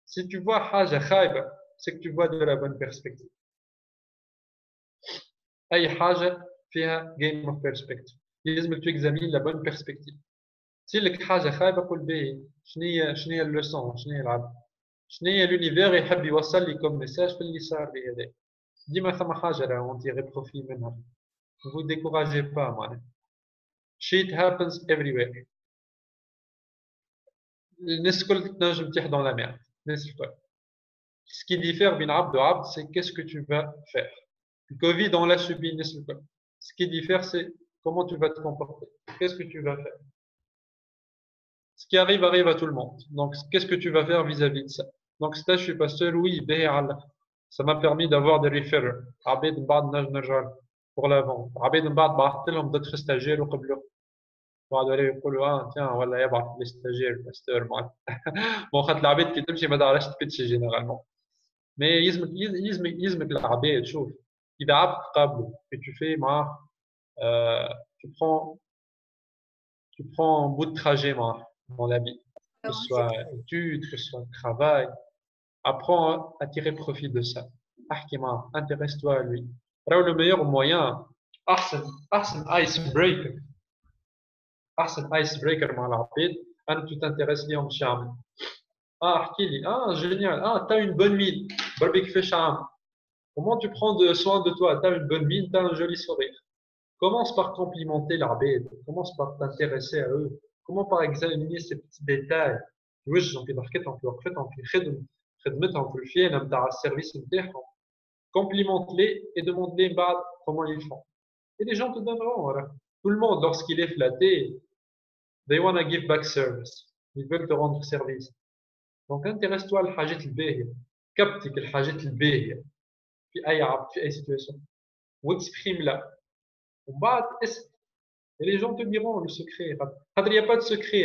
Si tu vois حاجة خايبة, c'est que tu vois de la bonne perspective. أي حاجة فيها game of perspective. لازم tu examines la bonne perspective. Si لك حاجة خايبة قول باهي شنية اللوسون, شنية العبد, شنية l'univers يحب يوصل لي comme message في اللي صار لي هذا. ديما ثم حاجة راه on tire profit منها. Ne vous découragez pas, man. Shit happens everywhere. الناس الكل تنجم تطيح dans la merde. الناس الكل. Ce qui diffère بين عبد وعبد, c'est qu'est-ce que tu vas faire. Le Covid, on l'a subi, الناس الكل. Ce qui diffère, c'est comment tu vas te comporter. Qu'est-ce que tu vas faire. Ce qui arrive à tout le monde. Donc, qu'est-ce que tu vas faire vis-à-vis de ça. Donc, stage, je suis pas seul, oui, باهي على ça m'a permis d'avoir des referrals. عبيد من بعد نرجع pour l'avant. عبيد من بعد بعثت لهم d'autres stagiaires وقبلوا. بعد يقولوا tiens ولا يبعث les stagiaires pasteur معنا. bon خاطر العبيد كي تمشي ما تعرفش تبتشي جينيرالمون. mais يلزمك العبيد شوف إذا عبد تقابله et tu fais معاه tu prends un bout de trajet معاه dans la vie. Que ce soit études, que ce soit travail. Apprends à tirer profit de ça. Intéresse-toi à lui. Le meilleur moyen, أحسن icebreaker مع العباد أن tu t'intéresses ليهم شي عام. احكي لي génial. T'as une bonne mine. بربي كيفاش عام. Comment tu prends soin de toi. T'as une bonne mine, t'as un joli sourire. Commence par complimenter l'عباد. Commence par t'intéresser à eux. Comment par examiner ces petits détails. وجههم في ضحكتهم في وقفتهم في خدمتهم في الفينة نتاع السيرفيس نتاعهم. Complimente-les et demande-les comment ils font. Et les gens te donneront. Voilà. Tout le monde, lorsqu'il est flatté, they want to give back service. Ils veulent te rendre service. Donc, intéresse-toi à l'hajat al-bahia. Capte l'hajat al-bahia. في أي situation. Ou exprime-la. Et les gens te diront le secret. Il n'y a pas de secret.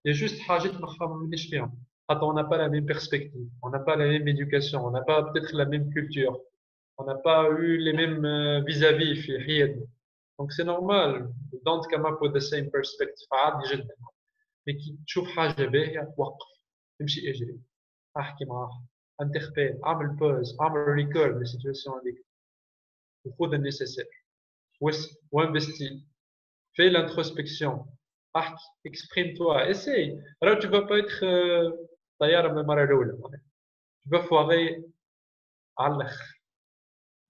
Il y a juste hajat ma on n'a pas la même perspective, on n'a pas la même éducation, on n'a pas peut-être la même culture, on n'a pas eu les mêmes vis-à-vis. Donc c'est normal, don't come up with the same perspective. Mais qui تشوف حاجة باهية وقف امشي اجري احكي معاه interpelle اعمل pause اعمل recall les situations هذيك وخذ النيسيسير وانفستي fais l'introspection احكي exprime-toi essaye. Alors tu vas pas être طيارة من المرة الأولى. Tu vas foirer على الآخر.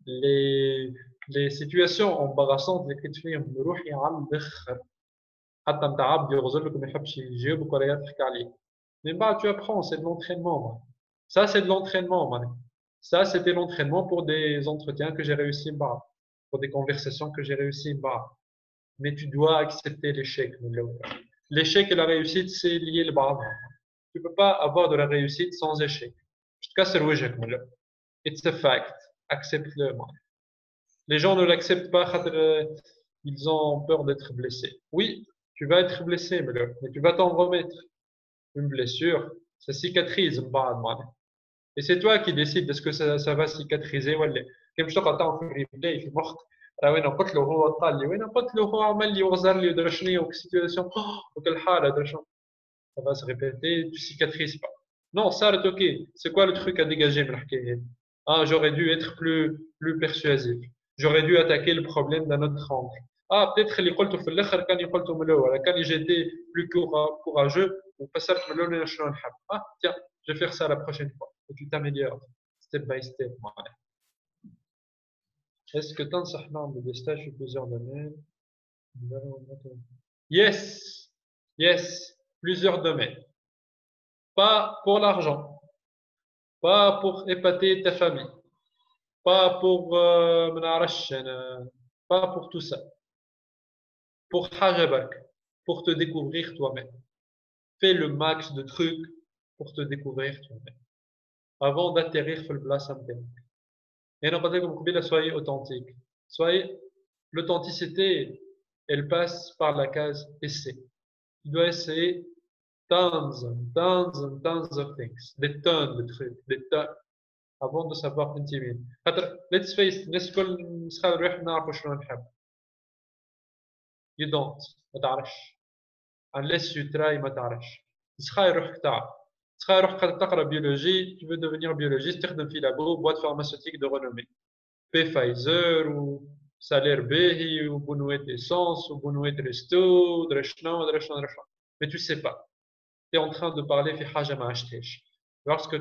les situations embarrassantes اللي كنت فيهم روحي على الاخر حتى نتاع عبد يغزر لك ما يحبش يجاوبك ولا يضحك عليك. من بعد tu apprends, c'est de l'entraînement. Ça c'est de l'entraînement. Ça c'était l'entraînement pour des entretiens que j'ai réussi pour des conversations que j'ai réussi. Mais tu dois accepter l'échec. L'échec et la réussite c'est lié le bras. Tu peux pas avoir de la réussite sans échec. Je te casse le wajak. It's a fact. Accepte-le. Les gens ne l'acceptent pas, ils ont peur d'être blessés. Oui, tu vas être blessé, mais tu vas t'en remettre. Une blessure, ça cicatrise. Et c'est toi qui décides est-ce que ça va cicatriser ou pas. Comme je te raconte في replay في مخك وين قلت له هو قال لي وين قلت له هو عمل لي وغزر لي ودرا شنو وكسيتياسيون وكل حاله درا شنو. Ça va se répéter, tu cicatrises pas. Non, ça c'est ok. C'est quoi le truc à dégager من الحكايه؟ Ah, j'aurais dû être plus persuasif. J'aurais dû attaquer le problème d'un autre angle. Ah, peut-être اللي قلته في الاخر كان يقولته من الاول كان j'étais plus courageux وفسرت من الاول شنو نحب. Ah, tiens, je vais faire ça la prochaine fois. Et tu t'améliores step by step. Est-ce que تنصحنا des stages sur plusieurs domaines? Yes, yes, plusieurs domaines. Pas pour l'argent, pas pour épater ta famille, pas pour pas pour tout ça. Pour Hajabak, pour te découvrir toi-même. Fais le max de trucs pour te découvrir toi-même. Avant d'atterrir sur le place américain. Et non, pas soyez authentique. Soyez l'authenticité, elle passe par la case essai. Tu dois essayer tons of things, des tonnes de trucs, des tonnes, avant de savoir intimider. Let's face it, you don't, ما تعرفش. Unless you try, ما تعرفش. تسخاي روحك تعرف. تسخاي روحك تقرا بيولوجي, tu veux devenir biologiste, تخدم في لابو, boîte pharmaceutique de renommée. Pfizer ou salaire باهي ou بنوات essence ou بنوات resto, درا شنو. Mais tu sais pas. Tu es en train de parler في حاجة ما عشتهاش. Lorsque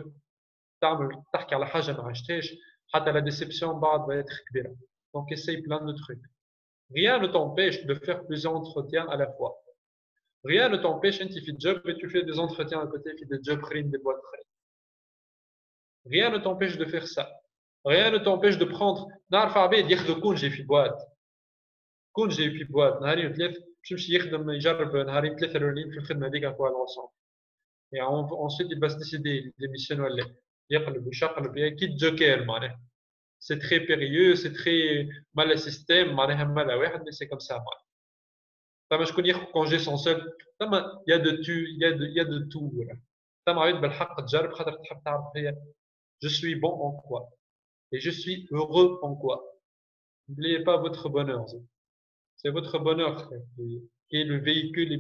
تحكي على حاجة ما عشتهاش, حتى la déception بعد va être كبيرة. Donc essaye plein de trucs. Rien ne t'empêche de faire plusieurs entretiens à la fois. Rien ne t'empêche, tu fais job et tu fais des entretiens à côté, tu fais des jobs, des boîtes. Rien ne t'empêche de faire ça. Rien ne t'empêche de prendre. نعرف عباد ياخذوا كونجي في boîte. كونجي في boîte. نهارين ثلاث باش يمشي يخدم يجرب نهارين ثلاثة الأولين في الخدمة هذيك quoi l'ensemble. Et ensuite il va se décider démissionne ولا يقلب ويشقلب كي جوكر معناها. C'est très périlleux, c'est très mal le système, معناها mal واحد mais c'est comme ça معناها. فما شكون ياخذ كونجي سون سول. فما il y a de tout. فما عباد بالحق تجرب خاطر تحب تعرف هي je suis bon en quoi et je suis heureux en quoi. N'oubliez pas votre bonheur. C'est votre bonheur qui est le véhicule et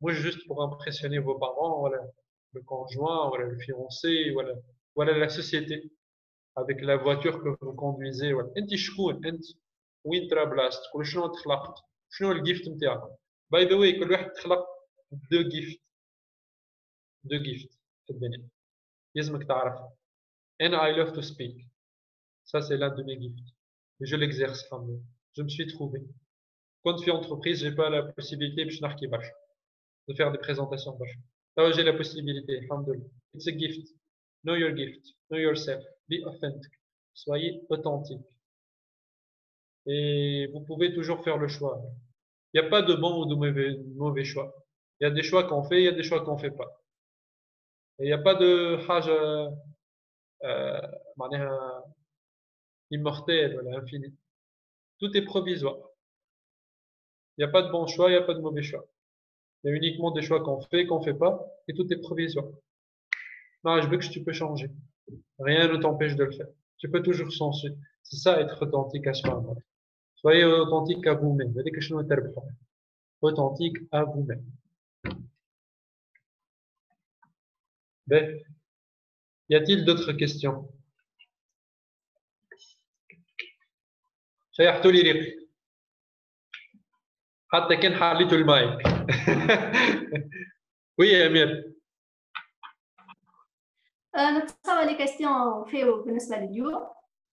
moi juste pour impressionner vos parents, voilà, le conjoint, voilà, le fiancé, voilà la société avec la voiture que vous conduisez. Voilà. انت شكون انت وين ترى بلاصتك وشنو تخلقت شنو الجيفت نتاعك. باي ذا واي كل واحد تخلق دو جيفت في الدنيا لازمك تعرف. And I love to speak. Ça, c'est l'un de mes gifts. Et je l'exerce quand même. Je me suis trouvé. Quand je suis entreprise, je n'ai pas la possibilité de faire des présentations. Là, j'ai la possibilité. It's a gift. Know your gift. Know yourself. Be authentic. Soyez authentique. Et vous pouvez toujours faire le choix. Il n'y a pas de bon ou de mauvais choix. Il y a des choix qu'on fait, il y a des choix qu'on ne fait pas. Et il n'y a pas de معناها immortel, voilà, infini. Tout est provisoire. Il n'y a pas de bon choix, il n'y a pas de mauvais choix. Il y a uniquement des choix qu'on fait, qu'on ne fait pas, et tout est provisoire. Non, je veux que tu peux changer. Rien ne t'empêche de le faire. Tu peux toujours changer. C'est ça, être authentique à soi. Soyez authentique à vous-même. Authentique à vous-même. Ben, y a-t-il d'autres questions? شيحتوا لي ريقي حتى كان حليتوا المايك. وي يا امير. نتصور لي كاستيون فيو بالنسبه لليوم.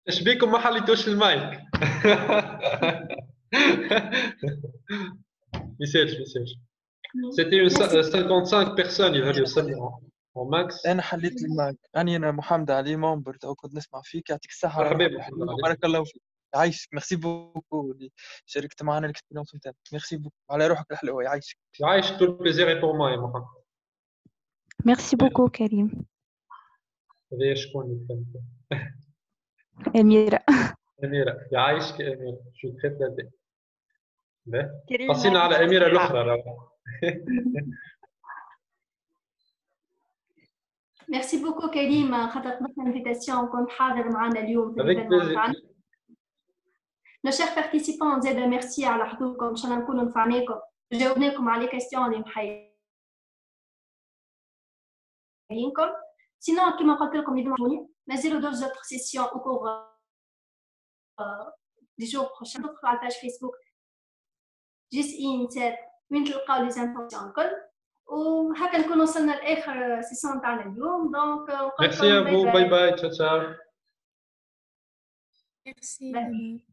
ايش بيكم ما حليتوش المايك؟ ميساج C'était une 55 personnes يظهر يوصلوا au max. انا حليت المايك. انا محمد علي منبر تو كنت نسمع فيك. يعطيك الصحه مرحبا روح محمد علي. بارك الله فيك. يعيشك. ميرسي بوكو اللي شاركت معنا الاكسبيريونس نتاعك. ميرسي بوكو على روحك الحلوه. يعيشك. يعيش tout le plaisir est pour moi يا محمد. Merci beaucoup, Karim. هذا شكون اللي كان؟ Amira. أميرة. يعيشك أميرة. شو تخيل هذا؟ كريم قصينا على أميرة الأخرى. ميرسي بوكو كريم خاطر قبلت الانفيتاسيون كنت حاضر معنا اليوم في Avec الايفينمون plaisir. تاعنا. لو شيخ بارتيسيبون زاد ميرسي على حضوركم ان شاء الله نكونوا نفعناكم جاوبناكم على لي كيستيون اللي محيرينكم. سينون كيما قلت لكم يدوموني مازالوا دوز زوتر سيسيون او كور دي جور بروشين. تدخلوا على الباج فيسبوك جيس انسات وين تلقاو لي زانفورماسيون الكل. وهكا نكون وصلنا لاخر سيسيون تاعنا اليوم. دونك Merci à vous. Bye bye. Ciao ciao. Merci.